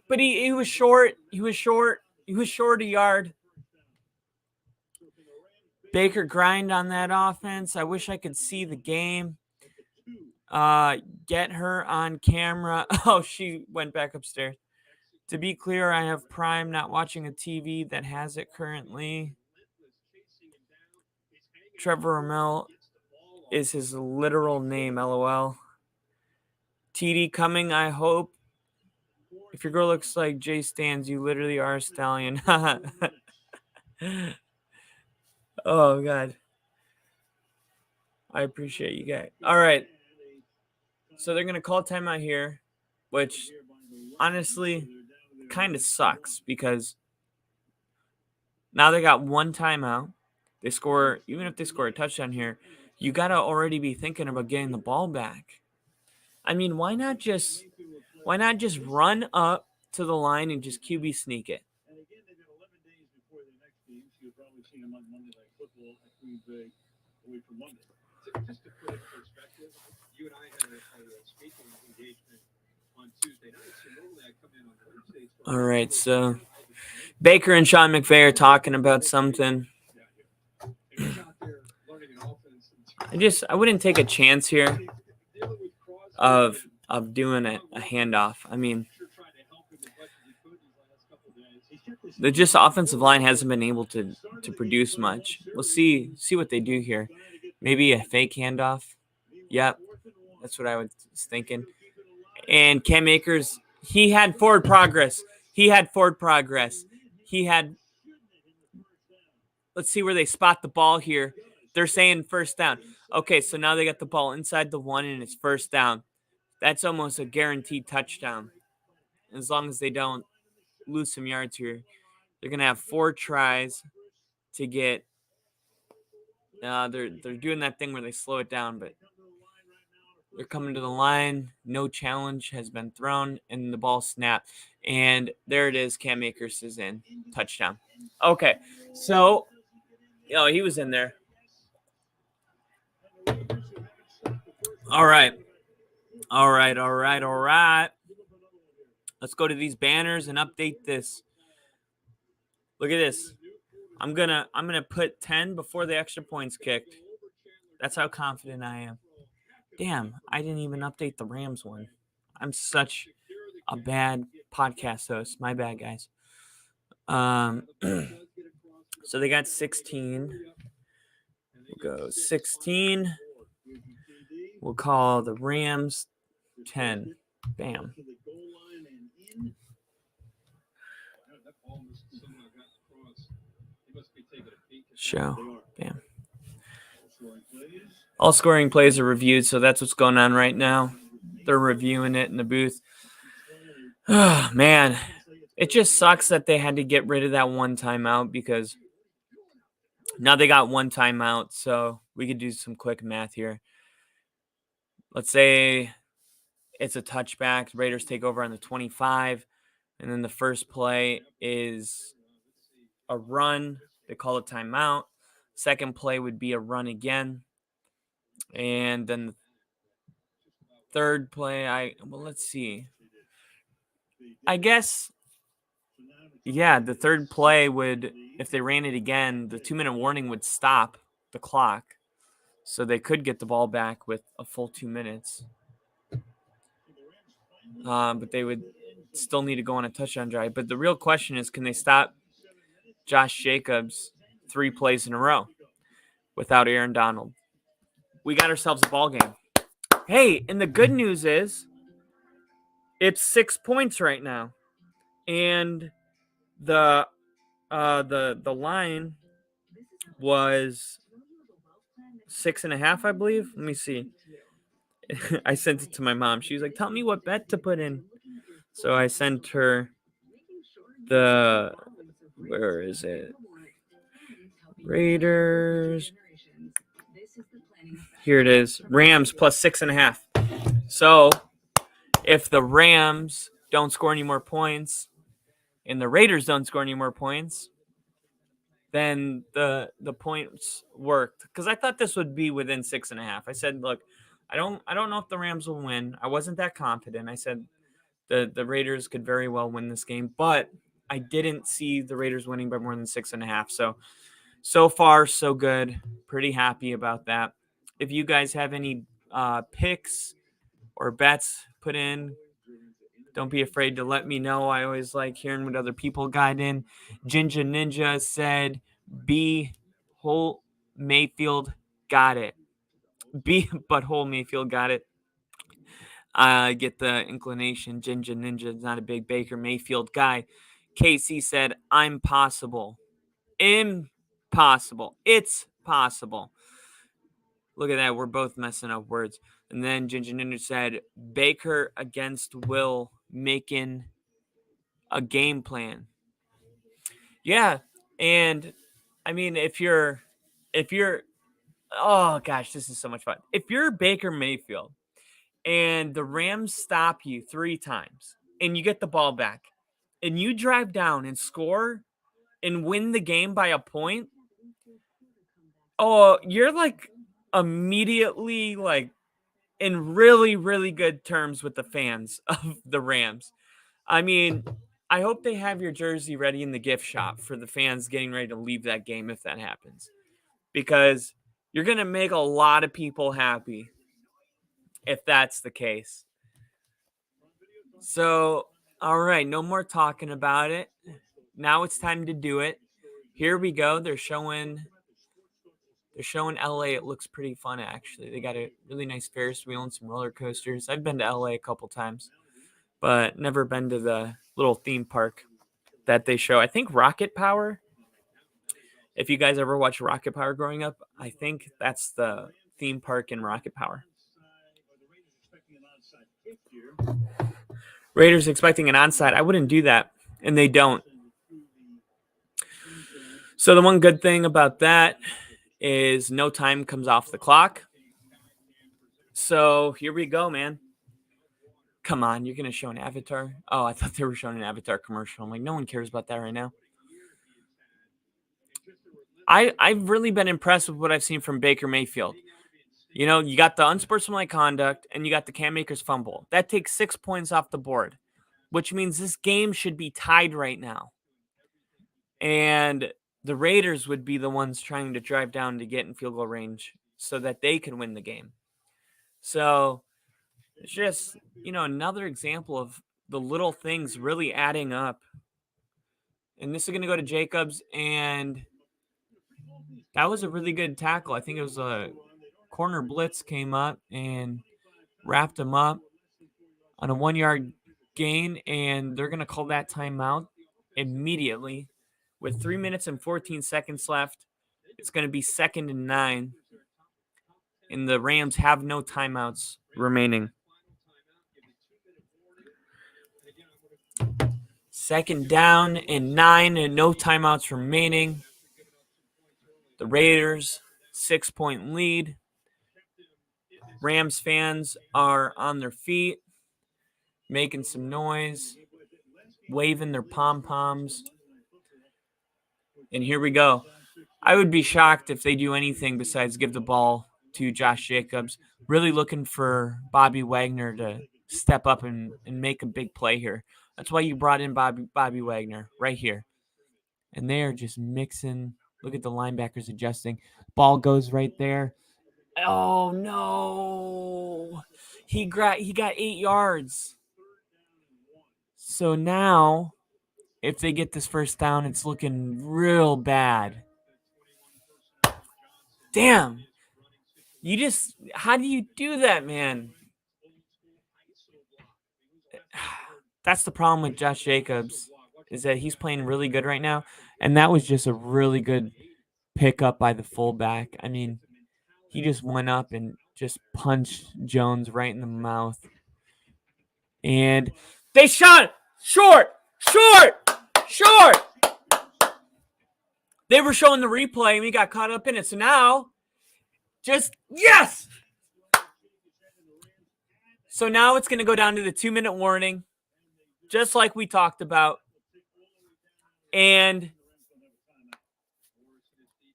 But he was short. He was short a yard. Baker grind on that offense. I wish I could see the game. Get her on camera. Oh, she went back upstairs. To be clear, I have Prime, not watching a TV that has it currently. Trevor Rommel is his literal name, LOL. TD coming, I hope. If your girl looks like Jay Stans, you literally are a stallion. Oh, God. I appreciate you guys. All right. So they're going to call timeout here, which honestly kind of sucks because now they got one timeout. They score, even if they score a touchdown here, you got to already be thinking about getting the ball back. I mean, why not just run up to the line and just QB sneak it? All right, so Baker and Sean McVay are talking about something. I wouldn't take a chance here of doing a handoff. I mean, the just offensive line hasn't been able to produce much. We'll see what they do here. Maybe a fake handoff. Yep, that's what I was thinking. And Cam Akers, he had forward progress. Let's see where they spot the ball here. They're saying first down. Okay, so now they got the ball inside the 1 and it's first down. That's almost a guaranteed touchdown. As long as they don't lose some yards here. They're going to have 4 tries to get they're doing that thing where they slow it down, but they're coming to the line. No challenge has been thrown, and the ball snapped. And there it is. Cam Akers is in. Touchdown. Okay, so he was in there. All right. Let's go to these banners and update this. Look at this. I'm gonna put 10 before the extra points kicked. That's how confident I am. Damn, I didn't even update the Rams one. I'm such a bad podcast host. My bad, guys. So they got 16. We'll go 16. We'll call the Rams 10. Bam. Show. Bam. All scoring plays are reviewed, so that's what's going on right now. They're reviewing it in the booth. Oh, man. It just sucks that they had to get rid of that one timeout because now they got one timeout, so we could do some quick math here. Let's say it's a touchback. The Raiders take over on the 25, and then the first play is a run. They call it timeout. Second play would be a run again. And then the third play, let's see. I guess, yeah, the third play would, if they ran it again, the 2-minute warning would stop the clock. So they could get the ball back with a full 2 minutes. But they would still need to go on a touchdown drive. But the real question is, can they stop Josh Jacobs 3 plays in a row without Aaron Donald? We got ourselves a ball game. Hey, and the good news is it's 6 points right now. And the line was 6.5, I believe. Let me see. I sent it to my mom. She was like, tell me what bet to put in. So I sent her where is it? Raiders. Here it is. Rams plus 6.5. So if the Rams don't score any more points and the Raiders don't score any more points, then the points worked. Because I thought this would be within 6.5. I said, look, I don't know if the Rams will win. I wasn't that confident. I said the Raiders could very well win this game, but I didn't see the Raiders winning by more than 6.5. So far, so good. Pretty happy about that. If you guys have any picks or bets put in, don't be afraid to let me know. I always like hearing what other people got in. Ginger Ninja said, whole Mayfield got it. Butthole Mayfield got it. I get the inclination. Ginger Ninja is not a big Baker Mayfield guy. Casey said, I'm possible. Impossible. It's possible. Look at that. We're both messing up words. And then Ginger Ninja said, Baker against Will making a game plan. Yeah. And I mean, if you're, oh gosh, this is so much fun. If you're Baker Mayfield and the Rams stop you 3 times and you get the ball back and you drive down and score and win the game by a point, Oh, you're like immediately like in really, really good terms with the fans of the Rams. I mean, I hope they have your jersey ready in the gift shop for the fans getting ready to leave that game if that happens. Because you're going to make a lot of people happy if that's the case. So, all right, no more talking about it. Now it's time to do it. Here we go. They're showing LA. It looks pretty fun actually. They got a really nice Ferris wheel and some roller coasters. I've been to LA a couple times, but never been to the little theme park that they show. I think Rocket Power. If you guys ever watched Rocket Power growing up, I think that's the theme park in Rocket Power. Raiders expecting an onside. I wouldn't do that, and they don't. So the one good thing about that is no time comes off the clock. So here we go, man. Come on, you're going to show an Avatar? Oh, I thought they were showing an Avatar commercial. I'm like, no one cares about that right now. I've really been impressed with what I've seen from Baker Mayfield. You know, you got the unsportsmanlike conduct and you got the Cam Akers fumble. That takes 6 points off the board, which means this game should be tied right now. And the Raiders would be the ones trying to drive down to get in field goal range so that they can win the game. So it's just, you know, another example of the little things really adding up. And this is going to go to Jacobs, and that was a really good tackle. I think it was a corner blitz came up and wrapped him up on a 1-yard gain, and they're going to call that timeout immediately with 3 minutes and 14 seconds left. It's going to be 2nd and 9, and the Rams have no timeouts remaining. 2nd down and 9 and no timeouts remaining. The Raiders, 6-point lead. Rams fans are on their feet, making some noise, waving their pom-poms. And here we go. I would be shocked if they do anything besides give the ball to Josh Jacobs. Really looking for Bobby Wagner to step up and make a big play here. That's why you brought in Bobby Wagner right here. And they are just mixing. Look at the linebackers adjusting. Ball goes right there. Oh, no. He got 8 yards. So now, if they get this first down, it's looking real bad. Damn. How do you do that, man? That's the problem with Josh Jacobs, is that he's playing really good right now. And that was just a really good pickup by the fullback. I mean, he just went up and just punched Jones right in the mouth. And they shot short. They were showing the replay and we got caught up in it. So now, yes! So now it's going to go down to the 2-minute warning, just like we talked about. And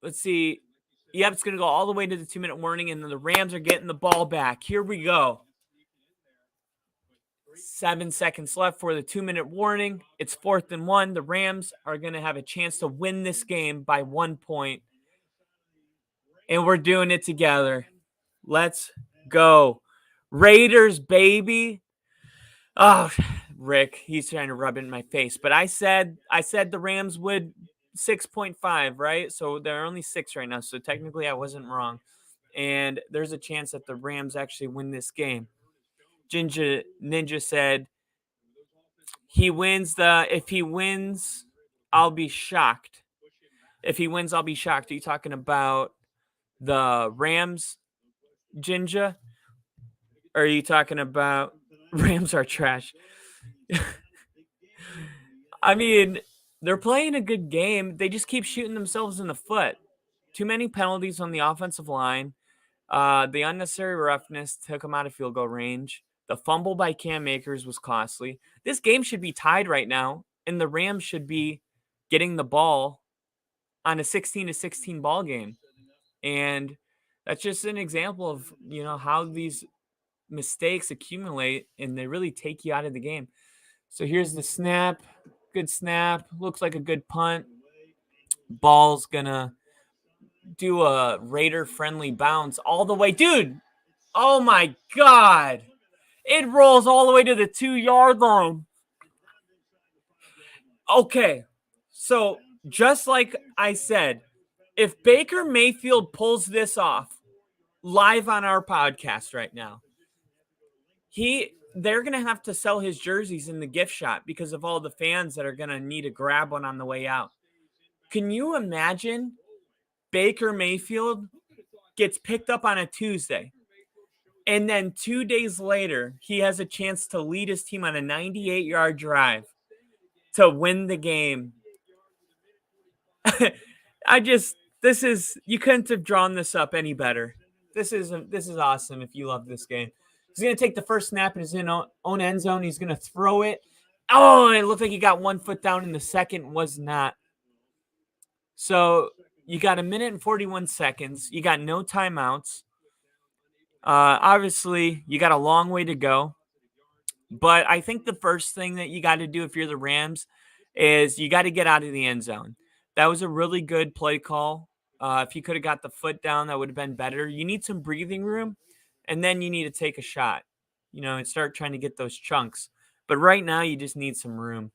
let's see. Yep, it's going to go all the way to the 2-minute warning, and then the Rams are getting the ball back. Here we go. 7 seconds left for the 2-minute warning. It's 4th and 1. The Rams are going to have a chance to win this game by 1 point. And we're doing it together. Let's go. Raiders, baby. Oh, Rick, he's trying to rub it in my face. But I said the Rams would 6.5, right? So they're only 6 right now. So technically I wasn't wrong. And there's a chance that the Rams actually win this game. Ninja said if he wins, I'll be shocked. If he wins, I'll be shocked. Are you talking about the Rams, Jinja? Or are you talking about Rams are trash? I mean, they're playing a good game. They just keep shooting themselves in the foot. Too many penalties on the offensive line. The unnecessary roughness took them out of field goal range. The fumble by Cam Akers was costly. This game should be tied right now, and the Rams should be getting the ball on a 16-16 ball game. And that's just an example of, how these mistakes accumulate and they really take you out of the game. So here's the snap. Good snap. Looks like a good punt. Ball's going to do a Raider-friendly bounce all the way. Dude, oh my God. It rolls all the way to the 2-yard line. Okay, so just like I said, if Baker Mayfield pulls this off live on our podcast right now, they're going to have to sell his jerseys in the gift shop because of all the fans that are going to need to grab one on the way out. Can you imagine Baker Mayfield gets picked up on a Tuesday, and then 2 days later, he has a chance to lead his team on a 98-yard drive to win the game? You couldn't have drawn this up any better. This is awesome if you love this game. He's going to take the first snap in his own end zone. He's going to throw it. Oh, it looked like he got 1 foot down, and the second was not. So you got 1 minute and 41 seconds. You got no timeouts. Obviously, you got a long way to go. But I think the first thing that you got to do if you're the Rams is you got to get out of the end zone. That was a really good play call. If you could have got the foot down, that would have been better. You need some breathing room, and then you need to take a shot, and start trying to get those chunks. But right now, you just need some room.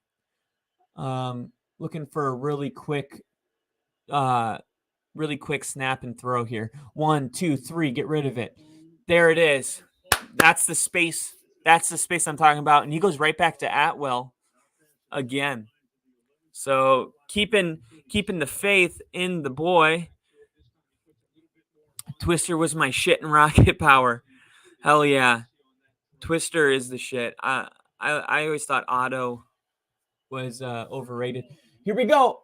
Looking for a really quick snap and throw here. 1, 2, 3, get rid of it. There it is. That's the space. That's the space I'm talking about. And he goes right back to Atwell again. So keeping the faith in the boy. Twister was my shit in rocket power. Hell yeah. Twister is the shit. I always thought Otto was overrated. Here we go.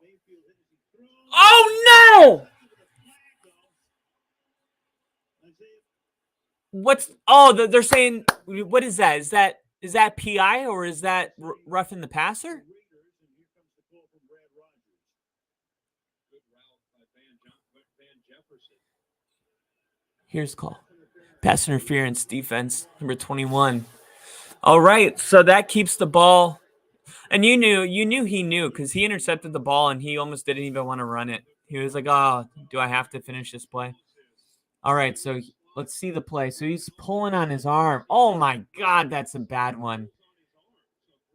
Oh no! They're saying, what is that? Is that PI or is that roughing the passer? Here's call. Pass interference defense, number 21. All right, so that keeps the ball. And you knew he knew because he intercepted the ball and he almost didn't even want to run it. He was like, oh, do I have to finish this play? All right, so let's see the play. So he's pulling on his arm. Oh, my God, that's a bad one.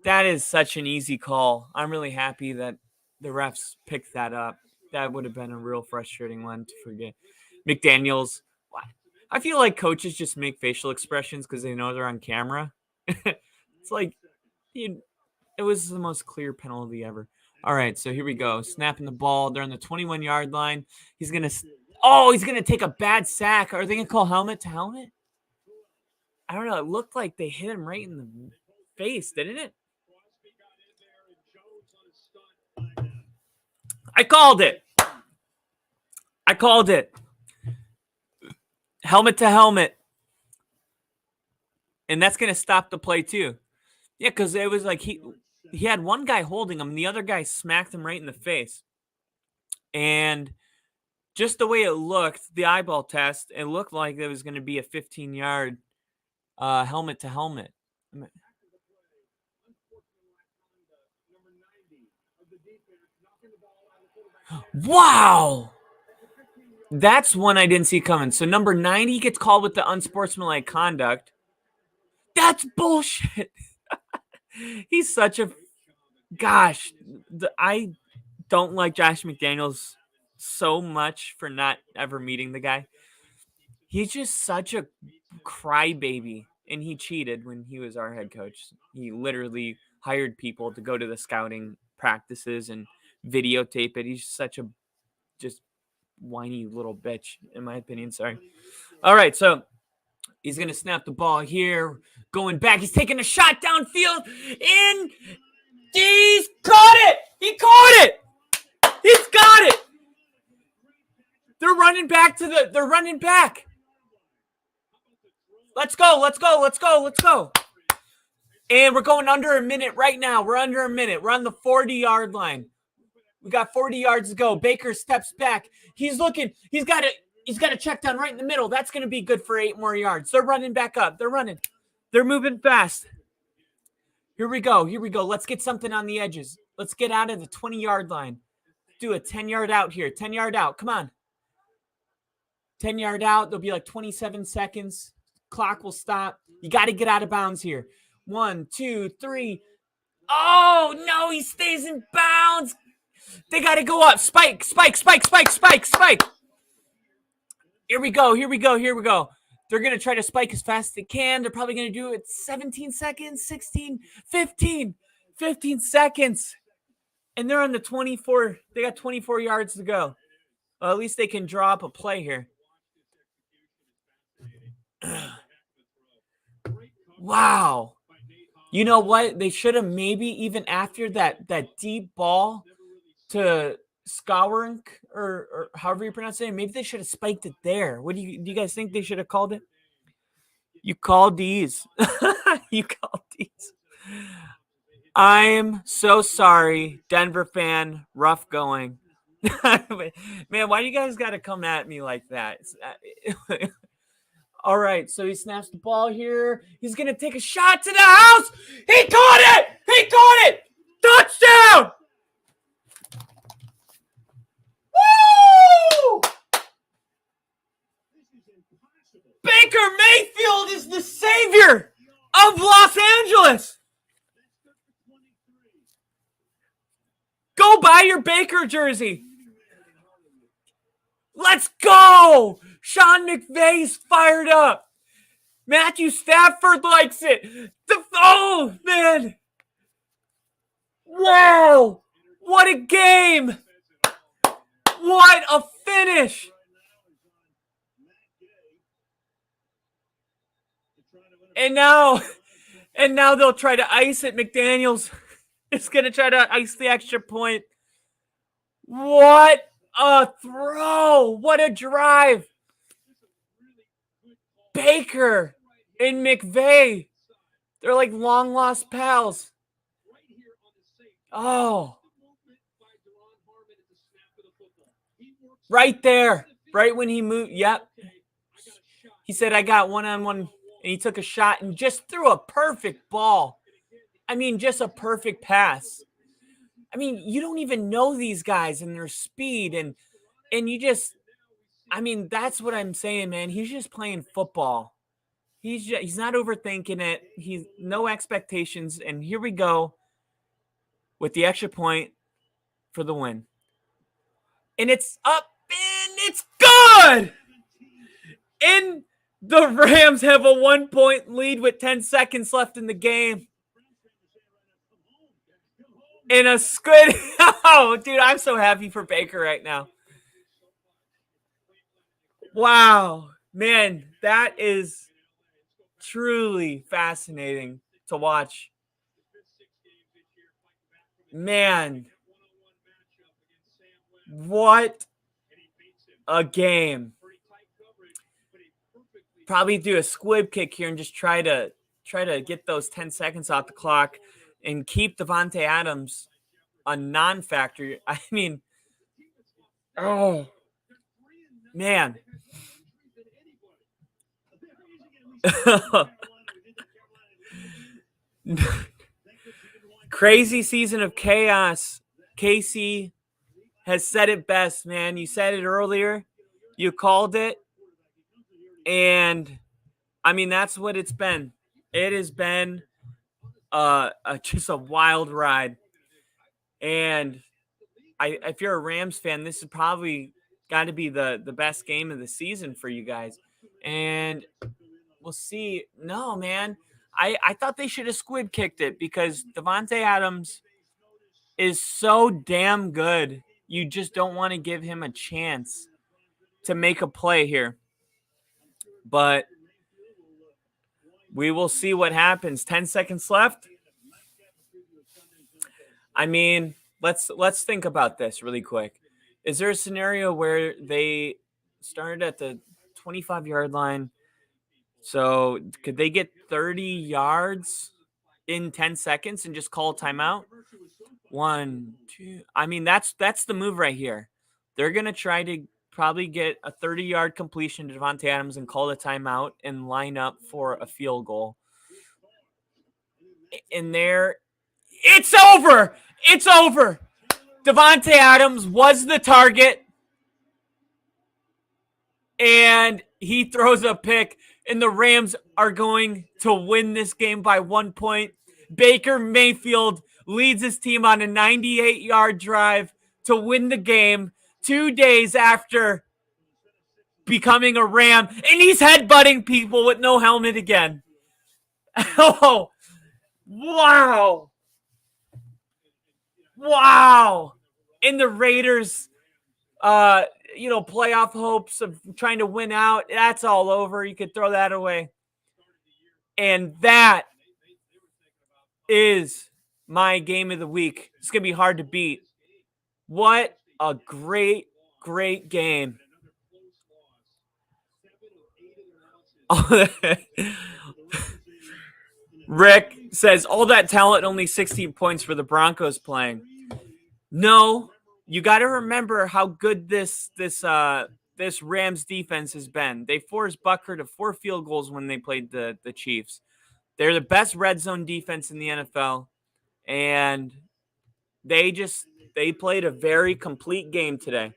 That is such an easy call. I'm really happy that the refs picked that up. That would have been a real frustrating one to forget. McDaniels. I feel like coaches just make facial expressions because they know they're on camera. It's like it was the most clear penalty ever. All right, so here we go. Snapping the ball. They're on the 21-yard line. He's going to take a bad sack. Are they going to call helmet to helmet? I don't know. It looked like they hit him right in the face, didn't it? I called it. Helmet to helmet. And that's going to stop the play too. Yeah, because it was like he had one guy holding him, and the other guy smacked him right in the face. And just the way it looked, the eyeball test, it looked like it was going to be a 15-yard helmet to helmet. Wow! That's one I didn't see coming. So number 90 gets called with the unsportsmanlike conduct. That's bullshit. He's such a... Gosh, I don't like Josh McDaniels so much for not ever meeting the guy. He's just such a crybaby, and he cheated when he was our head coach. He literally hired people to go to the scouting practices and videotape it. He's such a just whiny little bitch, in my opinion. Sorry. All right, so he's going to snap the ball here, going back. He's taking a shot downfield, and he's caught it. He caught it. He's got it. They're running back. Let's go. And we're going under a minute right now. We're under a minute. We're on the 40-yard line. We got 40 yards to go. Baker steps back. He's looking. He's got it. He's got a check down right in the middle. That's going to be good for 8 more yards. They're running back up. They're running. They're moving fast. Here we go. Here we go. Let's get something on the edges. Let's get out of the 20-yard line. Do a 10-yard out here. 10-yard out. Come on. 10-yard out. There'll be like 27 seconds. Clock will stop. You got to get out of bounds here. 1, 2, 3. Oh, no. He stays in bounds. They got to go up. Spike, spike, spike, spike, spike, spike. Here we go. Here we go. Here we go. They're going to try to spike as fast as they can. They're probably going to do it 17 seconds, 16, 15 seconds. And they're on the 24. They got 24 yards to go. Well, at least they can draw up a play here. Wow. You know what? They should have maybe even after that deep ball to Skowarink or however you pronounce it, maybe they should have spiked it there. What do you guys think they should have called it? You called these. You called these. I'm so sorry, Denver fan. Rough going. Man, why do you guys got to come at me like that? All right, so he snaps the ball here. He's going to take a shot to the house. He caught it. He caught it. Touchdown. Woo! Baker Mayfield is the savior of Los Angeles. Go buy your Baker jersey. Let's go. Sean McVay's fired up. Matthew Stafford likes it. Oh, man. Wow. What a game. What a finish. And now they'll try to ice it. McDaniels is going to try to ice the extra point. What a throw. What a drive. Baker and McVay. They're like long lost pals. Oh. Right there. Right when he moved. Yep. He said, I got one-on-one. And he took a shot and just threw a perfect ball. I mean, just a perfect pass. I mean, you don't even know these guys and their speed. And you just, I mean, that's what I'm saying, man. He's just playing football. He's not overthinking it. He's no expectations. And here we go with the extra point for the win. And it's up and it's good. And the Rams have a 1-point lead with 10 seconds left in the game. In a squid. Oh, dude, I'm so happy for Baker right now. Wow. Man, that is truly fascinating to watch. Man, what a game. Probably do a squib kick here and just try to get those 10 seconds off the clock and keep Devontae Adams a non-factor. I mean, oh, man. Crazy season of chaos. Casey has said it best, man. You said it earlier. You called it. And, I mean, that's what it's been. It has been just a wild ride. And if you're a Rams fan, this is probably got to be the best game of the season for you guys. And we'll see. No, man. I thought they should have squid kicked it because Devontae Adams is so damn good. You just don't want to give him a chance to make a play here. But we will see what happens. 10 seconds left. I mean, let's think about this really quick. Is there a scenario where they started at the 25-yard line? So could they get 30 yards in 10 seconds and just call a timeout? 1, 2. I mean, that's the move right here. They're going to try to probably get a 30-yard completion to Devontae Adams and call the timeout and line up for a field goal. And there, it's over. It's over. Devontae Adams was the target, and he throws a pick, and the Rams are going to win this game by 1 point. Baker Mayfield leads his team on a 98-yard drive to win the game 2 days after becoming a Ram, and he's headbutting people with no helmet again. Oh, wow. Wow. And the Raiders, playoff hopes of trying to win out, that's all over. You could throw that away. And that is my game of the week. It's going to be hard to beat. What a great, great game. Rick says, all that talent, only 16 points for the Broncos playing. No, you got to remember how good this Rams defense has been. They forced Butker to 4 field goals when they played the Chiefs. They're the best red zone defense in the NFL, and they played a very complete game today.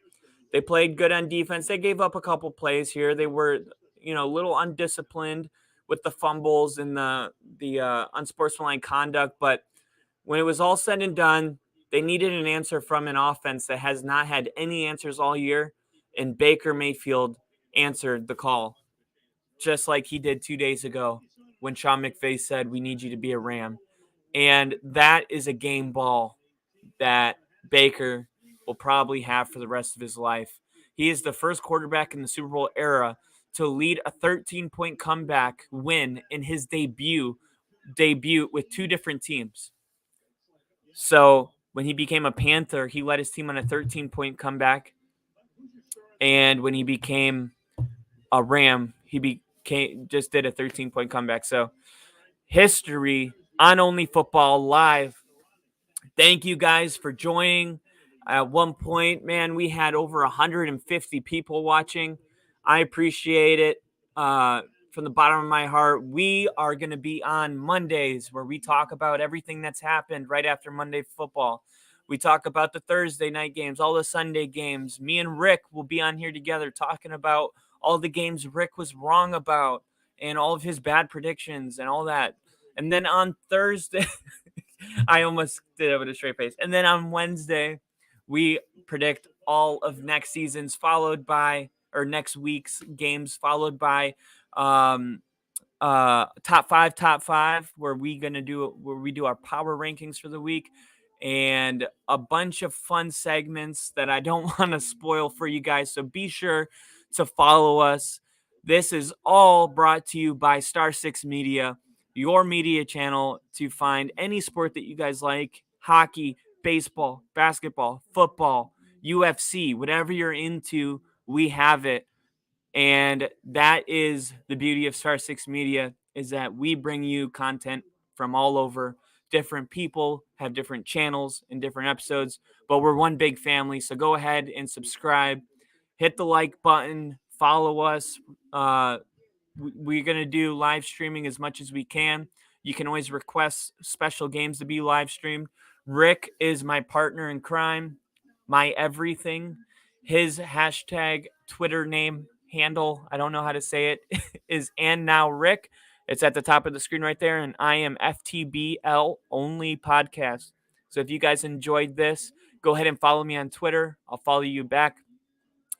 They played good on defense. They gave up a couple plays here. They were, a little undisciplined with the fumbles and the unsportsmanlike conduct. But when it was all said and done, they needed an answer from an offense that has not had any answers all year. And Baker Mayfield answered the call, just like he did 2 days ago when Sean McVay said, we need you to be a Ram. And that is a game ball that Baker will probably have for the rest of his life. He is the first quarterback in the Super Bowl era to lead a 13-point comeback win in his debut with 2 different teams. So when he became a Panther, he led his team on a 13-point comeback. And when he became a Ram, he just did a 13-point comeback. So history on Only Football Live. Thank you guys for joining. At one point, man, we had over 150 people watching. I appreciate it from the bottom of my heart. We are going to be on Mondays where we talk about everything that's happened right after Monday football. We talk about the Thursday night games, all the Sunday games. Me and Rick will be on here together talking about all the games Rick was wrong about and all of his bad predictions and all that. And then on Thursday, I almost did it with a straight face. And then on Wednesday, we predict all of next season's next week's games, followed by top five, where we do our power rankings for the week, and a bunch of fun segments that I don't want to spoil for you guys. So be sure to follow us. This is all brought to you by Star 6 Media, your media channel to find any sport that you guys like: hockey, baseball, basketball, football, UFC, whatever you're into, we have it. And that is the beauty of Star 6 Media, is that we bring you content from all over. Different people have different channels and different episodes, but we're one big family. So go ahead and subscribe, hit the like button, follow us. We're going to do live streaming as much as we can. You can always request special games to be live streamed. Rick is my partner in crime, my everything. His hashtag Twitter handle, I don't know how to say it, is And Now Rick. It's at the top of the screen right there. And I am FTBL Only Podcast. So if you guys enjoyed this, go ahead and follow me on Twitter. I'll follow you back.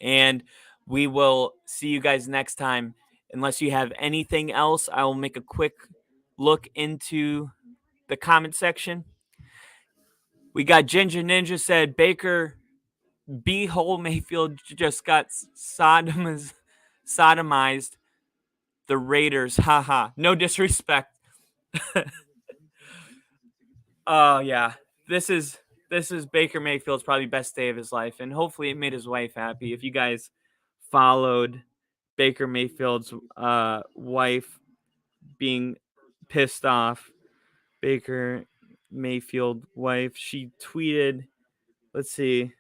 And we will see you guys next time. Unless you have anything else, I will make a quick look into the comment section. We got Ginger Ninja said, Baker B-hole Mayfield just got sodomized the Raiders. Haha. No disrespect. Oh yeah. This is Baker Mayfield's probably best day of his life, and hopefully it made his wife happy. If you guys followed Baker Mayfield's wife being pissed off, Baker Mayfield wife, she tweeted, let's see,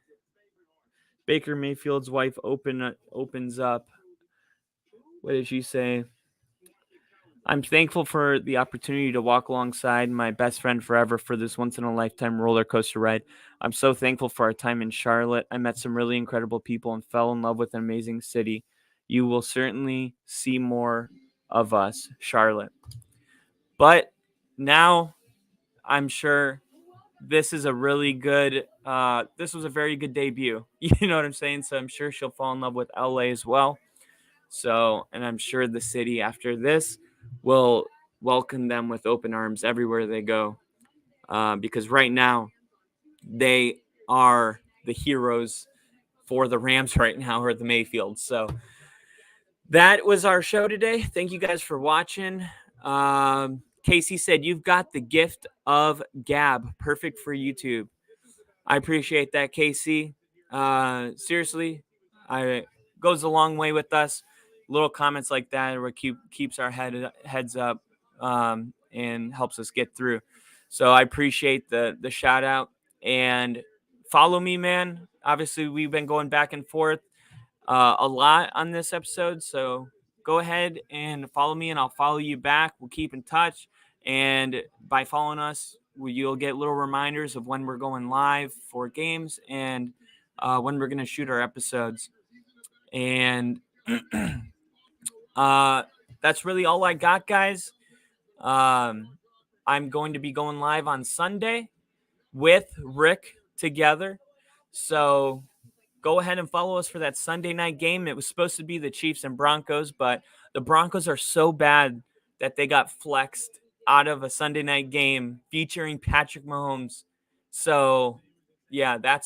Baker Mayfield's wife opens up. What did she say? I'm thankful for the opportunity to walk alongside my best friend forever for this once-in-a-lifetime roller coaster ride. I'm so thankful for our time in Charlotte. I met some really incredible people and fell in love with an amazing city. You will certainly see more of us, Charlotte. But now I'm sure this is a really good, this was a very good debut. You know what I'm saying? So I'm sure she'll fall in love with LA as well. So, and I'm sure the city after this will welcome them with open arms everywhere they go. Because right now they are the heroes for the Rams right now, or the Mayfield. So that was our show today. Thank you guys for watching. Casey said, you've got the gift of gab. Perfect for YouTube. I appreciate that, Casey. Seriously, goes a long way with us. Little comments like that where keeps our heads up and helps us get through. So I appreciate the shout out, and follow me, man. Obviously, we've been going back and forth a lot on this episode, so go ahead and follow me, and I'll follow you back. We'll keep in touch, and by following us, you'll get little reminders of when we're going live for games and when we're going to shoot our episodes. And that's really all I got, guys. I'm going to be going live on Sunday with Rick together. So go ahead and follow us for that Sunday night game. It was supposed to be the Chiefs and Broncos, but the Broncos are so bad that they got flexed out of a Sunday night game featuring Patrick Mahomes. So, yeah, that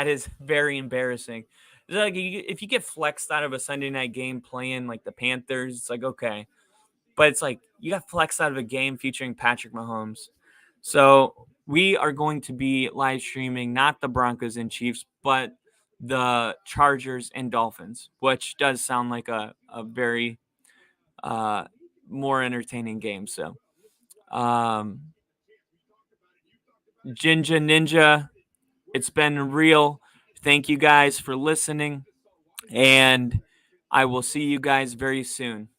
is very embarrassing. It's like if you get flexed out of a Sunday night game playing like the Panthers, it's like, okay. But it's like you got flexed out of a game featuring Patrick Mahomes. So we are going to be live streaming not the Broncos and Chiefs, but the Chargers and Dolphins, which does sound like a very more entertaining game. So Jinja Ninja, it's been real. Thank you guys for listening, and I will see you guys very soon.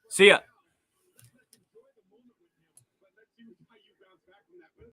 See ya.